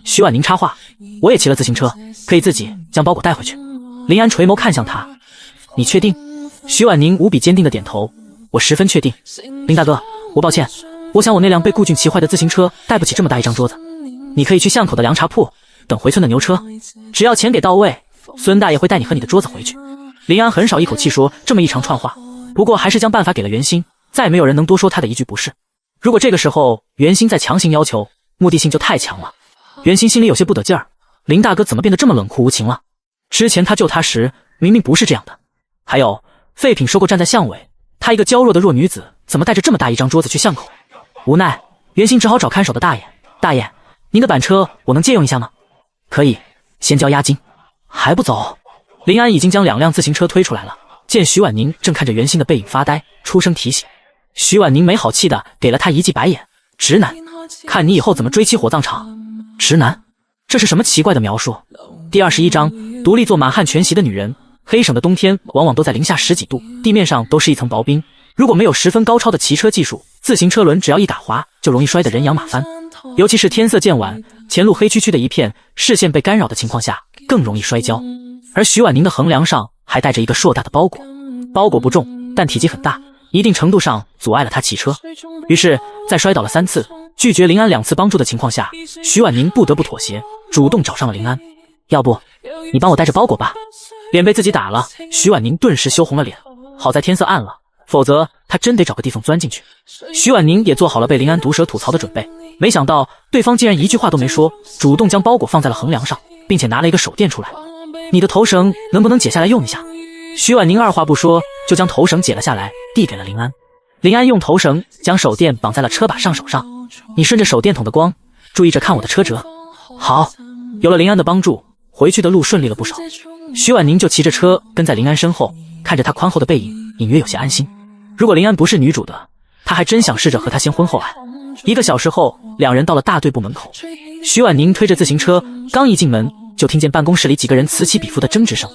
徐婉宁插话，我也骑了自行车，可以自己将包裹带回去。林安垂眸看向他，你确定？徐婉宁无比坚定的点头，我十分确定。林大哥，我抱歉，我想我那辆被顾俊骑坏的自行车带不起这么大一张桌子，你可以去巷口的凉茶铺等回村的牛车，只要钱给到位，孙大爷会带你和你的桌子回去。林安很少一口气说这么一长串话，不过还是将办法给了袁心，再也没有人能多说他的一句不是。如果这个时候袁心再强行要求，目的性就太强了。袁心心里有些不得劲儿，林大哥怎么变得这么冷酷无情了？之前他救他时明明不是这样的。还有废品收购站在巷尾，她一个娇弱的弱女子怎么带着这么大一张桌子去巷口？无奈袁心只好找看守的大爷，大爷，您的板车我能借用一下吗？可以，先交押金。还不走？林安已经将2辆自行车推出来了，见徐婉宁正看着袁心的背影发呆，出声提醒。徐婉宁没好气的给了他一记白眼，直男，看你以后怎么追妻火葬场。直男，这是什么奇怪的描述？第21章，独立做满汉全席的女人。黑省的冬天往往都在零下10几度，地面上都是一层薄冰。如果没有十分高超的骑车技术，自行车轮只要一打滑，就容易摔得人仰马翻。尤其是天色渐晚，前路黑黢黢的一片，视线被干扰的情况下，更容易摔跤。而徐婉宁的横梁上还带着一个硕大的包裹，包裹不重，但体积很大，一定程度上阻碍了他骑车。于是，在摔倒了3次，拒绝林安2次帮助的情况下，徐婉宁不得不妥协，主动找上了林安。要不，你帮我带着包裹吧。脸被自己打了，徐婉宁顿时羞红了脸。好在天色暗了，否则她真得找个地缝钻进去。徐婉宁也做好了被林安毒舌吐槽的准备，没想到对方竟然一句话都没说，主动将包裹放在了横梁上，并且拿了一个手电出来。你的头绳能不能解下来用一下？徐婉宁二话不说就将头绳解了下来，递给了林安。林安用头绳将手电绑在了车把上手上，你顺着手电筒的光，注意着看我的车辙。好，有了林安的帮助，回去的路顺利了不少。徐婉宁就骑着车跟在林安身后，看着他宽厚的背影，隐约有些安心。如果林安不是女主的，他还真想试着和他先婚后爱。1个小时后，2人到了大队部门口。徐婉宁推着自行车，刚一进门，就听见办公室里几个人此起彼伏的争执声。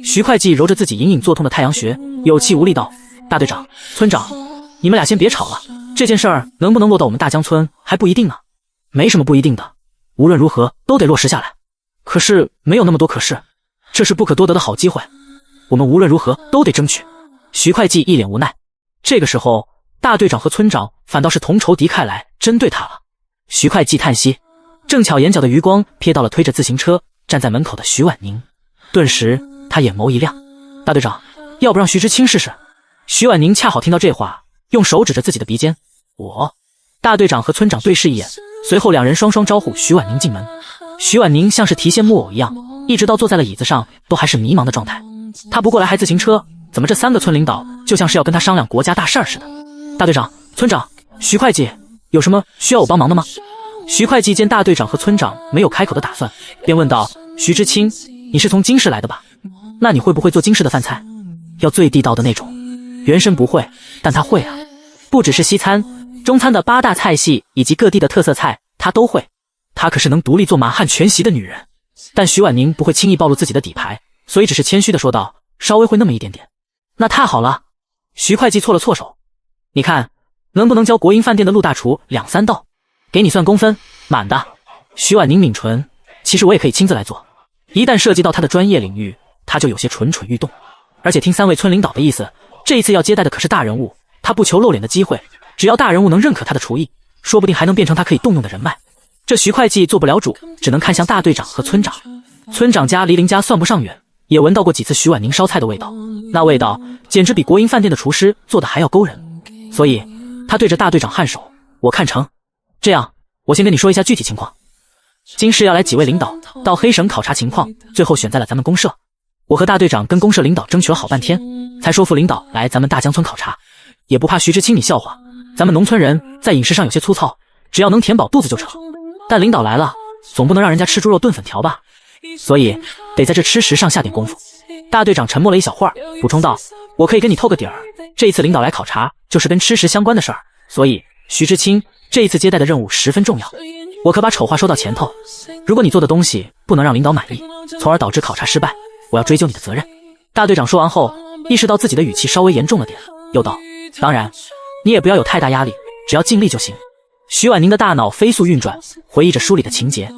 徐会计揉着自己隐隐作痛的太阳穴，有气无力道：大队长、村长，你们俩先别吵了，这件事儿能不能落到我们大江村还不一定呢。没什么不一定的，无论如何都得落实下来。可是没有那么多可是，这是不可多得的好机会，我们无论如何都得争取。徐会计一脸无奈。这个时候，大队长和村长反倒是同仇敌忾来针对他了。徐会计叹息，正巧眼角的余光瞥到了推着自行车站在门口的徐婉宁，顿时他眼眸一亮。大队长，要不让徐知青试试？徐婉宁恰好听到这话，用手指着自己的鼻尖。我。大队长和村长对视一眼，随后2人双双招呼徐婉宁进门。徐婉宁像是提线木偶一样，一直到坐在了椅子上都还是迷茫的状态。他不过来还自行车，怎么这3个村领导就像是要跟他商量国家大事儿似的？大队长、村长、徐会计，有什么需要我帮忙的吗？徐会计见大队长和村长没有开口的打算，便问道：徐知青，你是从京市来的吧？那你会不会做京市的饭菜？要最地道的那种。原身不会，但他会啊，不只是西餐，中餐的8大菜系以及各地的特色菜他都会。她可是能独立做满汉全席的女人。但徐婉宁不会轻易暴露自己的底牌，所以只是谦虚的说道：稍微会那么一点点。那太好了。徐会计搓了搓手，你看能不能教国营饭店的陆大厨2、3道，给你算公分，满的。徐婉宁抿唇，其实我也可以亲自来做。一旦涉及到他的专业领域，他就有些蠢蠢欲动。而且听3位村领导的意思，这一次要接待的可是大人物，他不求露脸的机会，只要大人物能认可他的厨艺，说不定还能变成他可以动用的人脉。这徐会计做不了主，只能看向大队长和村长。村长家离林家算不上远，也闻到过几次徐婉宁烧菜的味道，那味道简直比国营饭店的厨师做的还要勾人。所以他对着大队长颔首：我看成。这样，我先跟你说一下具体情况。今市要来几位领导到黑省考察情况，最后选在了咱们公社。我和大队长跟公社领导争取了好半天，才说服领导来咱们大江村考察。也不怕徐知青你笑话，咱们农村人在饮食上有些粗糙，只要能填饱肚子就成。但领导来了，总不能让人家吃猪肉炖粉条吧，所以得在这吃食上下点功夫。大队长沉默了一小会儿，补充道：我可以跟你透个底儿，这一次领导来考察就是跟吃食相关的事儿，所以徐知青这一次接待的任务十分重要。我可把丑话说到前头，如果你做的东西不能让领导满意，从而导致考察失败，我要追究你的责任。大队长说完后，意识到自己的语气稍微严重了点，又道：当然，你也不要有太大压力，只要尽力就行。徐婉宁的大脑飞速运转，回忆着书里的情节，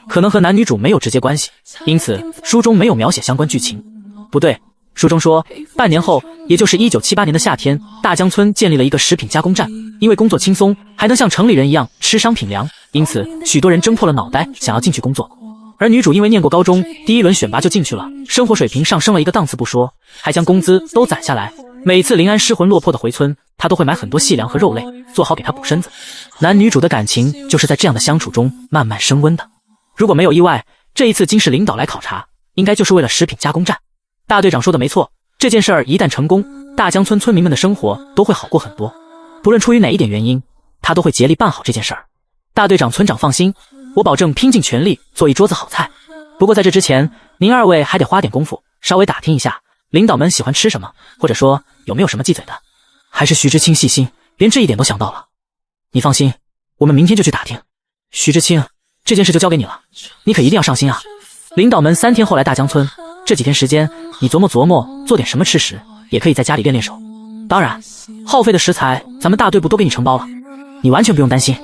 可能和男女主没有直接关系，因此书中没有描写相关剧情。不对，书中说，半年后，也就是1978年的夏天，大江村建立了一个食品加工站，因为工作轻松，还能像城里人一样吃商品粮，因此许多人挣破了脑袋想要进去工作。而女主因为念过高中，第一轮选拔就进去了，生活水平上升了一个档次不说，还将工资都攒下来。每次林安失魂落魄的回村，她都会买很多细粮和肉类，做好给她补身子。男女主的感情就是在这样的相处中慢慢升温的。如果没有意外，这一次京市领导来考察，应该就是为了食品加工站。大队长说的没错，这件事儿一旦成功，大江村村民们的生活都会好过很多。不论出于哪一点原因，他都会竭力办好这件事儿。大队长、村长放心，我保证拼尽全力做一桌子好菜。不过在这之前，您二位还得花点功夫，稍微打听一下领导们喜欢吃什么，或者说有没有什么忌嘴的。还是徐知青细心，连这一点都想到了。你放心，我们明天就去打听。徐知青，这件事就交给你了，你可一定要上心啊。领导们3天后来大江村，这几天时间，你琢磨琢磨做点什么吃食，也可以在家里练练手。当然，耗费的食材咱们大队部都给你承包了，你完全不用担心。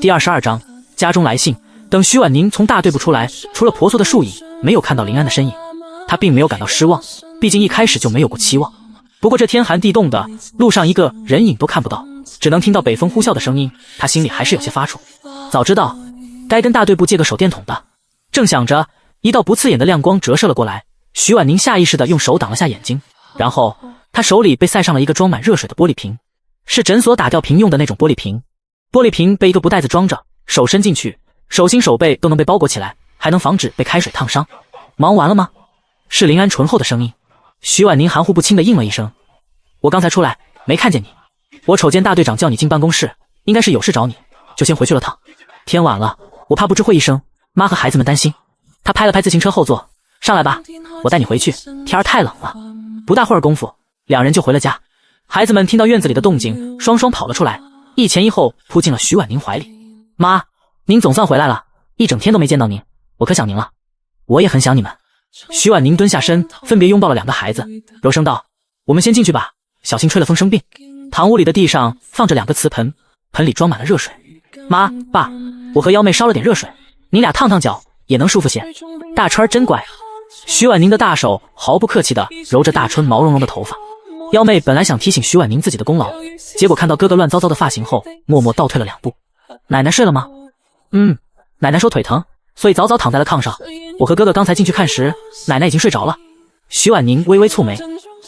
第22章，家中来信。等徐婉宁从大队部出来，除了婆娑的树影，没有看到林安的身影。她并没有感到失望，毕竟一开始就没有过期望。不过这天寒地冻的，路上一个人影都看不到，只能听到北风呼啸的声音，她心里还是有些发怵。早知道该跟大队部借个手电筒的。正想着，一道不刺眼的亮光折射了过来，徐婉宁下意识地用手挡了下眼睛，然后她手里被塞上了一个装满热水的玻璃瓶，是诊所打吊瓶用的那种玻璃瓶。玻璃瓶被一个布袋子装着，手伸进去，手心手背都能被包裹起来，还能防止被开水烫伤。忙完了吗？是林安醇厚的声音。徐婉宁含糊不清地应了一声，我刚才出来没看见你，我瞅见大队长叫你进办公室，应该是有事找你，就先回去了趟。天晚了，我怕不知会一声，妈和孩子们担心。他拍了拍自行车后座，上来吧，我带你回去，天儿太冷了。不大会儿功夫，两人就回了家。孩子们听到院子里的动静，双双跑了出来，一前一后扑进了徐婉宁怀里。妈，您总算回来了，一整天都没见到您，我可想您了。我也很想你们。徐婉宁蹲下身，分别拥抱了2个孩子，柔声道：我们先进去吧，小心吹了风生病。堂屋里的地上放着2个瓷盆，盆里装满了热水。妈爸，我和幺妹烧了点热水，你俩烫烫脚也能舒服些。大春儿真乖。徐婉宁的大手毫不客气地揉着大春毛茸茸的头发。幺妹本来想提醒徐婉宁自己的功劳，结果看到哥哥乱糟糟的发型后，默默倒退了2步。奶奶睡了吗？奶奶说腿疼，所以早早躺在了炕上。我和哥哥刚才进去看时，奶奶已经睡着了。徐婉宁微微蹙眉，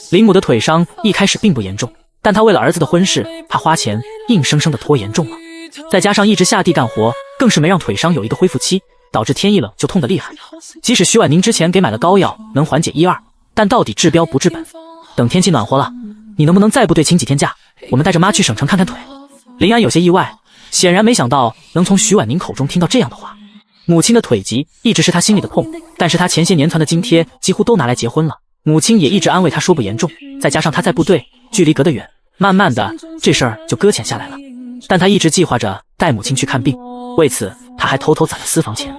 林母的腿伤一开始并不严重，但她为了儿子的婚事，怕花钱，硬生生的拖严重了。再加上一直下地干活，更是没让腿伤有一个恢复期，导致天一冷就痛得厉害。即使徐婉宁之前给买了膏药，能缓解1、2，但到底治标不治本。等天气暖和了，你能不能再部队请几天假，我们带着妈去省城看看腿。林安有些意外，显然没想到能从徐婉宁口中听到这样的话。母亲的腿疾一直是他心里的痛，但是他前些年攒的津贴几乎都拿来结婚了，母亲也一直安慰他说不严重，再加上他在部队距离隔得远，慢慢的这事儿就搁浅下来了。但他一直计划着带母亲去看病，为此他还偷偷攒了私房钱。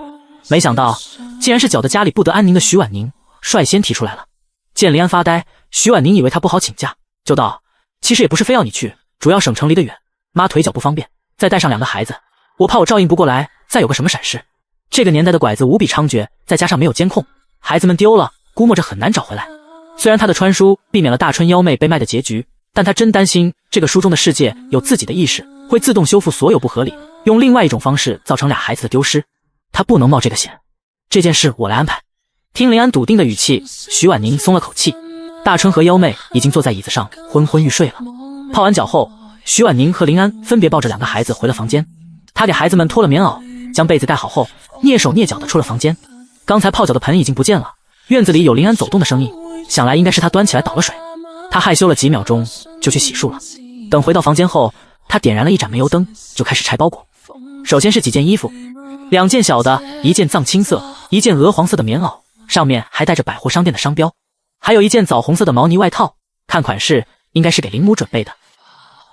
没想到竟然是搅得家里不得安宁的徐婉宁率先提出来了。见林安发呆，徐婉宁以为他不好请假，就道：其实也不是非要你去，主要省城离得远，妈腿脚不方便，再带上2个孩子，我怕我照应不过来，再有个什么闪失。这个年代的拐子无比猖獗，再加上没有监控，孩子们丢了，估摸着很难找回来。虽然他的穿书避免了大春幺妹被卖的结局，但他真担心这个书中的世界有自己的意识，会自动修复所有不合理，用另外一种方式造成俩孩子的丢失。他不能冒这个险，这件事我来安排。听林安笃定的语气，徐婉宁松了口气。大春和幺妹已经坐在椅子上昏昏欲睡了。泡完脚后，徐婉宁和林安分别抱着2个孩子回了房间。他给孩子们脱了棉袄，将被子盖好后，蹑手蹑脚地出了房间。刚才泡脚的盆已经不见了，院子里有林安走动的声音，想来应该是他端起来倒了水。他害羞了几秒钟，就去洗漱了。等回到房间后，他点燃了一盏煤油灯，就开始拆包裹。首先是几件衣服，2件小的，一件藏青色，一件鹅黄色的棉袄，上面还带着百货商店的商标，还有一件枣红色的毛呢外套。看款式应该是给林母准备的。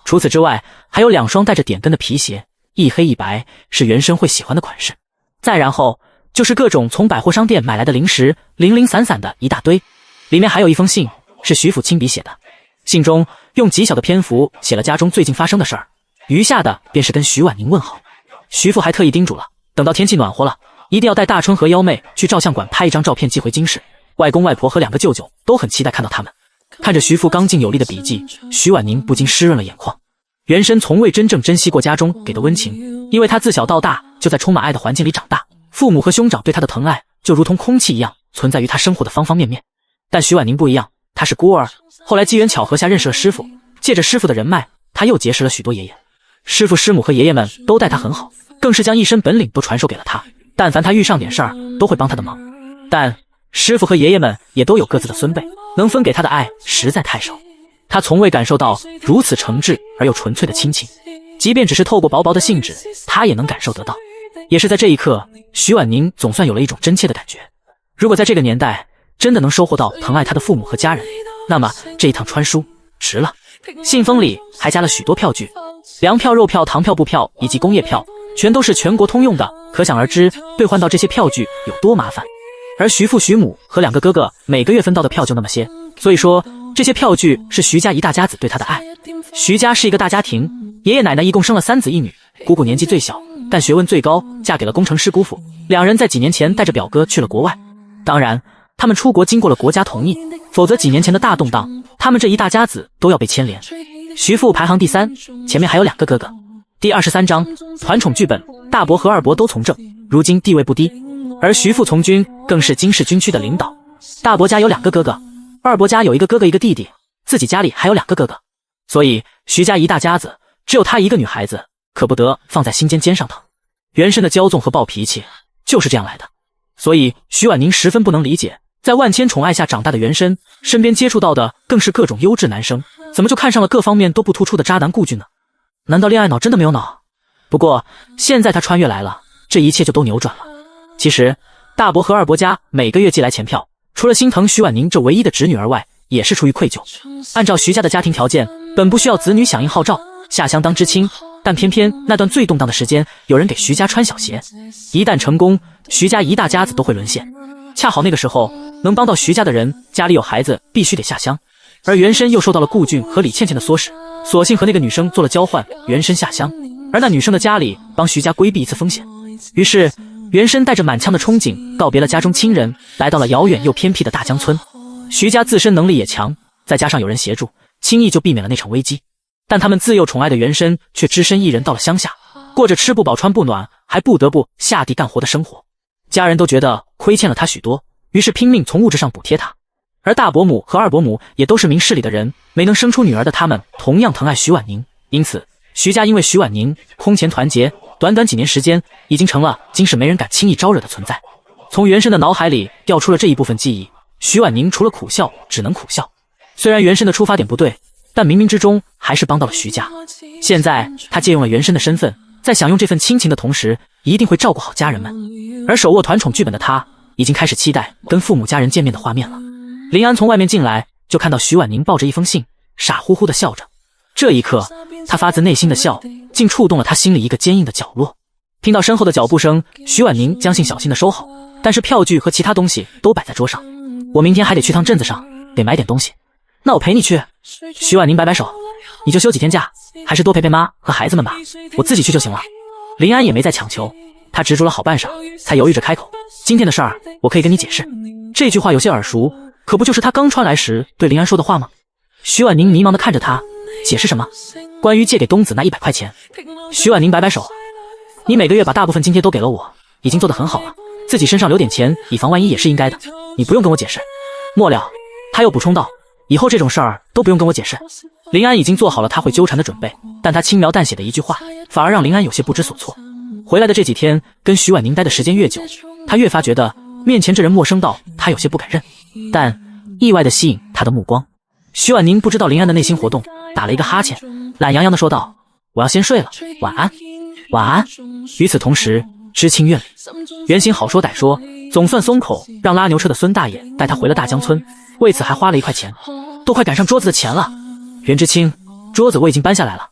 除此之外，还有2双带着点跟的皮鞋，一黑一白，是原生会喜欢的款式。再然后就是各种从百货商店买来的零食，零零散散的一大堆。里面还有一封信，是徐府亲笔写的。信中用极小的篇幅写了家中最近发生的事儿，余下的便是跟徐婉宁问好。徐父还特意叮嘱了，等到天气暖和了，一定要带大春和幺妹去照相馆拍一张照片寄回京市。外公外婆和2个舅舅都很期待看到他们。看着徐父刚劲有力的笔记，徐婉宁不禁湿润了眼眶。原生从未真正珍惜过家中给的温情，因为他自小到大就在充满爱的环境里长大，父母和兄长对他的疼爱就如同空气一样存在于他生活的方方面面。但徐婉宁不一样，她是孤儿，后来机缘巧合下认识了师傅，借着师傅的人脉，他又结识了许多爷爷。师傅师母和爷爷们都待他很好，更是将一身本领都传授给了他，但凡他遇上点事儿都会帮他的忙。但师傅和爷爷们也都有各自的孙辈，能分给他的爱实在太少，他从未感受到如此诚挚而又纯粹的亲情，即便只是透过薄薄的信纸，他也能感受得到。也是在这一刻，徐婉宁总算有了一种真切的感觉。如果在这个年代真的能收获到疼爱他的父母和家人，那么这一趟穿书值了。信封里还加了许多票据，粮票、肉票、糖票、布票以及工业票，全都是全国通用的，可想而知兑换到这些票据有多麻烦。而徐父、徐母和2个哥哥每个月分到的票就那么些，所以说这些票据是徐家一大家子对他的爱。徐家是一个大家庭，爷爷奶奶一共生了3子1女，姑姑年纪最小，但学问最高，嫁给了工程师姑父。2人在几年前带着表哥去了国外，当然他们出国经过了国家同意，否则几年前的大动荡，他们这一大家子都要被牵连。徐父排行第3，前面还有2个哥哥。第23章团宠剧本，大伯和二伯都从政，如今地位不低，而徐父从军更是京市军区的领导。大伯家有2个哥哥，二伯家有1个哥哥1个弟弟，自己家里还有2个哥哥，所以徐家一大家子只有他一个女孩子，可不得放在心尖上疼。原生的骄纵和暴脾气就是这样来的，所以徐婉宁十分不能理解，在万千宠爱下长大的原生，身边接触到的更是各种优质男生，怎么就看上了各方面都不突出的渣男顾俊呢？难道恋爱脑真的没有脑？不过现在他穿越来了，这一切就都扭转了。其实大伯和二伯家每个月寄来钱票，除了心疼徐婉宁这唯一的侄女儿外，也是出于愧疚。按照徐家的家庭条件，本不需要子女响应号召下乡当知青，但偏偏那段最动荡的时间，有人给徐家穿小鞋，一旦成功，徐家一大家子都会沦陷。恰好那个时候能帮到徐家的人家里有孩子，必须得下乡，而原生又受到了顾俊和李倩倩的唆使，索性和那个女生做了交换，原生下乡，而那女生的家里帮徐家规避一次风险。于是原生带着满腔的憧憬告别了家中亲人，来到了遥远又偏僻的大江村。徐家自身能力也强，再加上有人协助，轻易就避免了那场危机。但他们自幼宠爱的原生却只身一人到了乡下，过着吃不饱穿不暖，还不得不下地干活的生活。家人都觉得亏欠了他许多，于是拼命从物质上补贴他。而大伯母和二伯母也都是明事理的人，没能生出女儿的他们同样疼爱徐婉宁，因此徐家因为徐婉宁空前团结，短短几年时间已经成了京市没人敢轻易招惹的存在。从原生的脑海里调出了这一部分记忆，徐婉宁除了苦笑只能苦笑。虽然原生的出发点不对，但冥冥之中还是帮到了徐家。现在他借用了原生的身份，在享用这份亲情的同时，一定会照顾好家人们。而手握团宠剧本的他已经开始期待跟父母家人见面的画面了。林安从外面进来，就看到徐婉宁抱着一封信，傻乎乎的笑着。这一刻他发自内心的笑竟触动了他心里一个坚硬的角落。听到身后的脚步声，徐婉宁将信小心的收好，但是票据和其他东西都摆在桌上。我明天还得去趟镇子上，得买点东西，那我陪你去。徐婉宁摆摆手，你就休几天假，还是多陪陪妈和孩子们吧，我自己去就行了。林安也没再强求，他执着了好半晌，才犹豫着开口，今天的事儿我可以跟你解释。这句话有些耳熟，可不就是他刚穿来时对林安说的话吗？徐婉宁迷茫地看着他，解释什么？关于借给东子那100块钱。徐婉宁摆摆手，你每个月把大部分津贴都给了我，已经做得很好了，自己身上留点钱以防万一也是应该的，你不用跟我解释。末了他又补充道，以后这种事儿都不用跟我解释。林安已经做好了他会纠缠的准备，但他轻描淡写的一句话反而让林安有些不知所措。回来的这几天跟徐婉宁待的时间越久，他越发觉得面前这人陌生到他有些不敢认，但意外的吸引他的目光。徐婉宁不知道林安的内心活动，打了一个哈欠，懒洋洋的说道，我要先睡了，晚安。晚安。与此同时，知青院里，原型好说歹说，总算松口让拉牛车的孙大爷带他回了大江村，为此还花了1块钱。都快赶上桌子的钱了。袁知青，桌子我已经搬下来了，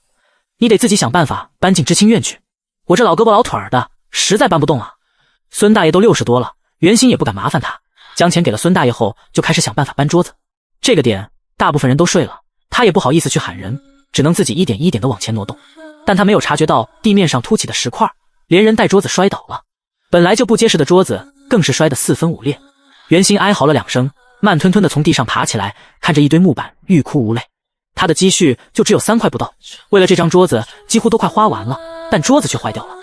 你得自己想办法搬进知青院去。我这老胳膊老腿儿的，实在搬不动啊。孙大爷都60多了，袁心也不敢麻烦他，将钱给了孙大爷后，就开始想办法搬桌子。这个点，大部分人都睡了，他也不好意思去喊人，只能自己一点一点的往前挪动。但他没有察觉到地面上凸起的石块，连人带桌子摔倒了。本来就不结实的桌子，更是摔得4分5裂。袁心哀嚎了2声，慢吞吞地从地上爬起来，看着一堆木板，欲哭无泪。他的积蓄就只有3块不到，为了这张桌子几乎都快花完了，但桌子却坏掉了，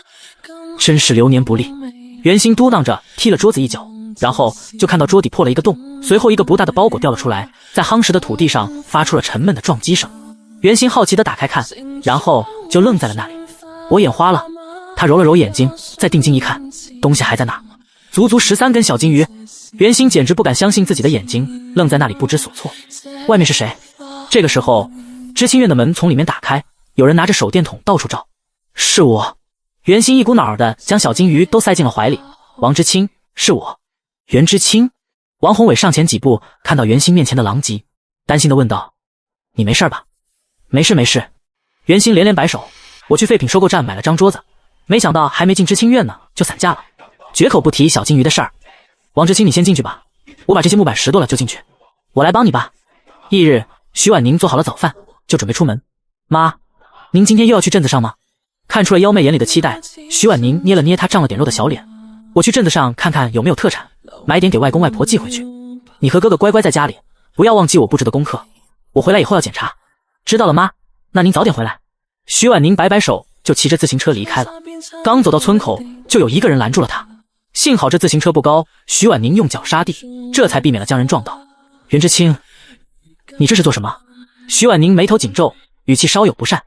真是流年不利。袁心嘟囔着踢了桌子一脚，然后就看到桌底破了一个洞，随后一个不大的包裹掉了出来，在夯实的土地上发出了沉闷的撞击声。袁心好奇地打开看，然后就愣在了那里。我眼花了，他揉了揉眼睛，再定睛一看，东西还在那，足足13根小金鱼。袁心简直不敢相信自己的眼睛，愣在那里不知所措。外面是谁？这个时候，知青院的门从里面打开，有人拿着手电筒到处照。是我。袁心一股脑儿的将小金鱼都塞进了怀里。王知青，是我。袁知青。王宏伟上前几步，看到袁心面前的狼藉，担心地问道：你没事吧？没事没事。袁心连连摆手，我去废品收购站买了张桌子，没想到还没进知青院呢，就散架了，绝口不提小金鱼的事儿。王知青，你先进去吧，我把这些木板拾掇了就进去。我来帮你吧。翌日，徐婉宁做好了早饭，就准备出门。妈，您今天又要去镇子上吗？看出了幺妹眼里的期待，徐婉宁捏了捏她涨了点肉的小脸。我去镇子上看看有没有特产，买点给外公外婆寄回去。你和哥哥乖乖在家里，不要忘记我布置的功课。我回来以后要检查。知道了妈，那您早点回来。徐婉宁摆摆手，就骑着自行车离开了。刚走到村口，就有一个人拦住了他。幸好这自行车不高，徐婉宁用脚刹地，这才避免了将人撞倒。袁知青，你这是做什么？徐婉宁眉头紧皱，语气稍有不善。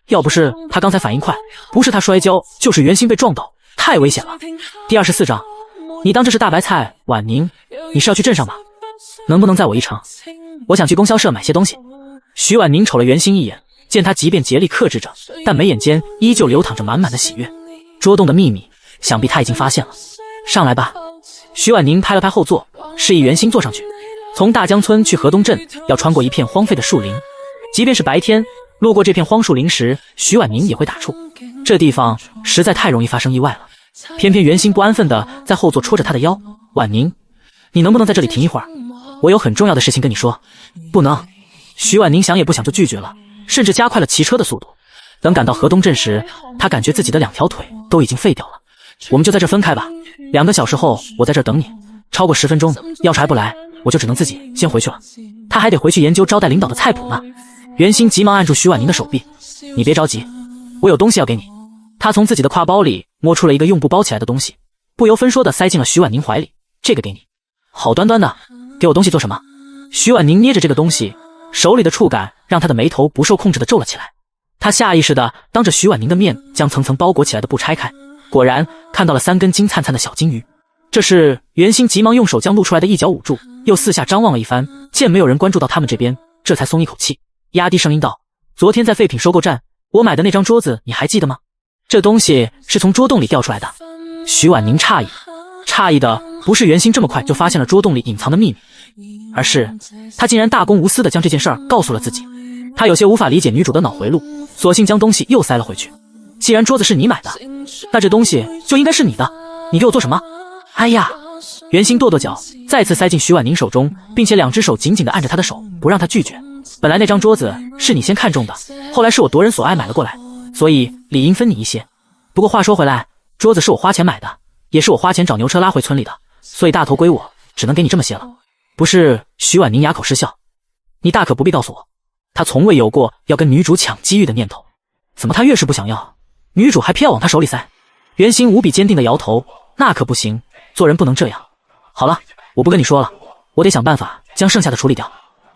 要不是他刚才反应快，不是他摔跤，就是袁心被撞倒，太危险了。第24章，你当这是大白菜？婉宁，你是要去镇上吧？能不能载我一程？我想去供销社买些东西。徐婉宁瞅了袁心一眼，见他即便竭力克制着，但眉眼间依旧流淌着满满的喜悦。桌洞的秘密，想必他已经发现了。上来吧。徐婉宁拍了拍后座，示意袁心坐上去。从大江村去河东镇，要穿过一片荒废的树林，即便是白天路过这片荒树林时，徐婉宁也会打怵。这地方实在太容易发生意外了。偏偏袁心不安分地在后座戳着他的腰。婉宁，你能不能在这里停一会儿？我有很重要的事情跟你说。不能。徐婉宁想也不想就拒绝了，甚至加快了骑车的速度。等赶到河东镇时，他感觉自己的2条腿都已经废掉了。我们就在这分开吧，2个小时后我在这儿等你，超过10分钟，要是还不来，我就只能自己先回去了。他还得回去研究招待领导的菜谱呢。袁心急忙按住徐婉宁的手臂，你别着急，我有东西要给你。他从自己的挎包里摸出了一个用布包起来的东西，不由分说地塞进了徐婉宁怀里。这个给你。好端端的，给我东西做什么？徐婉宁捏着这个东西，手里的触感让她的眉头不受控制地皱了起来。她下意识地当着徐婉宁的面将层层包裹起来的布拆开，果然看到了3根金灿灿的小金鱼。这是袁心急忙用手将露出来的一角捂住，又四下张望了一番，见没有人关注到他们这边，这才松一口气，压低声音道：昨天在废品收购站我买的那张桌子你还记得吗？这东西是从桌洞里掉出来的。徐婉宁诧异的不是袁心这么快就发现了桌洞里隐藏的秘密，而是他竟然大公无私的将这件事儿告诉了自己。他有些无法理解女主的脑回路，索性将东西又塞了回去。既然桌子是你买的，那这东西就应该是你的，你给我做什么？哎呀！袁心跺跺脚，再次塞进徐婉宁手中，并且2只手紧紧地按着她的手，不让她拒绝。本来那张桌子是你先看中的，后来是我夺人所爱买了过来，所以理应分你一些。不过话说回来，桌子是我花钱买的，也是我花钱找牛车拉回村里的，所以大头归我，只能给你这么些了。不是？徐婉宁哑口失笑，你大可不必告诉我，他从未有过要跟女主抢机遇的念头。怎么他越是不想要，女主还偏要往他手里塞？袁心无比坚定地摇头，那可不行，做人不能这样。好了，我不跟你说了，我得想办法将剩下的处理掉。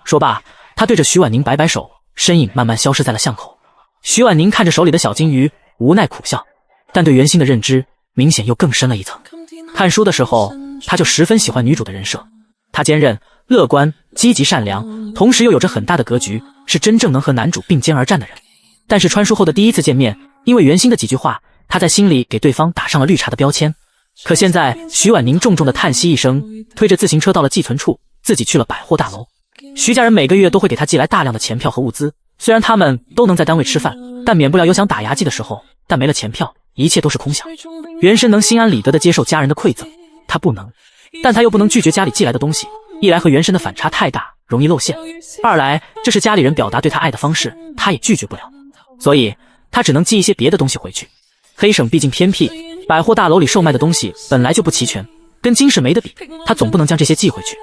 说罢，他对着徐婉宁摆摆手，身影慢慢消失在了巷口。徐婉宁看着手里的小金鱼，无奈苦笑，但对袁心的认知明显又更深了一层。看书的时候，他就十分喜欢女主的人设，她坚韧、乐观、积极、善良，同时又有着很大的格局，是真正能和男主并肩而战的人。但是穿书后的第一次见面，因为袁心的几句话，他在心里给对方打上了绿茶的标签。可现在，徐婉宁重重的叹息一声，推着自行车到了寄存处，自己去了百货大楼。徐家人每个月都会给他寄来大量的钱票和物资，虽然他们都能在单位吃饭，但免不了有想打牙祭的时候，但没了钱票，一切都是空想。原身能心安理得地接受家人的馈赠，他不能，但他又不能拒绝家里寄来的东西，一来和原身的反差太大，容易露馅，二来这是家里人表达对他爱的方式，他也拒绝不了，所以他只能寄一些别的东西回去。黑省毕竟偏僻，百货大楼里售卖的东西本来就不齐全，跟金世梅的比，他总不能将这些寄回去，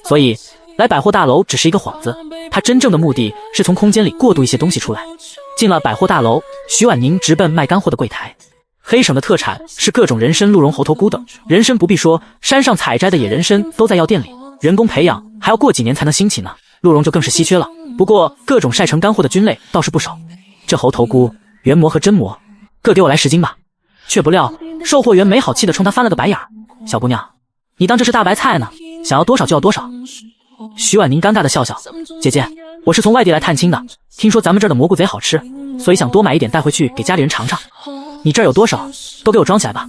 所以来百货大楼只是一个幌子，他真正的目的是从空间里过渡一些东西出来。进了百货大楼，徐婉宁直奔卖干货的柜台。黑省的特产是各种人参、鹿茸、猴头菇等，人参不必说，山上采摘的野人参都在药店里，人工培养还要过几年才能兴起呢。鹿茸就更是稀缺了，不过各种晒成干货的菌类倒是不少。这猴头菇、原蘑和真蘑，各给我来10斤吧。却不料售货员没好气地冲他翻了个白眼儿：“小姑娘，你当这是大白菜呢？想要多少就要多少。”徐婉宁尴尬地笑笑：“姐姐，我是从外地来探亲的，听说咱们这儿的蘑菇贼好吃，所以想多买一点带回去给家里人尝尝。你这儿有多少，都给我装起来吧。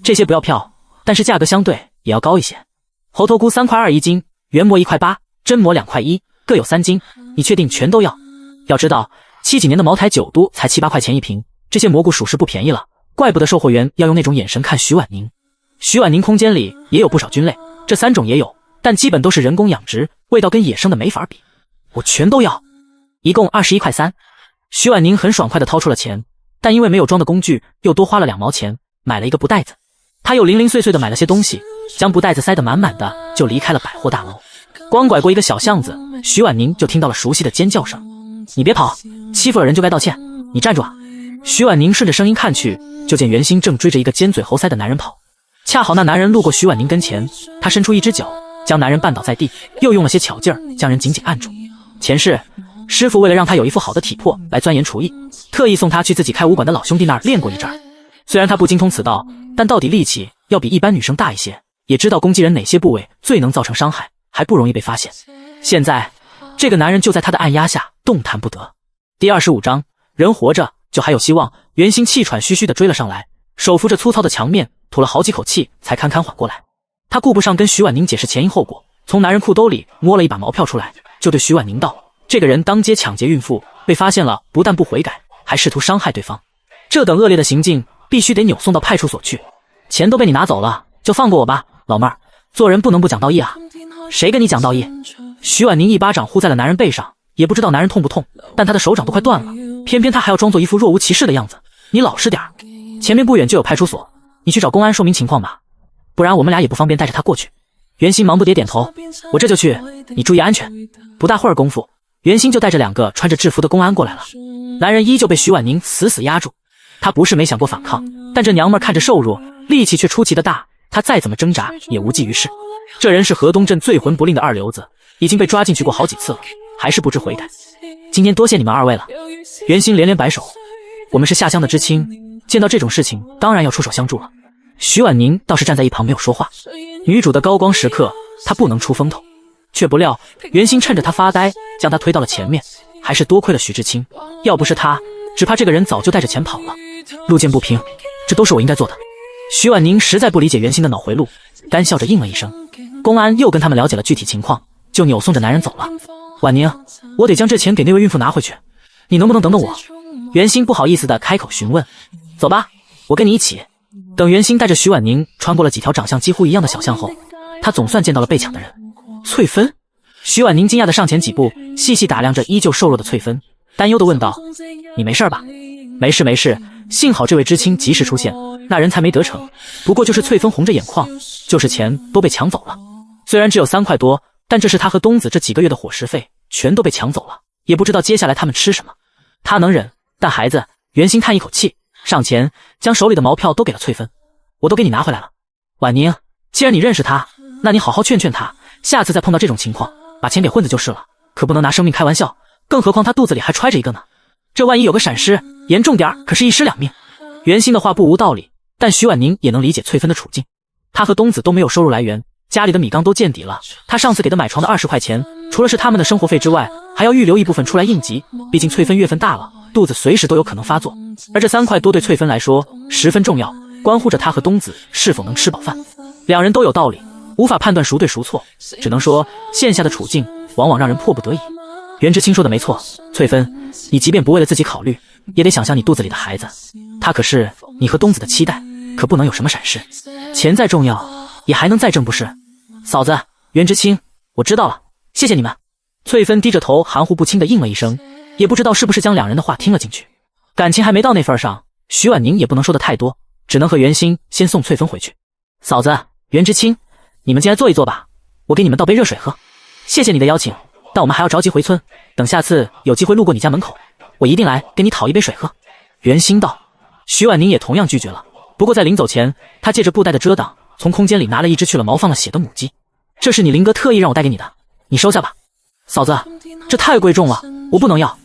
这些不要票，但是价格相对也要高一些。猴头菇3块2一斤，原蘑1块8，真蘑2块1，各有3斤。你确定全都要？要知道7几年的茅台酒都才7、8块钱一瓶，这些蘑菇属实不便宜了，怪不得售货员要用那种眼神看徐婉宁。徐婉宁空间里也有不少菌类，这3种也有，但基本都是人工养殖，味道跟野生的没法比。我全都要，一共21块3。徐婉宁很爽快地掏出了钱，但因为没有装的工具，又多花了2毛钱买了一个布袋子。他又零零碎碎地买了些东西，将布袋子塞得满满的，就离开了百货大楼。光拐过一个小巷子，徐婉宁就听到了熟悉的尖叫声：“你别跑，欺负了人就该道歉，你站住啊！”徐婉宁顺着声音看去，就见袁心正追着一个尖嘴猴腮的男人跑。恰好那男人路过徐婉宁跟前，他伸出一只脚将男人绊倒在地，又用了些巧劲儿将人紧紧按住。前世师傅为了让他有一副好的体魄来钻研厨艺，特意送他去自己开武馆的老兄弟那儿练过一阵儿。虽然他不精通此道，但到底力气要比一般女生大一些，也知道攻击人哪些部位最能造成伤害，还不容易被发现。现在这个男人就在他的按压下动弹不得。第25章，人活着就还有希望。袁心气喘吁吁地追了上来，手扶着粗糙的墙面，吐了好几口气才堪堪缓过来。他顾不上跟徐婉宁解释前因后果，从男人裤兜里摸了一把毛票出来，就对徐婉宁道：“这个人当街抢劫孕妇，被发现了，不但不悔改，还试图伤害对方。这等恶劣的行径，必须得扭送到派出所去。钱都被你拿走了，就放过我吧，老妹儿，做人不能不讲道义啊。”“谁跟你讲道义？”徐婉宁一巴掌呼在了男人背上，也不知道男人痛不痛，但他的手掌都快断了，偏偏他还要装作一副若无其事的样子。“你老实点儿，前面不远就有派出所，你去找公安说明情况吧，不然我们俩也不方便带着他过去。”袁心忙不迭点头：“我这就去，你注意安全。”不大会儿功夫，袁心就带着2个穿着制服的公安过来了。男人依旧被徐婉宁死死压住，他不是没想过反抗，但这娘们看着瘦弱，力气却出奇的大，他再怎么挣扎也无济于事。这人是河东镇最混不吝的二流子，已经被抓进去过好几次了，还是不知悔改。今天多谢你们2位了。袁心连连摆手：“我们是下乡的知青，见到这种事情当然要出手相助了。”徐婉宁倒是站在一旁没有说话。女主的高光时刻，她不能出风头。却不料袁心趁着她发呆，将她推到了前面。还是多亏了徐知青，要不是他，只怕这个人早就带着钱跑了。路见不平，这都是我应该做的。徐婉宁实在不理解袁心的脑回路，干笑着应了一声。公安又跟他们了解了具体情况，就扭送着男人走了。“婉宁，我得将这钱给那位孕妇拿回去，你能不能等等我？”袁心不好意思地开口询问。“走吧，我跟你一起。”等袁心带着徐婉宁穿过了几条长相几乎一样的小巷后，他总算见到了被抢的人。翠芬。徐婉宁惊讶地上前几步，细细打量着依旧瘦弱的翠芬，担忧地问道：“你没事吧？”“没事没事，幸好这位知青及时出现，那人才没得逞。不过就是翠芬红着眼眶，就是钱都被抢走了。虽然只有3块多，但这是他和东子这几个月的伙食费，全都被抢走了，也不知道接下来他们吃什么。他能忍，但孩子……”袁心叹一口气，上前将手里的毛票都给了翠芬：“我都给你拿回来了。婉宁，既然你认识他，那你好好劝劝他，下次再碰到这种情况，把钱给混子就是了，可不能拿生命开玩笑，更何况他肚子里还揣着一个呢，这万一有个闪失，严重点可是1尸2命。”袁心的话不无道理，但徐婉宁也能理解翠芬的处境。她和东子都没有收入来源，家里的米缸都见底了，她上次给的买床的20块钱，除了是他们的生活费之外，还要预留一部分出来应急，毕竟翠芬月份大了，肚子随时都有可能发作，而这3块多对翠芬来说十分重要，关乎着她和东子是否能吃饱饭。2人都有道理，无法判断孰对孰错，只能说现下的处境往往让人迫不得已。袁知青说的没错，翠芬，你即便不为了自己考虑，也得想想你肚子里的孩子，他可是你和东子的期待，可不能有什么闪失。钱再重要，也还能再挣不是？嫂子，袁知青，我知道了，谢谢你们。翠芬低着头含糊不清地应了一声，也不知道是不是将两人的话听了进去。感情还没到那份上，徐婉宁也不能说的太多，只能和袁心先送翠芬回去。嫂子，袁知青，你们进来坐一坐吧，我给你们倒杯热水喝。谢谢你的邀请，但我们还要着急回村，等下次有机会路过你家门口，我一定来给你讨一杯水喝。袁心道。徐婉宁也同样拒绝了，不过在临走前，她借着布袋的遮挡，从空间里拿了一只去了毛放了血的母鸡。这是你林哥特意让我带给你的，你收下吧。嫂子，这太贵重了，我不能要。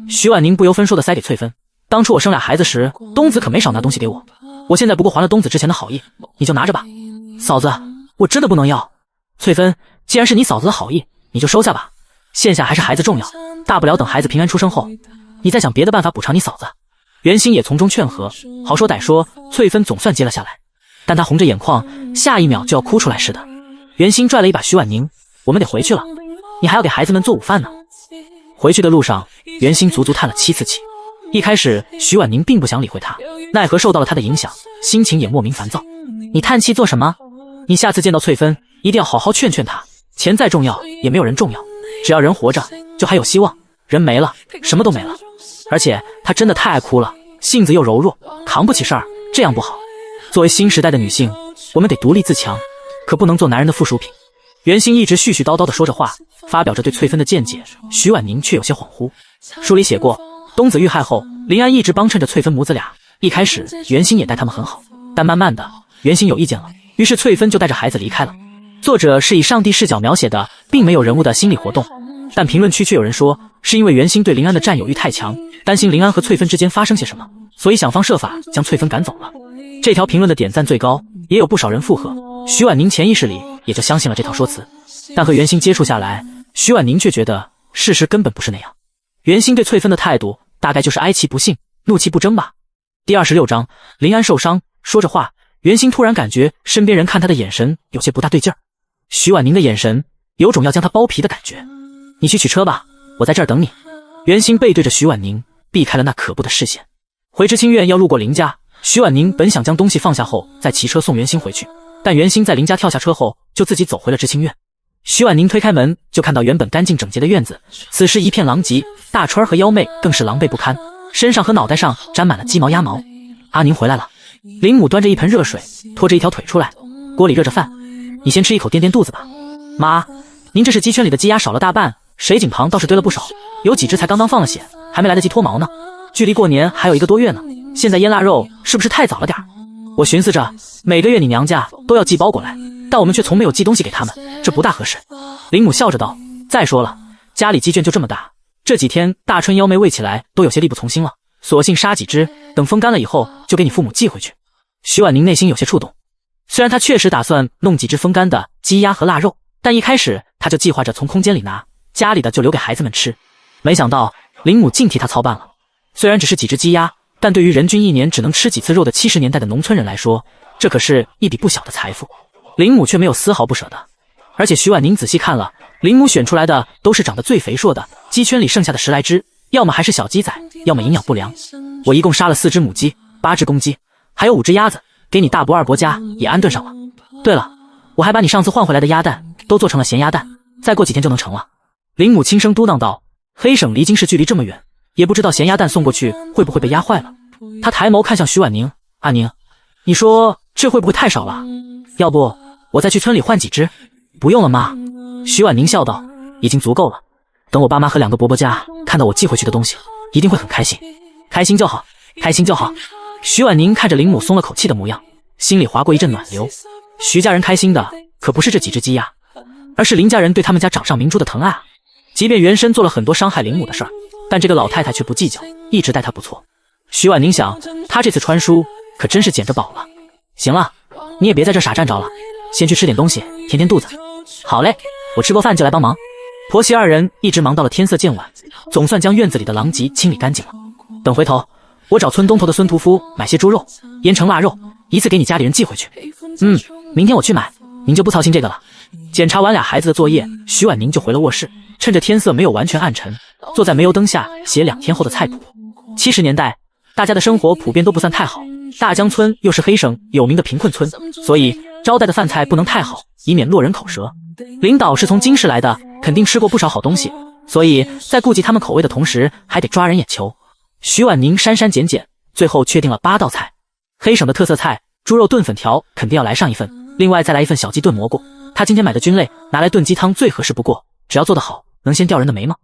徐婉宁不由分说的塞给翠芬，当初我生俩孩子时，东子可没少拿东西给我，我现在不过还了东子之前的好意，你就拿着吧。嫂子，我真的不能要。翠芬，既然是你嫂子的好意，你就收下吧，现下还是孩子重要，大不了等孩子平安出生后，你再想别的办法补偿你嫂子。袁心也从中劝和，好说歹说，翠芬总算接了下来，但她红着眼眶，下一秒就要哭出来似的。袁心拽了一把徐婉宁，我们得回去了，你还要给孩子们做午饭呢。回去的路上，袁心足足叹了7次气。一开始徐婉宁并不想理会他，奈何受到了他的影响，心情也莫名烦躁。你叹气做什么？你下次见到翠芬，一定要好好劝劝她，钱再重要也没有人重要，只要人活着就还有希望，人没了什么都没了。而且她真的太爱哭了，性子又柔弱，扛不起事儿，这样不好。作为新时代的女性，我们得独立自强，可不能做男人的附属品。袁心一直絮絮叨叨地说着话，发表着对翠芬的见解，徐婉宁却有些恍惚。书里写过，东子遇害后，林安一直帮衬着翠芬母子俩，一开始袁心也待他们很好，但慢慢的袁心有意见了，于是翠芬就带着孩子离开了。作者是以上帝视角描写的，并没有人物的心理活动，但评论区却有人说是因为袁心对林安的占有欲太强，担心林安和翠芬之间发生些什么，所以想方设法将翠芬赶走了。这条评论的点赞最高，也有不少人附和，徐婉宁潜意识里也就相信了这套说辞。但和袁心接触下来，徐婉宁却觉得事实根本不是那样。袁心对翠芬的态度大概就是哀其不幸，怒其不争吧。第26章，林安受伤，说着话，袁心突然感觉身边人看他的眼神有些不大对劲儿。徐婉宁的眼神有种要将他剥皮的感觉。你去取车吧，我在这儿等你。袁心背对着徐婉宁，避开了那可怖的视线。回知青院要路过林家，徐婉宁本想将东西放下后再骑车送袁心回去，但袁心在林家跳下车后就自己走回了知青院。徐婉宁推开门，就看到原本干净整洁的院子，此时一片狼藉，大春儿和幺妹更是狼狈不堪，身上和脑袋上沾满了鸡毛鸭毛。阿宁回来了。林母端着一盆热水，拖着一条腿出来，锅里热着饭，你先吃一口垫垫肚子吧。妈，您这是鸡圈里的鸡鸭少了大半，水井旁倒是堆了不少，有几只才刚刚放了血，还没来得及脱毛呢，距离过年还有1个多月呢，现在腌腊肉是不是太早了点儿？我寻思着每个月你娘家都要寄包裹来，但我们却从没有寄东西给他们，这不大合适。林母笑着道，再说了，家里鸡圈就这么大，这几天大春幺妹喂起来都有些力不从心了，索性杀几只，等风干了以后就给你父母寄回去。徐婉宁内心有些触动，虽然她确实打算弄几只风干的鸡鸭和腊肉，但一开始她就计划着从空间里拿，家里的就留给孩子们吃。没想到林母竟替她操办了，虽然只是几只鸡鸭，但对于人均1年只能吃几次肉的70年代的农村人来说，这可是一笔不小的财富。林母却没有丝毫不舍得，而且徐婉宁仔细看了，林母选出来的都是长得最肥硕的，鸡圈里剩下的10来只，要么还是小鸡仔，要么营养不良。我一共杀了4只母鸡，8只公鸡，还有5只鸭子，给你大伯二伯家也安顿上了。对了，我还把你上次换回来的鸭蛋都做成了咸鸭蛋，再过几天就能成了。林母轻声嘟囔道，黑省离京市距离这么远，也不知道咸鸭蛋送过去会不会被压坏了。他抬眸看向徐婉宁，阿宁，你说这会不会太少了？要不我再去村里换几只？不用了妈。徐婉宁笑道，已经足够了，等我爸妈和2个伯伯家看到我寄回去的东西，一定会很开心。开心就好，开心就好。徐婉宁看着林母松了口气的模样，心里划过一阵暖流。徐家人开心的可不是这几只鸡鸭，而是林家人对他们家掌上明珠的疼爱啊。即便原身做了很多伤害林母的事儿，但这个老太太却不计较，一直待她不错。徐婉宁想，她这次穿书可真是捡着宝了。行了，你也别在这傻站着了，先去吃点东西填填肚子。好嘞，我吃过饭就来帮忙。婆媳2人一直忙到了天色渐晚，总算将院子里的狼藉清理干净了。等回头我找村东头的孙屠夫买些猪肉，腌成腊肉，一次给你家里人寄回去。明天我去买，您就不操心这个了。检查完俩孩子的作业，徐婉宁就回了卧室，趁着天色没有完全暗沉，坐在煤油灯下写2天后的菜谱。70年代，大家的生活普遍都不算太好，大江村又是黑省有名的贫困村，所以招待的饭菜不能太好，以免落人口舌。领导是从京市来的，肯定吃过不少好东西，所以在顾及他们口味的同时，还得抓人眼球。徐婉宁删删减减，最后确定了8道菜。黑省的特色菜，猪肉炖粉条肯定要来上一份，另外再来一份小鸡炖蘑菇。他今天买的菌类拿来炖鸡汤最合适不过，只要做得好，能先吊人的眉毛。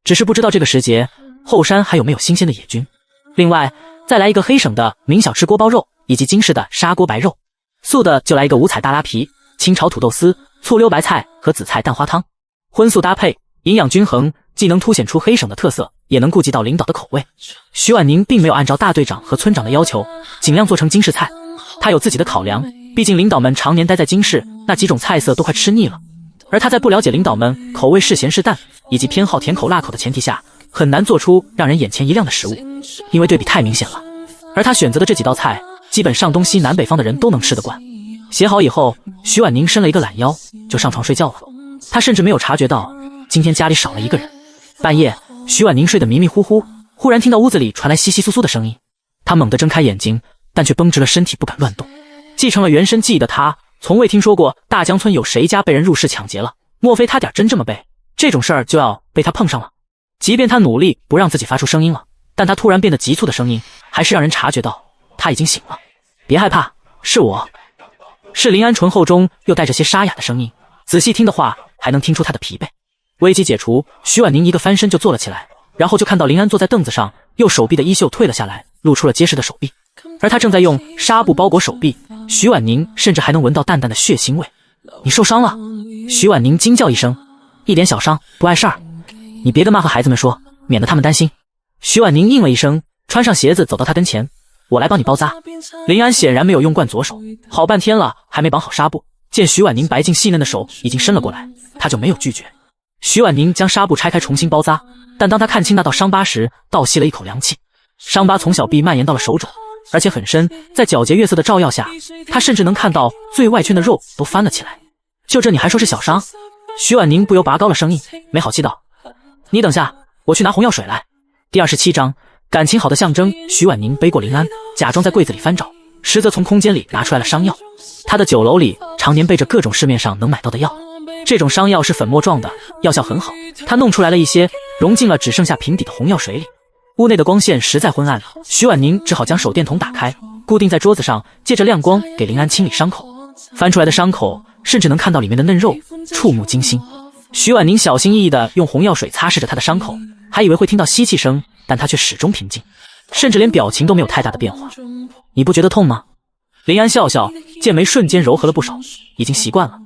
只是不知道这个时节，后山还有没有新鲜的野菌。另外再来一个黑省的名小吃锅包肉，以及京式的砂锅白肉。素的就来一个五彩大拉皮、清炒土豆丝、醋溜白菜和紫菜蛋花汤。荤素搭配，营养均衡，既能凸显出黑省的特色，也能顾及到领导的口味。徐婉宁并没有按照大队长和村长的要求，尽量做成京式菜。他有自己的考量，毕竟领导们常年待在京市，那几种菜色都快吃腻了。而他在不了解领导们口味是咸是淡，以及偏好甜口辣口的前提下，很难做出让人眼前一亮的食物，因为对比太明显了。而他选择的这几道菜，基本上东西南北方的人都能吃得惯。写好以后，徐婉宁伸了一个懒腰，就上床睡觉了。他甚至没有察觉到今天家里少了一个人。半夜，徐婉宁睡得迷迷糊糊，忽然听到屋子里传来窸窸窣窣的声音。他猛地睁开眼睛，但却绷直了身体，不敢乱动。继承了原生记忆的他，从未听说过大江村有谁家被人入室抢劫了。莫非他点真这么背，这种事儿就要被他碰上了？即便他努力不让自己发出声音了，但他突然变得急促的声音，还是让人察觉到他已经醒了。别害怕，是我。是林安醇厚中又带着些沙哑的声音，仔细听的话还能听出他的疲惫。危机解除，徐婉宁一个翻身就坐了起来，然后就看到林安坐在凳子上，右手臂的衣袖退了下来，露出了结实的手臂，而他正在用纱布包裹手臂。徐婉宁甚至还能闻到淡淡的血腥味。你受伤了？徐婉宁惊叫一声。一点小伤，不碍事儿。你别跟妈和孩子们说，免得他们担心。徐婉宁应了一声，穿上鞋子走到他跟前，我来帮你包扎。林安显然没有用惯左手，好半天了还没绑好纱布，见徐婉宁白净细嫩的手已经伸了过来，他就没有拒绝。徐婉宁将纱布拆开重新包扎，但当他看清那道伤疤时，倒吸了一口凉气。伤疤从小臂蔓延到了手肘，而且很深，在皎洁月色的照耀下，他甚至能看到最外圈的肉都翻了起来。就这你还说是小伤？徐婉宁不由拔高了声音，没好气道：你等下，我去拿红药水来。第27章，感情好的象征。徐婉宁背过林安，假装在柜子里翻找，实则从空间里拿出来了伤药。他的酒楼里常年备着各种市面上能买到的药，这种伤药是粉末状的，药效很好。他弄出来了一些，融进了只剩下瓶底的红药水里。屋内的光线实在昏暗，徐婉宁只好将手电筒打开，固定在桌子上，借着亮光给林安清理伤口。翻出来的伤口甚至能看到里面的嫩肉，触目惊心。徐婉宁小心翼翼地用红药水擦拭着他的伤口，还以为会听到吸气声，但他却始终平静，甚至连表情都没有太大的变化。你不觉得痛吗？林安笑笑，剑眉瞬间柔和了不少，已经习惯了。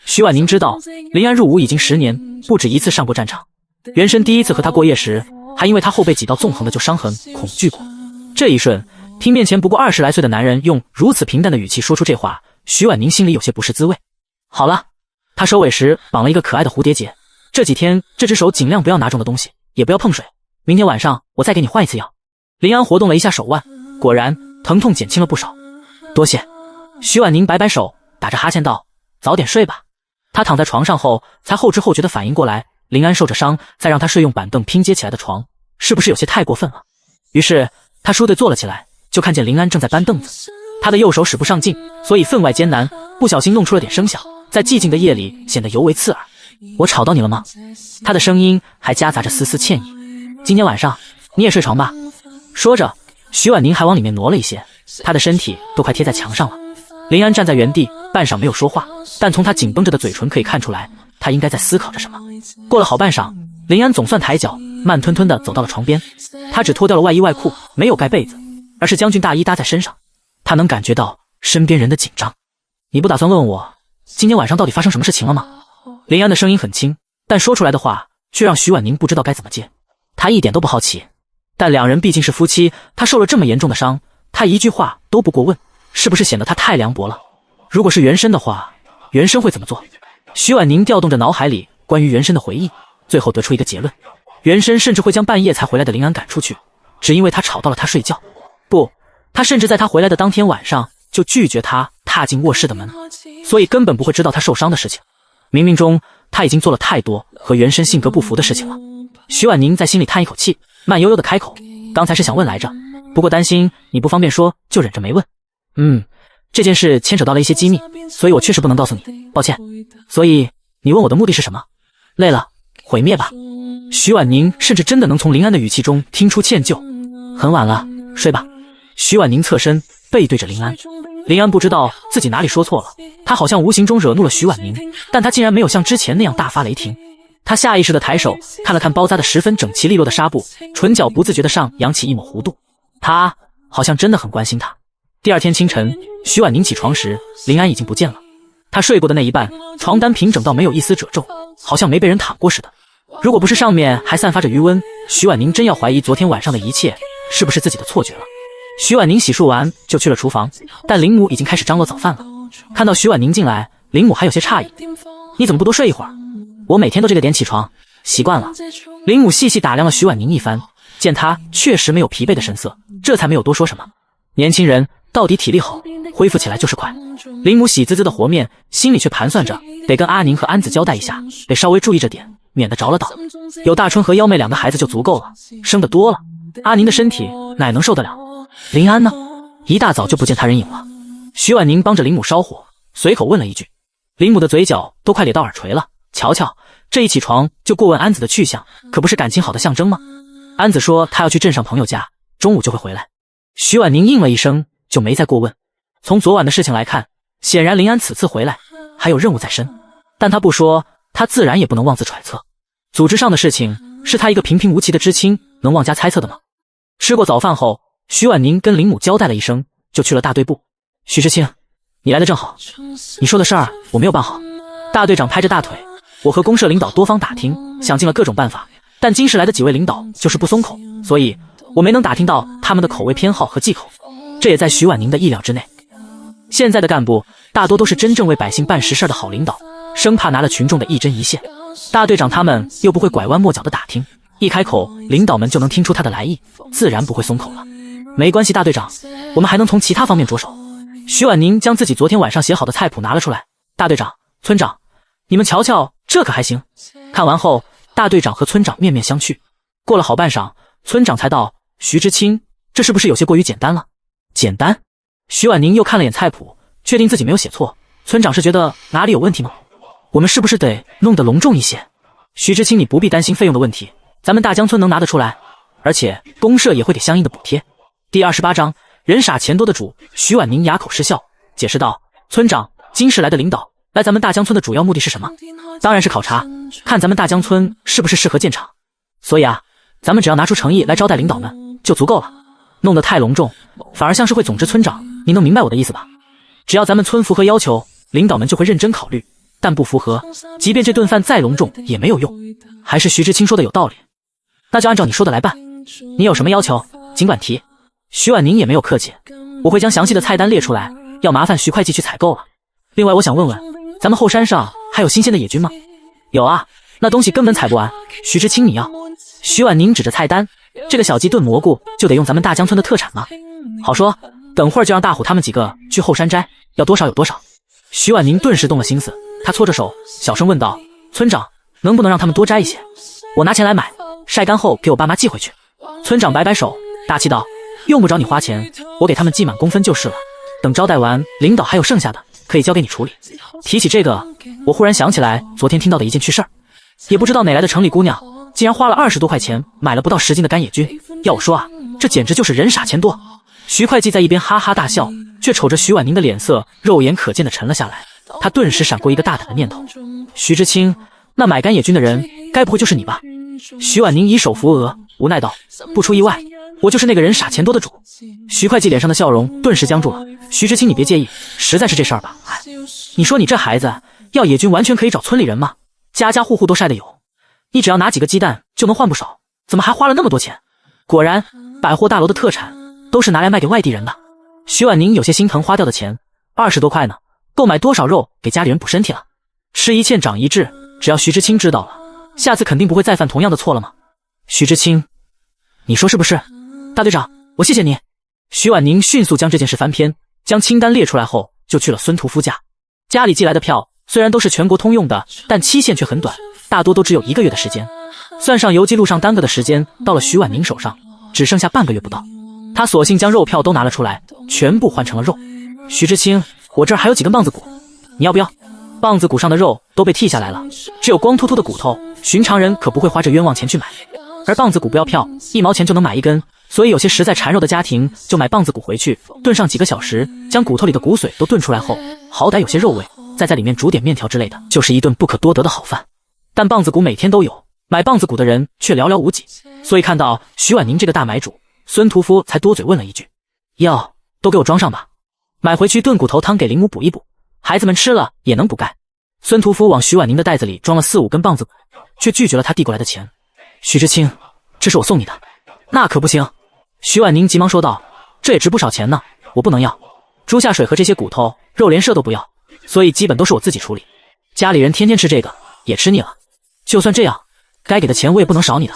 徐婉宁知道林安入伍已经10年，不止一次上过战场。原身第一次和他过夜时，还因为他后背几道纵横的旧伤痕恐惧过。这一瞬，听面前不过20来岁的男人用如此平淡的语气说出这话，徐婉宁心里有些不是滋味。好了，他收尾时绑了一个可爱的蝴蝶结。这几天这只手尽量不要拿重的东西，也不要碰水。明天晚上我再给你换一次药。林安活动了一下手腕，果然疼痛减轻了不少。多谢。徐婉宁摆摆手，打着哈欠道：早点睡吧。他躺在床上后，才后知后觉地反应过来，林安受着伤，再让他睡用板凳拼接起来的床，是不是有些太过分了？于是他舒地坐了起来，就看见林安正在搬凳子。他的右手使不上劲，所以分外艰难，不小心弄出了点声响，在寂静的夜里显得尤为刺耳。我吵到你了吗？他的声音还夹杂着丝丝歉意。今天晚上你也睡床吧。说着，徐婉宁还往里面挪了一些，他的身体都快贴在墙上了。林安站在原地，半晌没有说话，但从他紧绷着的嘴唇可以看出来，他应该在思考着什么。过了好半晌，林安总算抬脚，慢吞吞地走到了床边。他只脱掉了外衣外裤，没有盖被子，而是将军大衣搭在身上。他能感觉到身边人的紧张。你不打算问问我今天晚上到底发生什么事情了吗？林安的声音很轻，但说出来的话却让徐婉宁不知道该怎么接。他一点都不好奇，但两人毕竟是夫妻，他受了这么严重的伤，他一句话都不过问，是不是显得他太凉薄了？如果是原身的话，原身会怎么做？徐婉宁调动着脑海里关于原身的回忆，最后得出一个结论：原身甚至会将半夜才回来的林安赶出去，只因为他吵到了他睡觉。不，他甚至在他回来的当天晚上就拒绝他踏进卧室的门，所以根本不会知道他受伤的事情。冥冥中他已经做了太多和原生性格不符的事情了。徐婉宁在心里叹一口气，慢悠悠的开口：“刚才是想问来着，不过担心你不方便说，就忍着没问。这件事牵扯到了一些机密，所以我确实不能告诉你，抱歉。所以你问我的目的是什么？累了，毁灭吧。”徐婉宁甚至真的能从林安的语气中听出歉疚。很晚了，睡吧。徐婉宁侧身背对着林安。林安不知道自己哪里说错了，他好像无形中惹怒了徐婉宁，但他竟然没有像之前那样大发雷霆。他下意识地抬手看了看包扎得十分整齐利落的纱布，唇角不自觉地上扬起一抹弧度。他好像真的很关心他。第二天清晨，徐婉宁起床时，林安已经不见了。他睡过的那一半，床单平整到没有一丝褶皱，好像没被人躺过似的。如果不是上面还散发着余温，徐婉宁真要怀疑昨天晚上的一切是不是自己的错觉了。徐婉宁洗漱完就去了厨房，但林母已经开始张罗早饭了。看到徐婉宁进来，林母还有些诧异：“你怎么不多睡一会儿？我每天都这个点起床，习惯了。”林母细细打量了徐婉宁一番，见她确实没有疲惫的神色，这才没有多说什么。年轻人到底体力好，恢复起来就是快。林母喜滋滋的和面，心里却盘算着得跟阿宁和安子交代一下，得稍微注意着点，免得着了道。有大春和幺妹两个孩子就足够了，生得多了，阿宁的身体哪能受得了？林安呢？一大早就不见他人影了。徐婉宁帮着林母烧火，随口问了一句。林母的嘴角都快咧到耳垂了，瞧瞧，这一起床就过问安子的去向，可不是感情好的象征吗？安子说他要去镇上朋友家，中午就会回来。徐婉宁应了一声，就没再过问。从昨晚的事情来看，显然林安此次回来还有任务在身，但他不说，他自然也不能妄自揣测。组织上的事情是他一个平平无奇的知青能妄加猜测的吗？吃过早饭后，徐婉宁跟林母交代了一声，就去了大队部。徐知青，你来的正好，你说的事儿我没有办好。大队长拍着大腿：我和公社领导多方打听，想尽了各种办法，但今时来的几位领导就是不松口，所以我没能打听到他们的口味偏好和忌口，这也在徐婉宁的意料之内。现在的干部大多都是真正为百姓办实事的好领导，生怕拿了群众的一针一线。大队长他们又不会拐弯抹角的打听，一开口领导们就能听出他的来意，自然不会松口了。没关系，大队长，我们还能从其他方面着手。徐婉宁将自己昨天晚上写好的菜谱拿了出来。大队长、村长，你们瞧瞧，这可还行。看完后，大队长和村长面面相觑。过了好半晌，村长才道：徐知青，这是不是有些过于简单了？简单？徐婉宁又看了眼菜谱，确定自己没有写错。村长是觉得哪里有问题吗？我们是不是得弄得隆重一些？徐知青，你不必担心费用的问题，咱们大江村能拿得出来，而且公社也会给相应的补贴。第28章，人傻钱多的主。徐婉宁哑口失笑，解释道：村长，今时来的领导来咱们大江村的主要目的是什么？当然是考察，看咱们大江村是不是适合建厂。所以啊，咱们只要拿出诚意来招待领导们就足够了，弄得太隆重反而像是会总之村长，你能明白我的意思吧？只要咱们村符合要求，领导们就会认真考虑，但不符合，即便这顿饭再隆重也没有用。还是徐知青说的有道理，那就按照你说的来办，你有什么要求尽管提。徐婉宁也没有客气，我会将详细的菜单列出来，要麻烦徐会计去采购了。另外我想问问，咱们后山上还有新鲜的野菌吗？有啊，那东西根本采不完。徐知青你要？徐婉宁指着菜单，这个小鸡炖蘑菇就得用咱们大江村的特产吗？好说，等会儿就让大虎他们几个去后山摘，要多少有多少。徐婉宁顿时动了心思，他搓着手小声问道：村长，能不能让他们多摘一些？我拿钱来买，晒干后给我爸妈寄回去。村长摆摆手，大气道：用不着你花钱，我给他们记满工分就是了。等招待完，领导还有剩下的，可以交给你处理。提起这个，我忽然想起来昨天听到的一件趣事儿，也不知道哪来的城里姑娘，竟然花了20多块钱买了不到10斤的干野菌。要我说啊，这简直就是人傻钱多。徐会计在一边哈哈大笑，却瞅着徐婉宁的脸色肉眼可见的沉了下来。他顿时闪过一个大胆的念头：徐知青，那买干野菌的人该不会就是你吧？徐婉宁以手扶额，无奈道：不出意外，我就是那个人傻钱多的主。徐会计脸上的笑容顿时僵住了。徐知青，你别介意，实在是这事儿吧。哎，你说你这孩子要野菌完全可以找村里人嘛，家家户户都晒得有，你只要拿几个鸡蛋就能换不少，怎么还花了那么多钱？果然，百货大楼的特产都是拿来卖给外地人的。徐婉宁有些心疼花掉的钱，20多块呢，够买多少肉给家里人补身体了。吃一堑长一智，只要徐知青知道了，下次肯定不会再犯同样的错了吗？徐知青，你说是不是？大队长，我谢谢你。徐婉宁迅速将这件事翻篇，将清单列出来后就去了孙屠夫家。家里寄来的票虽然都是全国通用的，但期限却很短，大多都只有1个月的时间。算上邮寄路上耽搁的时间，到了徐婉宁手上，只剩下半个月不到。他索性将肉票都拿了出来，全部换成了肉。徐知青，我这儿还有几根棒子骨，你要不要？棒子骨上的肉都被剔下来了，只有光秃秃的骨头，寻常人可不会花这冤枉钱去买。而棒子骨不要票，1毛钱就能买1根，所以有些实在馋肉的家庭就买棒子骨回去，炖上几个小时，将骨头里的骨髓都炖出来后，好歹有些肉味，再在里面煮点面条之类的，就是一顿不可多得的好饭。但棒子骨每天都有，买棒子骨的人却寥寥无几，所以看到徐婉宁这个大买主，孙屠夫才多嘴问了一句：哟，都给我装上吧，买回去炖骨头汤给林母补一补，孩子们吃了也能补钙。孙屠夫往徐婉宁的袋子里装了4、5根棒子骨，却拒绝了他递过来的钱。徐知青，这是我送你的。那可不行。徐婉宁急忙说道，这也值不少钱呢，我不能要。猪下水和这些骨头肉连舍都不要，所以基本都是我自己处理。家里人天天吃这个也吃腻了，就算这样，该给的钱我也不能少你的。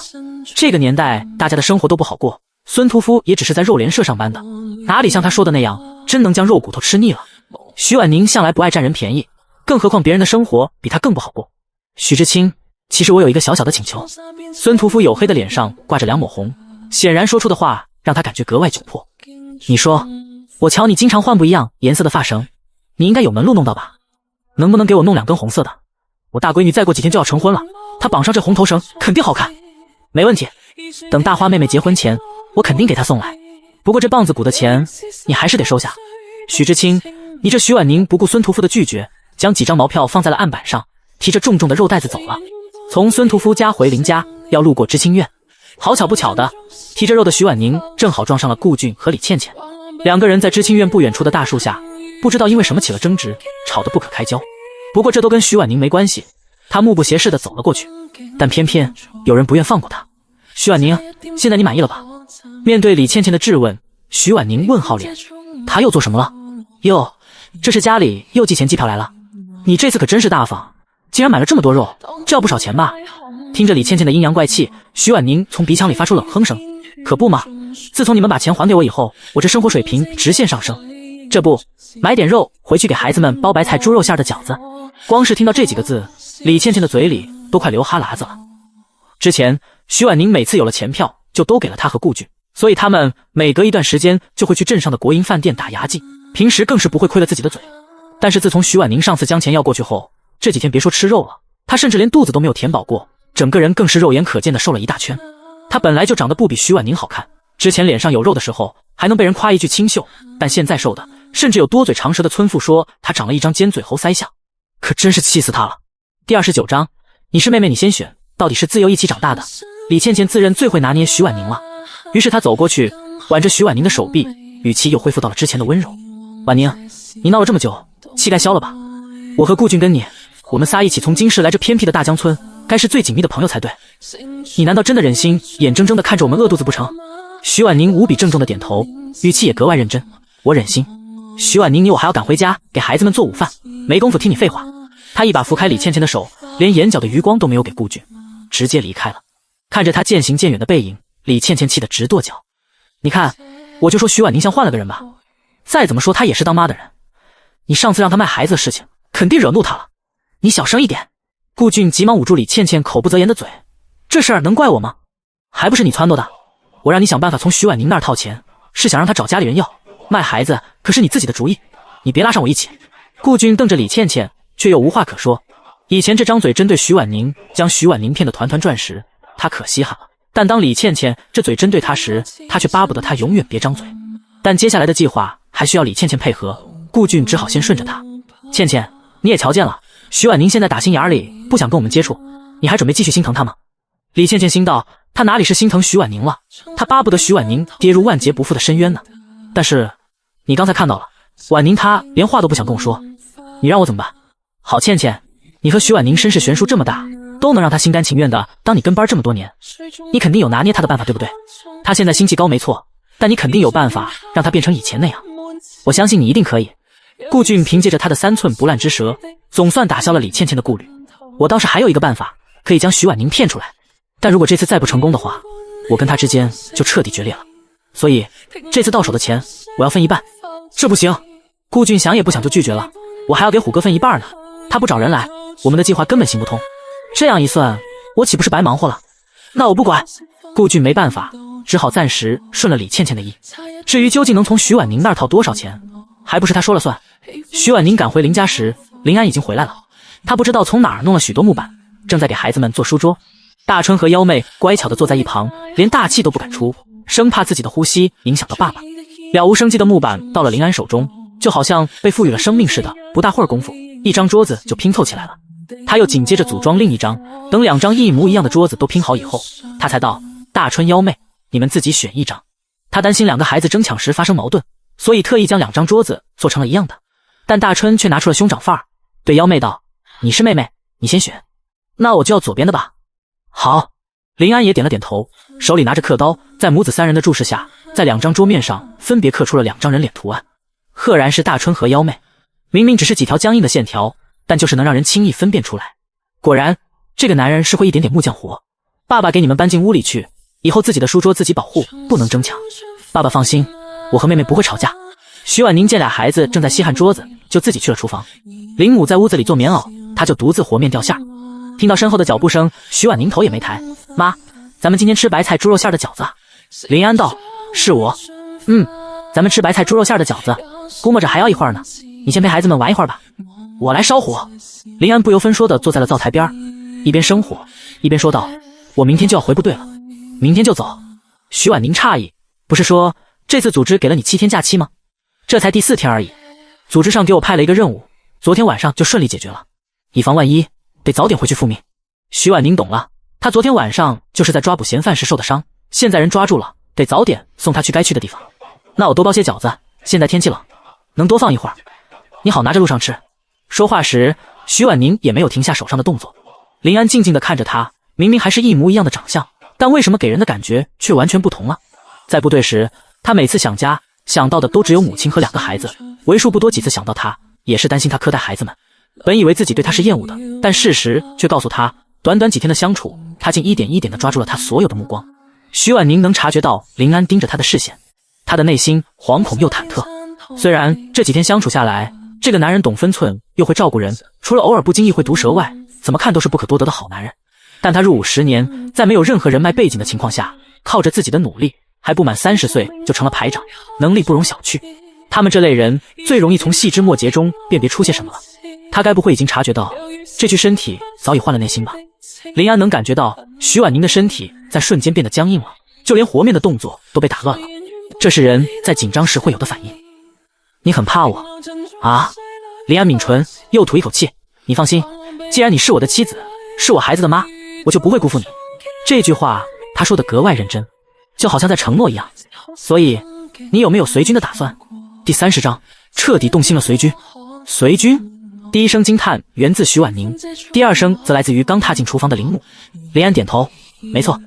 这个年代大家的生活都不好过，孙屠夫也只是在肉联社上班的，哪里像他说的那样真能将肉骨头吃腻了。徐婉宁向来不爱占人便宜，更何况别人的生活比他更不好过。徐知青，其实我有一个小小的请求。孙屠夫黝黑的脸上挂着2抹红，显然说出的话让他感觉格外窘迫。你说，我瞧你经常换不一样颜色的发绳，你应该有门路弄到吧？能不能给我弄2根红色的？我大闺女再过几天就要成婚了，她绑上这红头绳肯定好看。没问题，等大花妹妹结婚前，我肯定给她送来。不过这棒子骨的钱你还是得收下。许知青，你这徐婉宁不顾孙屠夫的拒绝，将几张毛票放在了案板上，提着重重的肉袋子走了。从孙屠夫家回林家，要路过知青院，好巧不巧的，提着肉的徐婉宁正好撞上了顾俊和李倩倩。2个人在知青院不远处的大树下，不知道因为什么起了争执，吵得不可开交。不过这都跟徐婉宁没关系，他目不斜视地走了过去，但偏偏有人不愿放过他。徐婉宁，现在你满意了吧？面对李倩倩的质问，徐婉宁问号脸，他又做什么了？哟，这是家里又寄钱机票来了，你这次可真是大方，竟然买了这么多肉，这要不少钱吧？听着李倩倩的阴阳怪气，徐婉宁从鼻腔里发出冷哼声，可不嘛，自从你们把钱还给我以后，我这生活水平直线上升。这不，买点肉回去给孩子们包白菜猪肉馅的饺子。光是听到这几个字，李倩倩的嘴里都快流哈喇子了。之前徐婉宁每次有了钱票就都给了他和顾俊，所以他们每隔一段时间就会去镇上的国营饭店打牙祭，平时更是不会亏了自己的嘴。但是自从徐婉宁上次将钱要过去后，这几天别说吃肉了，他甚至连肚子都没有填饱过，整个人更是肉眼可见的瘦了一大圈。他本来就长得不比徐婉宁好看，之前脸上有肉的时候还能被人夸一句清秀，但现在瘦的甚至有多嘴长舌的村妇说他长了一张尖嘴猴腮相，可真是气死他了。第29章，你是妹妹你先选，到底是自由一起长大的。李倩倩自认最会拿捏徐婉宁了，于是她走过去挽着徐婉宁的手臂，语气又恢复到了之前的温柔。婉宁，你闹了这么久，气该消了吧？我和顾俊跟你，我们仨一起从京市来这偏僻的大江村，该是最紧密的朋友才对。你难道真的忍心眼睁睁地看着我们饿肚子不成？徐婉宁无比郑重地点头，语气也格外认真。我忍心。徐婉宁，你我还要赶回家给孩子们做午饭，没工夫听你废话。他一把扶开李倩倩的手，连眼角的余光都没有给顾俊，直接离开了。看着他渐行渐远的背影，李倩倩气得直跺脚。你看，我就说徐婉宁像换了个人吧，再怎么说她也是当妈的人，你上次让她卖孩子的事情肯定惹怒她了，你小声一点。顾俊急忙捂住李倩倩口不择言的嘴，这事儿能怪我吗？还不是你撺掇的，我让你想办法从徐婉宁那儿套钱，是想让她找家里人要，卖孩子可是你自己的主意，你别拉上我一起。顾俊瞪着李倩倩，却又无话可说。以前这张嘴针对徐婉宁，将徐婉宁骗得团团转时，他可稀罕了，但当李倩倩这嘴针对他时，他却巴不得他永远别张嘴。但接下来的计划还需要李倩倩配合，顾俊只好先顺着他。倩倩，你也瞧见了，徐婉宁现在打心眼里不想跟我们接触，你还准备继续心疼她吗？李倩倩心道，她哪里是心疼徐婉宁了，她巴不得徐婉宁跌入万劫不复的深渊呢。但是你刚才看到了，婉宁她连话都不想跟我说，你让我怎么办？好，倩倩，你和徐婉宁身世悬殊这么大，都能让她心甘情愿的当你跟班这么多年，你肯定有拿捏她的办法，对不对？她现在心气高没错，但你肯定有办法让她变成以前那样，我相信你一定可以。顾俊凭借着他的3寸不烂之舌，总算打消了李倩倩的顾虑。我倒是还有一个办法，可以将徐婉宁骗出来，但如果这次再不成功的话，我跟她之间就彻底决裂了。所以这次到手的钱我要分一半。这不行，顾俊想也不想就拒绝了，我还要给虎哥分一半呢，他不找人来，我们的计划根本行不通。这样一算，我岂不是白忙活了？那我不管。顾俊没办法，只好暂时顺了李倩倩的意。至于究竟能从徐婉宁那儿套多少钱，还不是他说了算。徐婉宁赶回林家时，林安已经回来了。他不知道从哪儿弄了许多木板，正在给孩子们做书桌。大春和幺妹乖巧地坐在一旁，连大气都不敢出，生怕自己的呼吸影响到爸爸。了无生机的木板到了林安手中，就好像被赋予了生命似的，不大会儿功夫，一张桌子就拼凑起来了。他又紧接着组装另一张，等2张一模一样的桌子都拼好以后，他才道：大春、幺妹，你们自己选一张。他担心2个孩子争抢时发生矛盾，所以特意将2张桌子做成了一样的。但大春却拿出了兄长范儿，对幺妹道：你是妹妹，你先选。那我就要左边的吧。好。林安也点了点头，手里拿着刻刀，在母子3人的注视下，在2张桌面上分别刻出了2张人脸图案，赫然是大春和幺妹。明明只是几条僵硬的线条，但就是能让人轻易分辨出来。果然，这个男人是会一点点木匠活。爸爸给你们搬进屋里去，以后自己的书桌自己保护，不能争抢。爸爸放心，我和妹妹不会吵架。徐婉宁见俩孩子正在稀罕桌子，就自己去了厨房。林母在屋子里做棉袄，她就独自和面吊馅。听到身后的脚步声，徐婉宁头也没抬。妈，咱们今天吃白菜猪肉馅的饺子。林安道：是我。咱们吃白菜猪肉馅的饺子，估摸着还要一会儿呢。你先陪孩子们玩一会儿吧，我来烧火。林安不由分说地坐在了灶台边，一边生火一边说道：我明天就要回部队了，明天就走。徐婉宁诧异，不是说这次组织给了你7天假期吗？这才第4天而已。组织上给我派了一个任务，昨天晚上就顺利解决了，以防万一，得早点回去复命。徐婉宁懂了，他昨天晚上就是在抓捕嫌犯时受的伤，现在人抓住了，得早点送他去该去的地方。那我多包些饺子，现在天气冷，能多放一会儿，你好拿着路上吃。说话时，徐婉宁也没有停下手上的动作。林安静静地看着他，明明还是一模一样的长相，但为什么给人的感觉却完全不同了？在部队时，他每次想家，想到的都只有母亲和2个孩子，为数不多几次想到他，也是担心他苛待孩子们。本以为自己对他是厌恶的，但事实却告诉他，短短几天的相处，他竟一点一点地抓住了他所有的目光。徐婉宁能察觉到林安盯着他的视线，他的内心惶恐又忐忑。虽然这几天相处下来，这个男人懂分寸，又会照顾人，除了偶尔不经意会毒舌外，怎么看都是不可多得的好男人。但他入伍10年，在没有任何人脉背景的情况下，靠着自己的努力，还不满30岁就成了排长，能力不容小觑。他们这类人最容易从细枝末节中辨别出些什么了。他该不会已经察觉到这具身体早已换了内心吧？林安能感觉到徐婉宁的身体在瞬间变得僵硬了，就连和面的动作都被打乱了。这是人在紧张时会有的反应。你很怕我啊？林安抿唇，又吐一口气。你放心，既然你是我的妻子，是我孩子的妈，我就不会辜负你。这句话他说得格外认真，就好像在承诺一样。所以你有没有随军的打算？第30章彻底动心了。随军？随军？第一声惊叹源自徐婉宁，第2声则来自于刚踏进厨房的林母。林安点头，没错，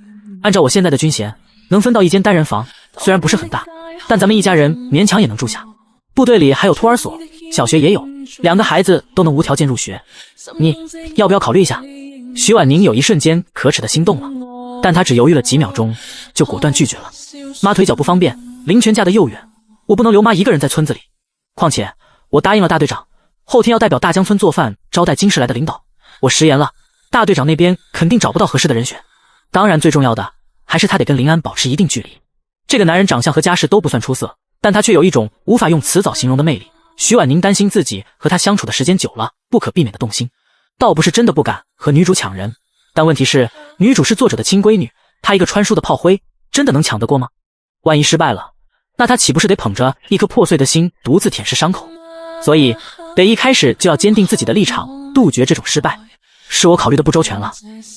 按照我现在的军衔，能分到一间单人房，虽然不是很大，但咱们一家人勉强也能住下。部队里还有托儿所，小学也有，2个孩子都能无条件入学。你要不要考虑一下？徐婉宁有一瞬间可耻的心动了，但她只犹豫了几秒钟，就果断拒绝了。妈腿脚不方便，林泉嫁得又远，我不能留妈一个人在村子里。况且我答应了大队长，后天要代表大江村做饭招待京市来的领导，我食言了，大队长那边肯定找不到合适的人选。当然最重要的还是他得跟林安保持一定距离。这个男人长相和家世都不算出色，但他却有一种无法用词藻形容的魅力。徐婉宁担心自己和他相处的时间久了，不可避免的动心。倒不是真的不敢和女主抢人，但问题是女主是作者的亲闺女，她一个穿书的炮灰，真的能抢得过吗？万一失败了，那她岂不是得捧着一颗破碎的心独自舔舐伤口？所以得一开始就要坚定自己的立场，杜绝这种失败。是我考虑的不周全了。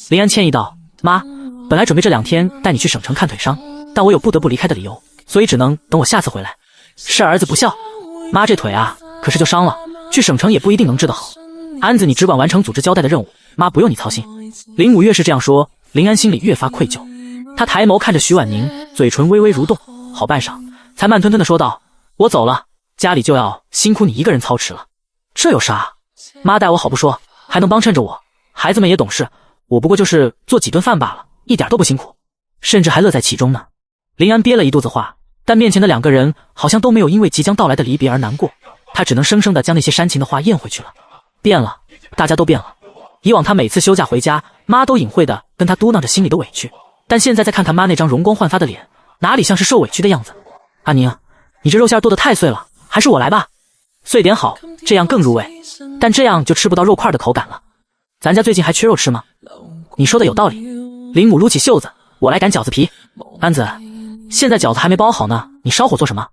林安歉意道，妈，本来准备这2天带你去省城看腿伤，但我有不得不离开的理由，所以只能等我下次回来。是儿子不孝，妈这腿啊可是就伤了，去省城也不一定能治得好。安子你只管完成组织交代的任务，妈不用你操心。林母越是这样说，林安心里越发愧疚。他抬眸看着徐婉宁，嘴唇微微蠕动，好半晌才慢吞吞地说道，我走了，家里就要辛苦你一个人操持了。这有啥？妈待我好不说，还能帮衬着我，孩子们也懂事，我不过就是做几顿饭罢了，一点都不辛苦，甚至还乐在其中呢。林安憋了一肚子话，但面前的2个人好像都没有因为即将到来的离别而难过，他只能生生地将那些煽情的话咽回去了。变了，大家都变了。以往他每次休假回家，妈都隐晦的跟他嘟囔着心里的委屈，但现在再看看妈那张容光焕发的脸，哪里像是受委屈的样子？阿宁，你这肉馅剁得太碎了，还是我来吧。碎点好，这样更入味，但这样就吃不到肉块的口感了。咱家最近还缺肉吃吗？你说的有道理。林母撸起袖子，我来擀饺子皮。安子，现在饺子还没包好呢，你烧火做什么？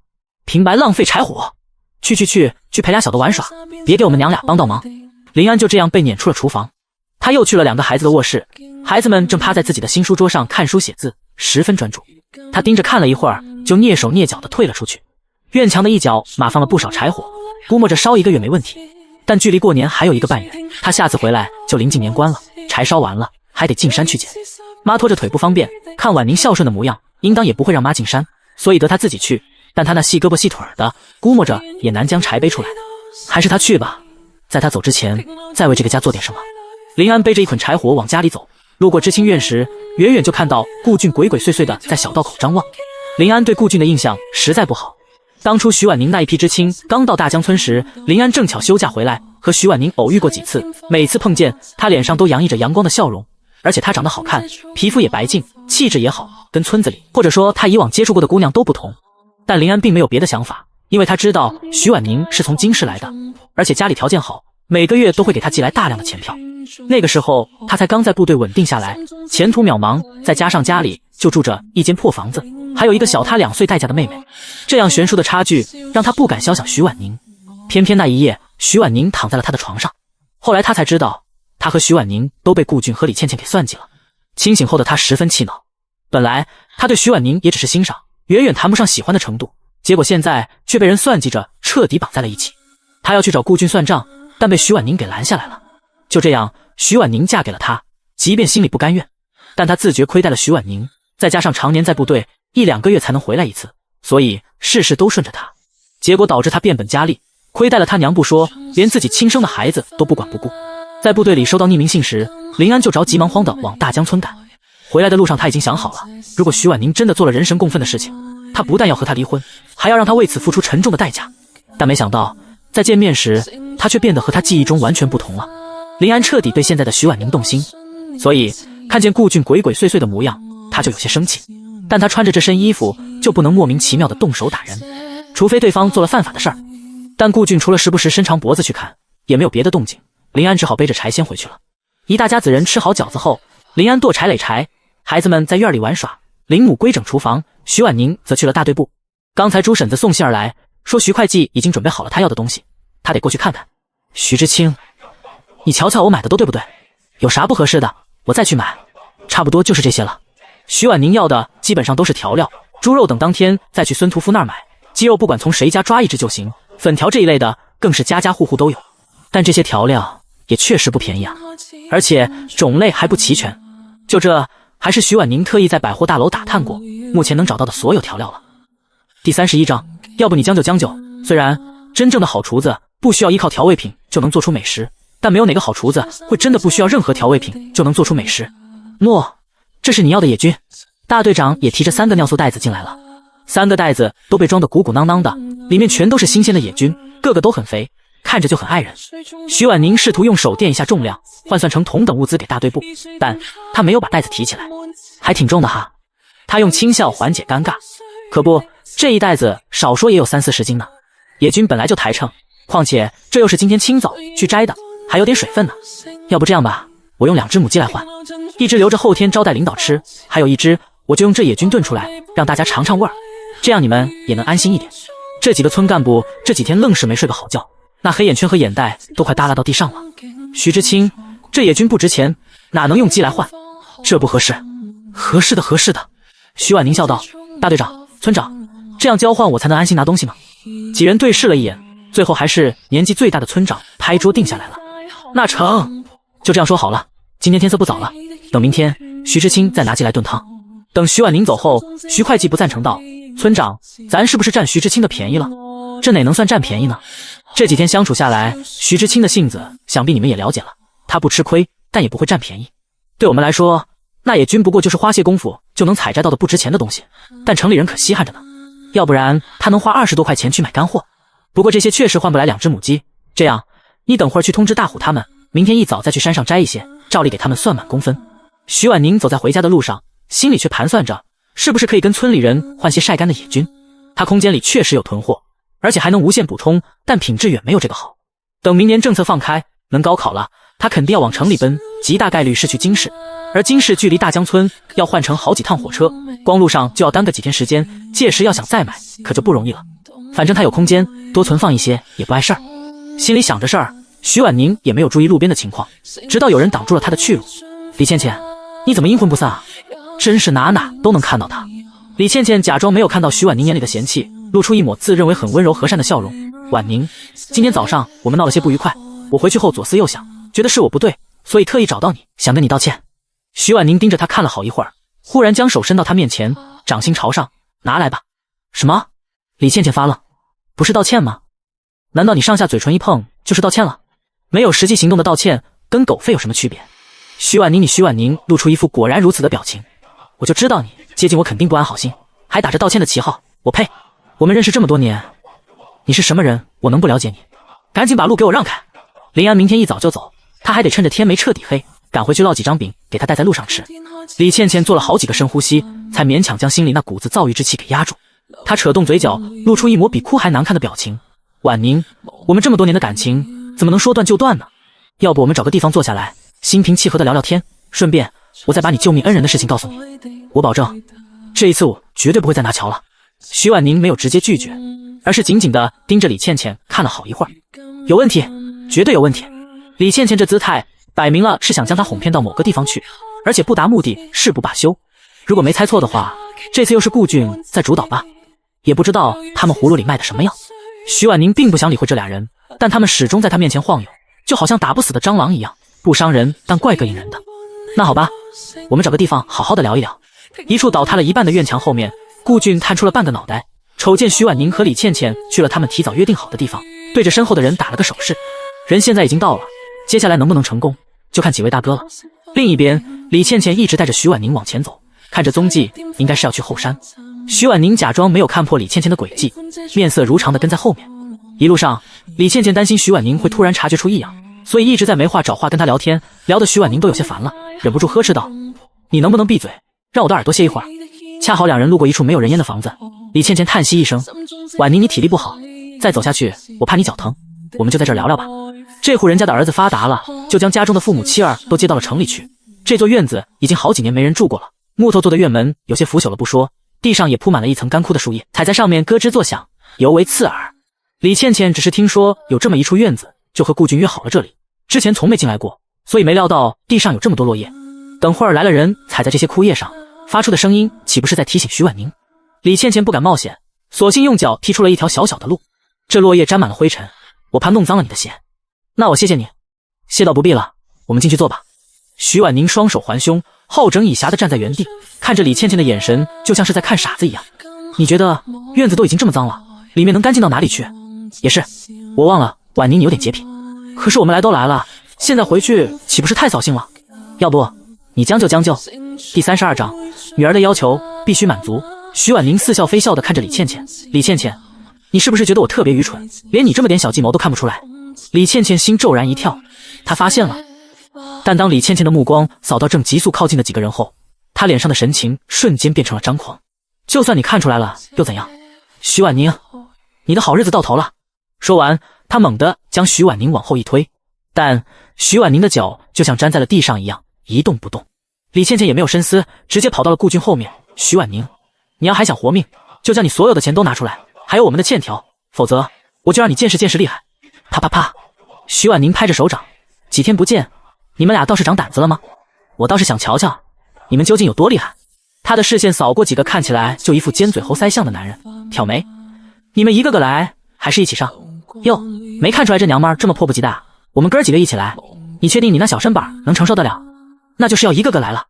平白浪费柴火。去陪俩小的玩耍，别给我们娘俩帮倒忙。林安就这样被撵出了厨房，他又去了2个孩子的卧室，孩子们正趴在自己的新书桌上看书写字，十分专注。他盯着看了一会儿，就蹑手蹑脚地退了出去。院墙的一角码放了不少柴火，估摸着烧1个月没问题，但距离过年还有1个半月，他下次回来就临近年关了，柴烧完了还得进山去捡。妈拖着腿不方便，看婉宁孝顺的模样，应当也不会让妈进山，所以得他自己去，但他那细胳膊细腿的，估摸着也难将柴背出来。还是他去吧，在他走之前再为这个家做点什么。林安背着一捆柴火往家里走，路过知青院时，远远就看到顾俊鬼鬼祟祟的在小道口张望。林安对顾俊的印象实在不好。当初徐婉宁那一批知青刚到大江村时，林安正巧休假回来，和徐婉宁偶遇过几次，每次碰见他脸上都洋溢着阳光的笑容，而且他长得好看，皮肤也白净，气质也好，跟村子里或者说他以往接触过的姑娘都不同。但林安并没有别的想法，因为他知道徐婉宁是从京市来的，而且家里条件好，每个月都会给他寄来大量的钱票。那个时候他才刚在部队稳定下来，前途渺茫，再加上家里就住着一间破房子，还有一个小他2岁待嫁的妹妹，这样悬殊的差距让他不敢肖想徐婉宁。偏偏那一夜，徐婉宁躺在了他的床上。后来他才知道，他和徐婉宁都被顾俊和李倩倩给算计了。清醒后的他十分气恼，本来他对徐婉宁也只是欣赏，远远谈不上喜欢的程度，结果现在却被人算计着彻底绑在了一起。他要去找顾俊算账，但被徐婉宁给拦下来了。就这样，徐婉宁嫁给了他，即便心里不甘愿，但他自觉亏待了徐婉宁，再加上常年在部队，1、2个月才能回来一次，所以事事都顺着他，结果导致他变本加厉，亏待了他娘不说，连自己亲生的孩子都不管不顾。在部队里收到匿名信时，林安就着急忙慌地往大江村赶。回来的路上他已经想好了，如果徐婉宁真的做了人神共愤的事情，他不但要和他离婚，还要让他为此付出沉重的代价。但没想到在见面时，他却变得和他记忆中完全不同了。林安彻底对现在的徐婉宁动心，所以看见顾俊鬼鬼祟祟的模样，他就有些生气。但他穿着这身衣服就不能莫名其妙的动手打人，除非对方做了犯法的事儿。但顾俊除了时不时伸长脖子去看，也没有别的动静。林安只好背着柴先回去了。一大家子人吃好饺子后，林安剁柴垒柴，孩子们在院里玩耍，林母规整厨房，徐婉宁则去了大队部。刚才朱婶子送信儿来，说徐会计已经准备好了他要的东西，他得过去看看。徐知青，你瞧瞧我买的都对不对？有啥不合适的，我再去买。差不多就是这些了。徐婉宁要的基本上都是调料，猪肉等当天再去孙屠夫那儿买，鸡肉不管从谁家抓1只就行，粉条这一类的更是家家户户都有。但这些调料也确实不便宜啊，而且种类还不齐全。就这，还是徐婉宁特意在百货大楼打探过，目前能找到的所有调料了。第31章，要不你将就将就。虽然真正的好厨子不需要依靠调味品就能做出美食，但没有哪个好厨子会真的不需要任何调味品就能做出美食。诺，这是你要的野菌。大队长也提着3个尿素袋子进来了，3个袋子都被装得鼓鼓囊囊的，里面全都是新鲜的野菌，个个都很肥，看着就很爱人。徐婉宁试图用手垫一下重量，换算成同等物资给大队部，但他没有把袋子提起来，还挺重的哈。他用轻笑缓解尴尬，可不，这一袋子少说也有30、40斤呢。野菌本来就抬秤，况且这又是今天清早去摘的，还有点水分呢。要不这样吧，我用2只母鸡来换，1只留着后天招待领导吃，还有1只我就用这野菌炖出来，让大家尝尝味儿，这样你们也能安心一点。这几个村干部这几天愣是没睡个好觉，那黑眼圈和眼袋都快耷拉到地上了。徐知青，这野菌不值钱，哪能用鸡来换？这不合适。合适的，合适的。徐婉宁笑道：大队长、村长，这样交换我才能安心拿东西吗？几人对视了一眼，最后还是年纪最大的村长拍桌定下来了。那成，就这样说好了。今天天色不早了，等明天徐知青再拿鸡来炖汤。等徐婉宁走后，徐会计不赞成道：村长，咱是不是占徐知青的便宜了？这哪能算占便宜呢？这几天相处下来，徐知青的性子想必你们也了解了，他不吃亏，但也不会占便宜。对我们来说，那野菌不过就是花些功夫就能采摘到的不值钱的东西，但城里人可稀罕着呢。要不然他能花20多块钱去买干货。不过这些确实换不来2只母鸡，这样你等会儿去通知大虎他们，明天一早再去山上摘一些，照例给他们算满工分。徐婉宁走在回家的路上，心里却盘算着，是不是可以跟村里人换些晒干的野菌。他空间里确实有囤货，而且还能无限补充，但品质远没有这个好。等明年政策放开，能高考了，他肯定要往城里奔，极大概率是去京市。而京市距离大江村要换乘好几趟火车，光路上就要耽搁几天时间，届时要想再买，可就不容易了。反正他有空间，多存放一些也不碍事儿。心里想着事儿，徐婉宁也没有注意路边的情况，直到有人挡住了他的去路。李倩倩，你怎么阴魂不散啊？真是哪哪都能看到他。李倩倩假装没有看到徐婉宁眼里的嫌弃，露出一抹自认为很温柔和善的笑容。婉宁，今天早上我们闹了些不愉快，我回去后左思右想，觉得是我不对，所以特意找到你，想跟你道歉。徐婉宁盯着他看了好一会儿，忽然将手伸到他面前，掌心朝上，拿来吧。什么？李倩倩发愣，不是道歉吗？难道你上下嘴唇一碰就是道歉了？没有实际行动的道歉跟狗吠有什么区别？徐婉宁，徐婉宁露出一副果然如此的表情。我就知道你接近我肯定不安好心，还打着道歉的旗号，我呸！我们认识这么多年，你是什么人？我能不了解你？赶紧把路给我让开！林安明天一早就走，他还得趁着天没彻底黑，赶回去烙几张饼给他带在路上吃。李倩倩做了好几个深呼吸，才勉强将心里那股子躁郁之气给压住。她扯动嘴角，露出一抹比哭还难看的表情。婉宁，我们这么多年的感情怎么能说断就断呢？要不我们找个地方坐下来，心平气和的聊聊天，顺便我再把你救命恩人的事情告诉你。我保证，这一次我绝对不会再拿乔了。徐婉宁没有直接拒绝，而是紧紧地盯着李倩倩看了好一会儿。有问题，绝对有问题。李倩倩这姿态摆明了是想将她哄骗到某个地方去，而且不达目的誓不罢休。如果没猜错的话，这次又是顾俊在主导吧？也不知道他们葫芦里卖的什么药。徐婉宁并不想理会这俩人，但他们始终在她面前晃悠，就好像打不死的蟑螂一样，不伤人但怪膈应人的。那好吧，我们找个地方好好的聊一聊。一处倒塌了一半的院墙后面，顾俊探出了半个脑袋，瞅见徐婉宁和李倩倩去了他们提早约定好的地方，对着身后的人打了个手势。人现在已经到了，接下来能不能成功，就看几位大哥了。另一边，李倩倩一直带着徐婉宁往前走，看着踪迹，应该是要去后山。徐婉宁假装没有看破李倩倩的诡计，面色如常的跟在后面。一路上，李倩倩担心徐婉宁会突然察觉出异样，所以一直在没话找话跟她聊天，聊得徐婉宁都有些烦了，忍不住呵斥道：“你能不能闭嘴，让我的耳朵歇一会儿？”恰好两人路过一处没有人烟的房子，李倩倩叹息一声：“婉宁，你体力不好，再走下去我怕你脚疼，我们就在这儿聊聊吧。”这户人家的儿子发达了，就将家中的父母妻儿都接到了城里去。这座院子已经好几年没人住过了，木头做的院门有些腐朽了不说，地上也铺满了一层干枯的树叶，踩在上面咯吱作响，尤为刺耳。李倩倩只是听说有这么一处院子，就和顾俊约好了这里，之前从没进来过，所以没料到地上有这么多落叶。等会儿来了人踩在这些枯叶上，发出的声音岂不是在提醒徐婉宁？李倩倩不敢冒险，索性用脚踢出了一条小小的路。这落叶沾满了灰尘，我怕弄脏了你的鞋。那我谢谢你，谢倒不必了，我们进去坐吧。徐婉宁双手环胸，好整以暇地站在原地，看着李倩倩的眼神就像是在看傻子一样。你觉得院子都已经这么脏了，里面能干净到哪里去？也是，我忘了婉宁你有点洁癖，可是我们来都来了，现在回去岂不是太扫兴了？要不你将就将就。第32章，女儿的要求必须满足。徐婉宁似笑非笑地看着李倩倩，李倩倩，你是不是觉得我特别愚蠢，连你这么点小计谋都看不出来？李倩倩心骤然一跳，她发现了。但当李倩倩的目光扫到正急速靠近的几个人后，她脸上的神情瞬间变成了张狂。就算你看出来了又怎样？徐婉宁，你的好日子到头了。说完，她猛地将徐婉宁往后一推，但徐婉宁的脚就像粘在了地上一样一动不动。李倩倩也没有深思，直接跑到了顾俊后面。徐婉宁，你要还想活命，就将你所有的钱都拿出来，还有我们的欠条，否则我就让你见识见识厉害。啪啪啪！徐婉宁拍着手掌，几天不见，你们俩倒是长胆子了吗？我倒是想瞧瞧，你们究竟有多厉害。他的视线扫过几个看起来就一副尖嘴猴腮相的男人，挑眉：你们一个个来，还是一起上？哟，没看出来这娘们儿这么迫不及待，我们哥几个一起来，你确定你那小身板能承受得了？那就是要一个个来了。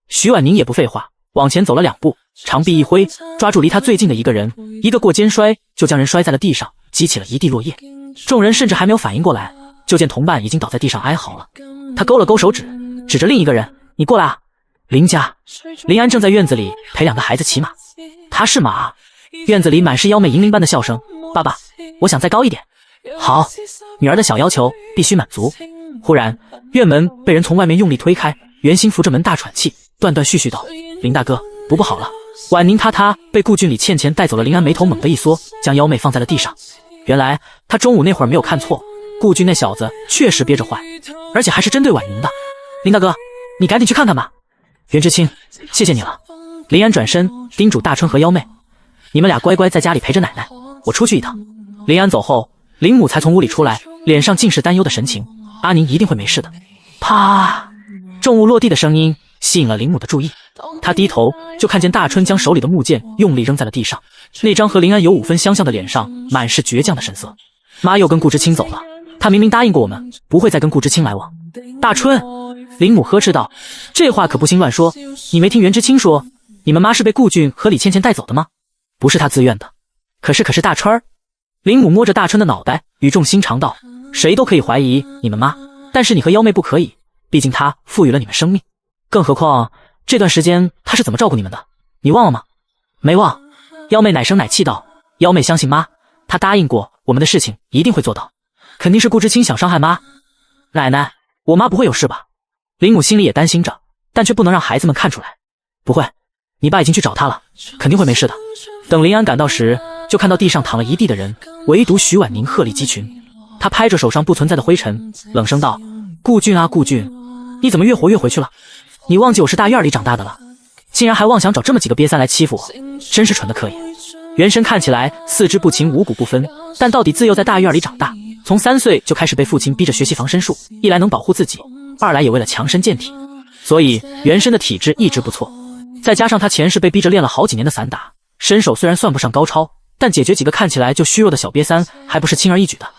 徐婉宁也不废话，往前走了2步，长臂一挥，抓住离他最近的一个人，一个过肩摔，就将人摔在了地上，激起了一地落叶。众人甚至还没有反应过来，就见同伴已经倒在地上哀嚎了。他勾了勾手指，指着另一个人：你过来啊。林家。林安正在院子里陪2个孩子骑马。他是马？院子里满是妖媚银铃般的笑声。爸爸，我想再高一点。好，女儿的小要求必须满足。忽然，院门被人从外面用力推开，袁心扶着门大喘气，断断续续道：“林大哥，不好了！”婉宁他被顾俊、李倩倩带走了。林安眉头猛地一缩，将幺妹放在了地上。原来他中午那会儿没有看错，顾俊那小子确实憋着坏，而且还是针对婉宁的。林大哥，你赶紧去看看吧。袁知青，谢谢你了。林安转身叮嘱大春和幺妹：“你们俩乖乖在家里陪着奶奶，我出去一趟。”林安走后，林母才从屋里出来，脸上尽是担忧的神情。阿宁一定会没事的。啪！重物落地的声音吸引了林母的注意，她低头就看见大春将手里的木剑用力扔在了地上，那张和林安有5分相像的脸上满是倔强的神色。妈又跟顾知青走了，她明明答应过我们不会再跟顾知青来往。大春，林母呵斥道：“这话可不行乱说，你没听袁知青说，你们妈是被顾俊和李倩倩带走的吗？不是她自愿的。可是大春儿。”林母摸着大春的脑袋，语重心长道：“谁都可以怀疑你们妈，但是你和幺妹不可以，毕竟她赋予了你们生命。更何况这段时间她是怎么照顾你们的，你忘了吗？”“没忘。”幺妹奶声奶气道：“幺妹相信妈，她答应过我们的事情一定会做到。肯定是顾知青想伤害妈。奶奶，我妈不会有事吧？”林母心里也担心着，但却不能让孩子们看出来。“不会，你爸已经去找她了，肯定会没事的。”等林安赶到时，就看到地上躺了一地的人，唯独徐婉宁鹤立鸡群。他拍着手上不存在的灰尘，冷声道：“顾俊啊，顾俊，你怎么越活越回去了？你忘记我是大院里长大的了，竟然还妄想找这么几个瘪三来欺负我，真是蠢的可以。”原神看起来四肢不勤，五谷不分，但到底自幼在大院里长大，从3岁就开始被父亲逼着学习防身术，一来能保护自己，二来也为了强身健体，所以原神的体质一直不错。再加上他前世被逼着练了好几年的散打，身手虽然算不上高超，但解决几个看起来就虚弱的小瘪三还不是轻而易举的。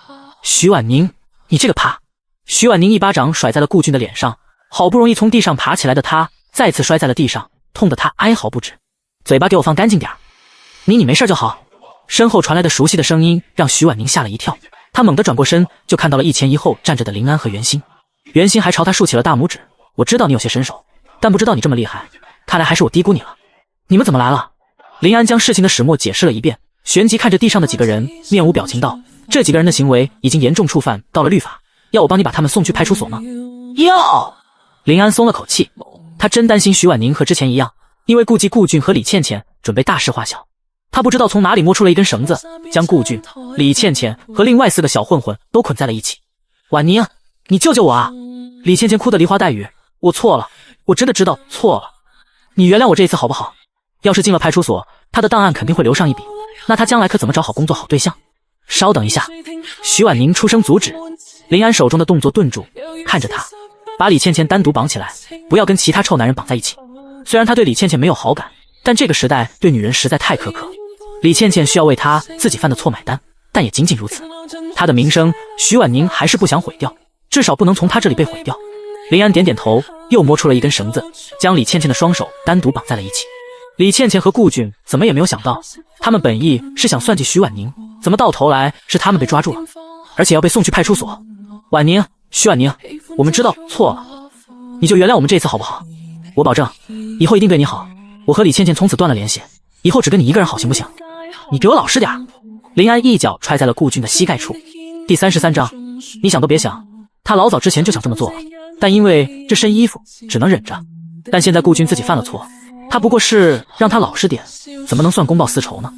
徐婉宁，你这个趴！徐婉宁一巴掌甩在了顾俊的脸上，好不容易从地上爬起来的他再次摔在了地上，痛得他哀嚎不止。嘴巴给我放干净点儿！你没事就好。身后传来的熟悉的声音让徐婉宁吓了一跳，她猛地转过身，就看到了一前一后站着的林安和袁心。袁心还朝他竖起了大拇指：“我知道你有些身手，但不知道你这么厉害，看来还是我低估你了。你们怎么来了？”林安将事情的始末解释了一遍，旋即看着地上的几个人，面无表情道：“这几个人的行为已经严重触犯到了律法，要我帮你把他们送去派出所吗？”要！林安松了口气，他真担心徐婉宁和之前一样，因为顾忌顾俊和李倩倩准备大事化小。他不知道从哪里摸出了一根绳子，将顾俊、李倩倩和另外4个小混混都捆在了一起。“婉宁，你救救我啊！”李倩倩哭得梨花带雨：“我错了，我真的知道错了，你原谅我这一次好不好？要是进了派出所，他的档案肯定会留上一笔，那他将来可怎么找好工作好对象？”“稍等一下！”徐婉宁出声阻止。林安手中的动作顿住，看着他，把李倩倩单独绑起来，不要跟其他臭男人绑在一起。虽然他对李倩倩没有好感，但这个时代对女人实在太苛刻，李倩倩需要为他自己犯的错买单，但也仅仅如此。他的名声，徐婉宁还是不想毁掉，至少不能从他这里被毁掉。林安点点头，又摸出了一根绳子，将李倩倩的双手单独绑在了一起。李倩倩和顾俊怎么也没有想到，他们本意是想算计徐婉宁，怎么到头来是他们被抓住了，而且要被送去派出所。“婉宁，徐婉宁，我们知道错了，你就原谅我们这次好不好？我保证以后一定对你好。我和李倩倩从此断了联系，以后只跟你一个人好，行不行？你给我老实点。”林安一脚踹在了顾俊的膝盖处。第33章，你想都别想，他老早之前就想这么做了，但因为这身衣服只能忍着。但现在顾俊自己犯了错，他不过是让他老实点，怎么能算公报私仇呢？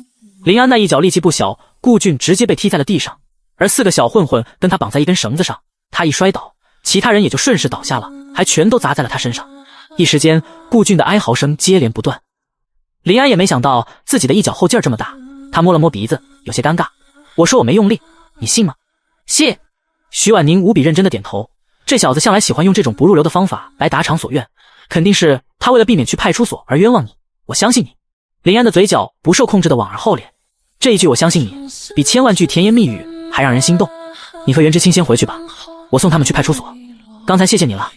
林安那一脚力气不小，顾俊直接被踢在了地上，而4个小混混跟他绑在一根绳子上，他一摔倒，其他人也就顺势倒下了，还全都砸在了他身上。一时间，顾俊的哀嚎声接连不断。林安也没想到自己的一脚后劲儿这么大，他摸了摸鼻子，有些尴尬：“我说我没用力，你信吗？”“信。”徐婉宁无比认真的点头。这小子向来喜欢用这种不入流的方法来达偿所愿，肯定是他为了避免去派出所而冤枉你，我相信你。林安的嘴角不受控制的往而后咧，这一句我相信你，比千万句甜言蜜语还让人心动。你和袁知青先回去吧，我送他们去派出所。刚才谢谢你了。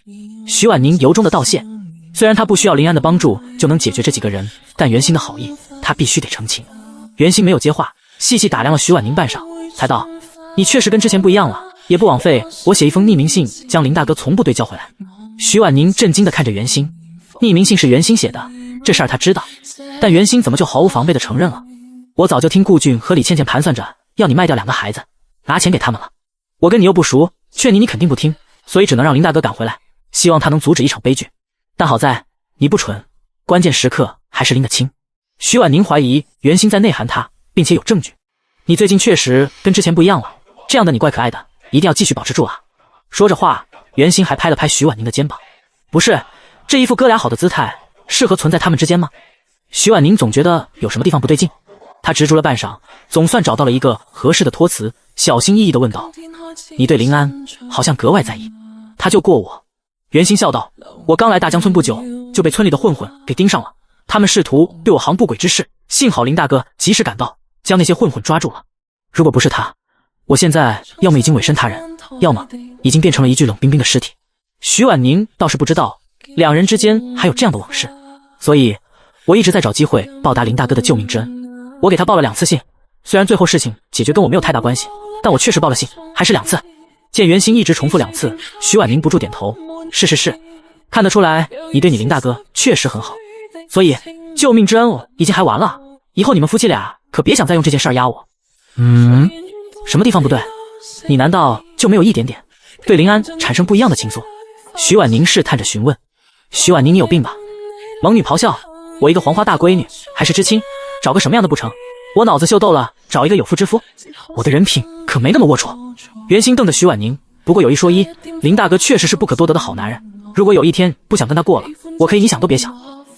徐婉宁由衷的道谢。虽然他不需要林安的帮助就能解决这几个人，但袁心的好意他必须得澄清。袁心没有接话，细细打量了徐婉宁半晌，才道：“你确实跟之前不一样了，也不枉费我写一封匿名信将林大哥从部队叫回来。”徐婉宁震惊地看着袁心，匿名信是袁心写的，这事儿他知道，但袁心怎么就毫无防备地承认了？我早就听顾俊和李倩倩盘算着要你卖掉2个孩子，拿钱给他们了。我跟你又不熟，劝你肯定不听，所以只能让林大哥赶回来，希望他能阻止一场悲剧。但好在你不蠢，关键时刻还是拎得清。徐婉宁怀疑袁心在内涵他，并且有证据。你最近确实跟之前不一样了，这样的你怪可爱的，一定要继续保持住啊！说着话，袁心还拍了拍徐婉宁的肩膀。不是，这一副哥俩好的姿态，适合存在他们之间吗？徐婉宁总觉得有什么地方不对劲，她执着了半晌，总算找到了一个合适的托词，小心翼翼地问道：你对林安好像格外在意，他救过我。袁心笑道：我刚来大江村不久，就被村里的混混给盯上了，他们试图对我行不轨之事，幸好林大哥及时赶到，将那些混混抓住了。如果不是他，我现在要么已经委身他人，要么已经变成了一具冷冰冰的尸体。徐婉宁倒是不知道两人之间还有这样的往事，所以我一直在找机会报答林大哥的救命之恩。我给他报了2次信，虽然最后事情解决跟我没有太大关系，但我确实报了信，还是2次。见袁心一直重复2次，徐婉宁不住点头：是，看得出来你对你林大哥确实很好，所以救命之恩已经还完了，以后你们夫妻俩可别想再用这件事压我。什么地方不对？你难道就没有一点点对林安产生不一样的情愫？徐婉宁试探着询问。徐婉宁，你有病吧？萌女咆哮：我一个黄花大闺女，还是知青，找个什么样的不成？我脑子秀逗了，找一个有妇之夫？我的人品可没那么龌龊。袁心瞪着徐婉宁，不过有一说一，林大哥确实是不可多得的好男人，如果有一天不想跟他过了，我可以你想都别想。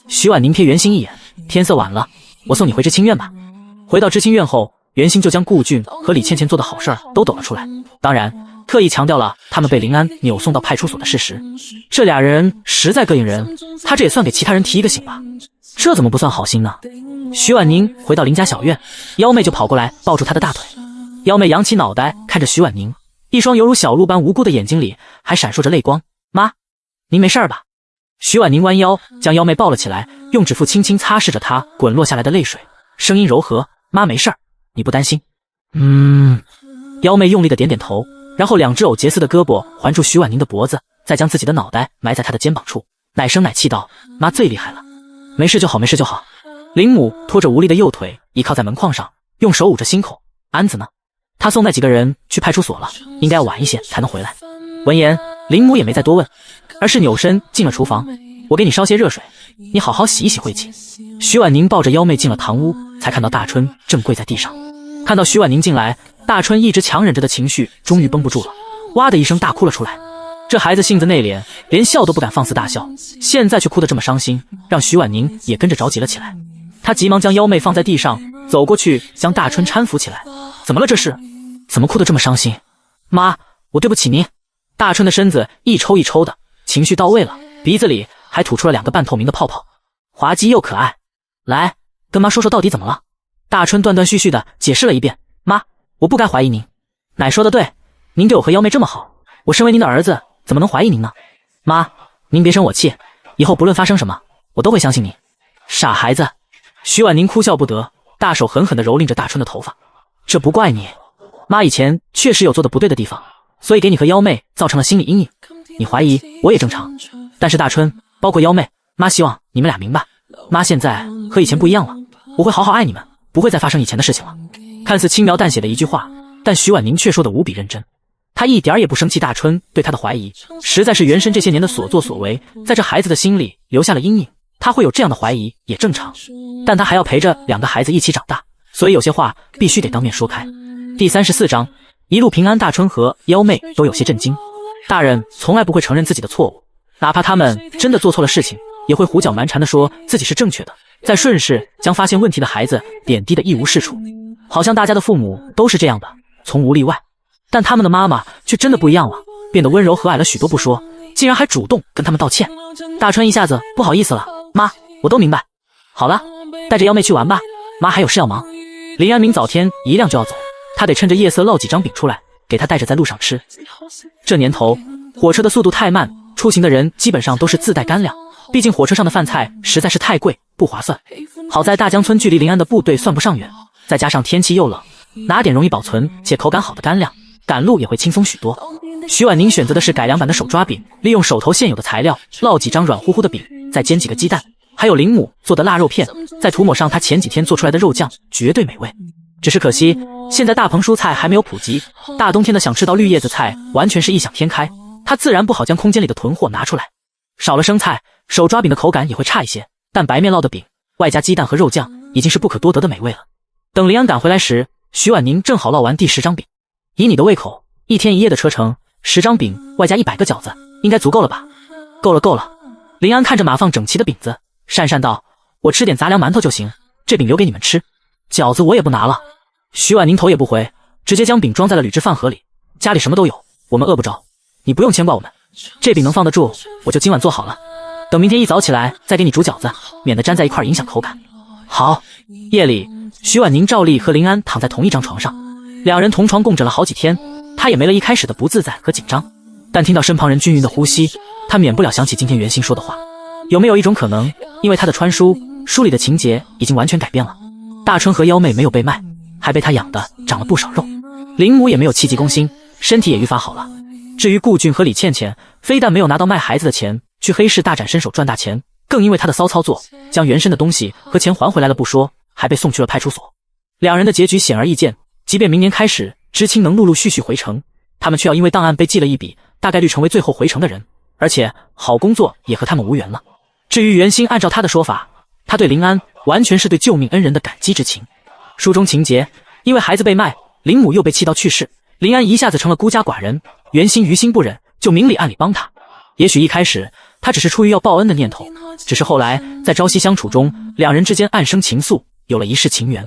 徐婉宁瞥袁心一眼，天色晚了，我送你回知青院吧。回到知青院后，袁心就将顾俊和李倩倩做的好事都抖了出来，当然特意强调了他们被林安扭送到派出所的事实。这俩人实在膈应人，他这也算给其他人提一个醒吧？这怎么不算好心呢？徐婉宁回到林家小院，幺妹就跑过来抱住她的大腿。幺妹扬起脑袋看着徐婉宁，一双犹如小鹿般无辜的眼睛里还闪烁着泪光。妈，您没事吧？徐婉宁弯腰将幺妹抱了起来，用指腹轻轻擦拭着她滚落下来的泪水，声音柔和：妈没事儿，你不担心？幺妹用力的点点头，然后2只藕结丝的胳膊环住徐婉宁的脖子，再将自己的脑袋埋在她的肩膀处，奶声奶气道：妈最厉害了，没事就好，没事就好。林母拖着无力的右腿倚靠在门框上，用手捂着心口。安子呢？他送那几个人去派出所了，应该要晚一些才能回来。闻言，林母也没再多问，而是扭身进了厨房。我给你烧些热水，你好好洗一洗晦气。徐婉宁抱着幺妹进了堂屋，才看到大春正跪在地上。看到徐婉宁进来，大春一直强忍着的情绪终于绷不住了，哇的一声大哭了出来。这孩子性子内敛，连笑都不敢放肆大笑，现在却哭得这么伤心，让徐婉宁也跟着着急了起来。他急忙将幺妹放在地上，走过去将大春搀扶起来。怎么了这是？怎么哭得这么伤心？妈，我对不起您。大春的身子一抽一抽的，情绪到位了，鼻子里还吐出了2个半透明的泡泡，滑稽又可爱。来，跟妈说说到底怎么了。大春断断续续的解释了一遍。妈，我不该怀疑您。奶说的对，您对我和幺妹这么好，我身为您的儿子怎么能怀疑您呢？妈，您别生我气，以后不论发生什么，我都会相信您。傻孩子。徐婉宁哭笑不得，大手狠狠地蹂躏着大春的头发。这不怪你，妈以前确实有做的不对的地方，所以给你和幺妹造成了心理阴影。你怀疑我也正常，但是大春，包括幺妹，妈希望你们俩明白，妈现在和以前不一样了，我会好好爱你们，不会再发生以前的事情了。看似轻描淡写的一句话，但徐婉宁却说得无比认真。她一点也不生气大春对她的怀疑，实在是原生这些年的所作所为，在这孩子的心里留下了阴影。他会有这样的怀疑也正常，但他还要陪着2个孩子一起长大，所以有些话必须得当面说开。第34章，一路平安。大春和幺妹都有些震惊，大人从来不会承认自己的错误，哪怕他们真的做错了事情，也会胡搅蛮缠地说自己是正确的，再顺势将发现问题的孩子点滴得一无是处，好像大家的父母都是这样的，从无例外。但他们的妈妈却真的不一样了，变得温柔和蔼了许多不说，竟然还主动跟他们道歉。大春一下子不好意思了，妈，我都明白。好了，带着幺妹去玩吧，妈还有事要忙。林安明早天一亮就要走，他得趁着夜色烙几张饼出来，给他带着在路上吃。这年头，火车的速度太慢，出行的人基本上都是自带干粮，毕竟火车上的饭菜实在是太贵，不划算。好在大江村距离临安的部队算不上远，再加上天气又冷，拿点容易保存且口感好的干粮，赶路也会轻松许多。徐婉宁选择的是改良版的手抓饼，利用手头现有的材料烙几张软乎乎的饼，再煎几个鸡蛋，还有林母做的腊肉片，再涂抹上她前几天做出来的肉酱，绝对美味。只是可惜，现在大棚蔬菜还没有普及，大冬天的想吃到绿叶子菜完全是异想天开。他自然不好将空间里的囤货拿出来。少了生菜，手抓饼的口感也会差一些，但白面烙的饼外加鸡蛋和肉酱，已经是不可多得的美味了。等林安赶回来时，徐婉宁正好烙完第10张饼。以你的胃口，1天1夜的车程，10张饼外加100个饺子，应该足够了吧？够了够了。林安看着码放整齐的饼子，讪讪道：“我吃点杂粮馒头就行，这饼留给你们吃，饺子我也不拿了。”徐婉宁头也不回，直接将饼装在了铝制饭盒里。家里什么都有，我们饿不着，你不用牵挂我们。这饼能放得住，我就今晚做好了，等明天一早起来再给你煮饺子，免得粘在一块影响口感。好。夜里，徐婉宁照例和林安躺在同一张床上，两人同床共枕了好几天，他也没了一开始的不自在和紧张，但听到身旁人均匀的呼吸，他免不了想起今天袁心说的话。有没有一种可能，因为他的穿书里的情节已经完全改变了？大春和幺妹没有被卖，还被他养的长了不少肉，林母也没有气急攻心，身体也愈发好了。至于顾俊和李倩倩，非但没有拿到卖孩子的钱去黑市大展身手赚大钱，更因为他的骚操作，将原身的东西和钱还回来了不说，还被送去了派出所。两人的结局显而易见，即便明年开始知青能陆陆续续回城，他们却要因为档案被记了一笔，大概率成为最后回城的人，而且好工作也和他们无缘了。至于袁心，按照他的说法，他对林安完全是对救命恩人的感激之情。书中情节，因为孩子被卖，林母又被气到去世，林安一下子成了孤家寡人，袁心于心不忍，就明里暗里帮他。也许一开始他只是出于要报恩的念头，只是后来在朝夕相处中，两人之间暗生情愫，有了一世情缘。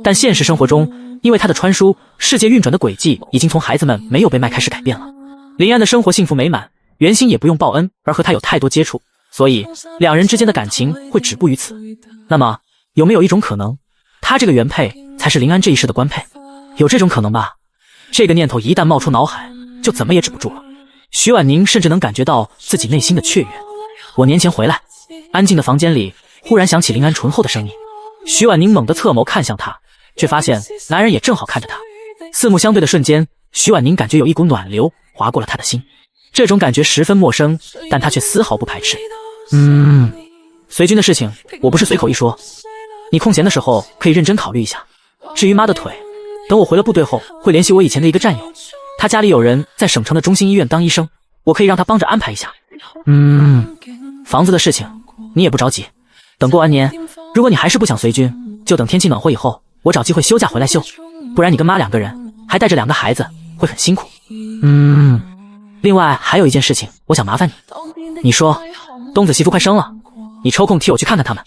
但现实生活中，因为他的穿书，世界运转的轨迹已经从孩子们没有被卖开始改变了。林安的生活幸福美满，袁心也不用报恩而和他有太多接触，所以两人之间的感情会止步于此。那么有没有一种可能，他这个原配才是林安这一世的官配？有这种可能吧？这个念头一旦冒出脑海，就怎么也止不住了。徐婉宁甚至能感觉到自己内心的雀跃。我年前回来，安静的房间里忽然响起林安醇厚的声音。徐婉宁猛地侧眸看向他，却发现男人也正好看着他。四目相对的瞬间，徐婉宁感觉有一股暖流划过了他的心。这种感觉十分陌生，但他却丝毫不排斥。随军的事情我不是随口一说，你空闲的时候可以认真考虑一下。至于妈的腿，等我回了部队后会联系我以前的一个战友，他家里有人在省城的中心医院当医生，我可以让他帮着安排一下。房子的事情你也不着急，等过完年，如果你还是不想随军，就等天气暖和以后，我找机会休假回来休，不然你跟妈2个人还带着2个孩子会很辛苦。另外还有一件事情我想麻烦你。你说东子媳妇快生了，你抽空替我去看看他们。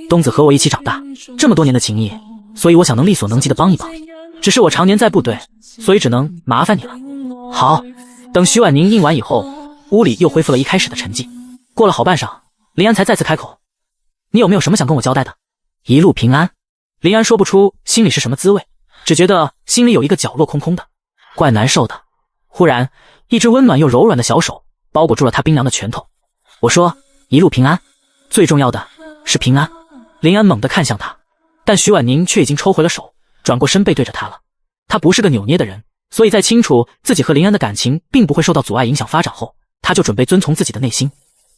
东子和我一起长大，这么多年的情谊，所以我想能力所能及的帮一帮，只是我常年在部队，所以只能麻烦你了。好。等徐婉宁应完以后，屋里又恢复了一开始的沉寂。过了好半晌，林安才再次开口：你有没有什么想跟我交代的？一路平安。林安说不出心里是什么滋味，只觉得心里有一个角落空空的，怪难受的。忽然一只温暖又柔软的小手包裹住了他冰凉的拳头。我说一路平安，最重要的是平安。林安猛地看向他，但徐婉宁却已经抽回了手，转过身背对着他了。他不是个扭捏的人，所以在清楚自己和林安的感情并不会受到阻碍影响发展后，他就准备遵从自己的内心。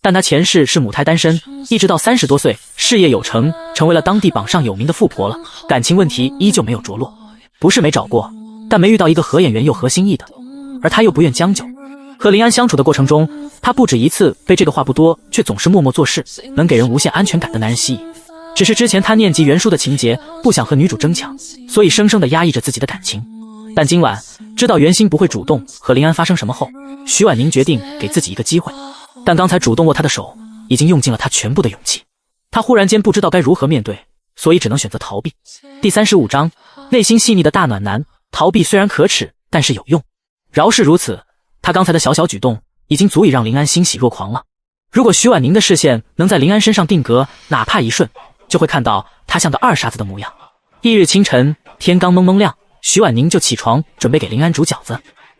但他前世是母胎单身，一直到30多岁事业有成，成为了当地榜上有名的富婆了，感情问题依旧没有着落。不是没找过，但没遇到一个合眼缘又合心意的，而他又不愿将就。和林安相处的过程中，他不止一次被这个话不多却总是默默做事，能给人无限安全感的男人吸引。只是之前他念及袁书的情节，不想和女主争抢，所以生生地压抑着自己的感情。但今晚知道袁心不会主动和林安发生什么后，徐婉宁决定给自己一个机会。但刚才主动握他的手，已经用尽了他全部的勇气。他忽然间不知道该如何面对，所以只能选择逃避。第35章，内心细腻的大暖男，逃避虽然可耻，但是有用。饶是如此，他刚才的小小举动已经足以让林安欣喜若狂了。如果徐婉宁的视线能在林安身上定格，哪怕一瞬，就会看到他像个二傻子的模样。翌日清晨，天刚蒙蒙亮，徐婉宁就起床准备给林安煮饺子。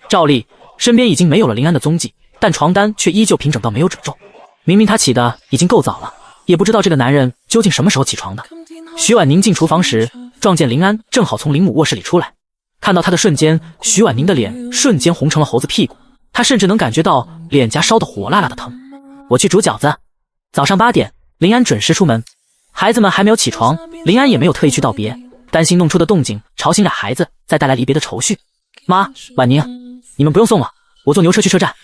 照例身边已经没有了林安的踪迹，但床单却依旧平整到没有褶皱。明明他起的已经够早了，也不知道这个男人究竟什么时候起床的。徐婉宁进厨房时，撞见林安正好从林母卧室里出来。看到他的瞬间，徐婉宁的脸瞬间红成了猴子屁股，她甚至能感觉到脸颊烧得火辣辣的疼。我去煮饺子。早上8点，林安准时出门。孩子们还没有起床，林安也没有特意去道别，担心弄出的动静吵醒俩孩子，再带来离别的愁绪。妈，婉宁，你们不用送了，我坐牛车去车站，